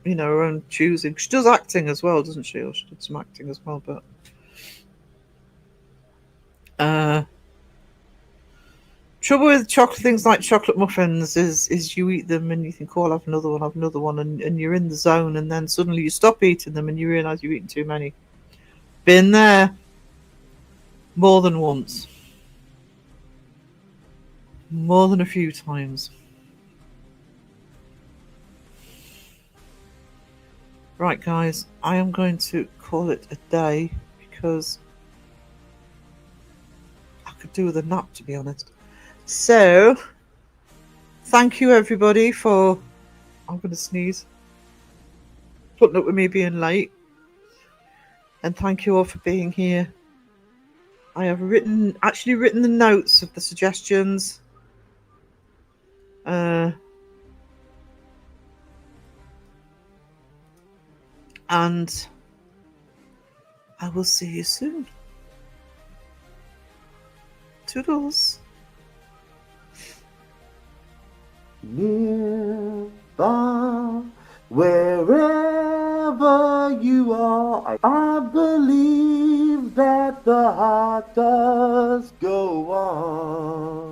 her own choosing. She does acting as well, doesn't she? Or she did some acting as well, but. Trouble with chocolate things like chocolate muffins is you eat them and you think, oh, I'll have another one, and you're in the zone, and then suddenly you stop eating them and you realise you've eaten too many. Been there more than once. More than a few times. Right, guys, I am going to call it a day because I could do with a nap, to be honest. So, thank you everybody for, I'm going to sneeze, putting up with me being late. And thank you all for being here. I have actually written the notes of the suggestions. And I will see you soon. Toodles. Near, far, wherever you are, I believe that the heart does go on.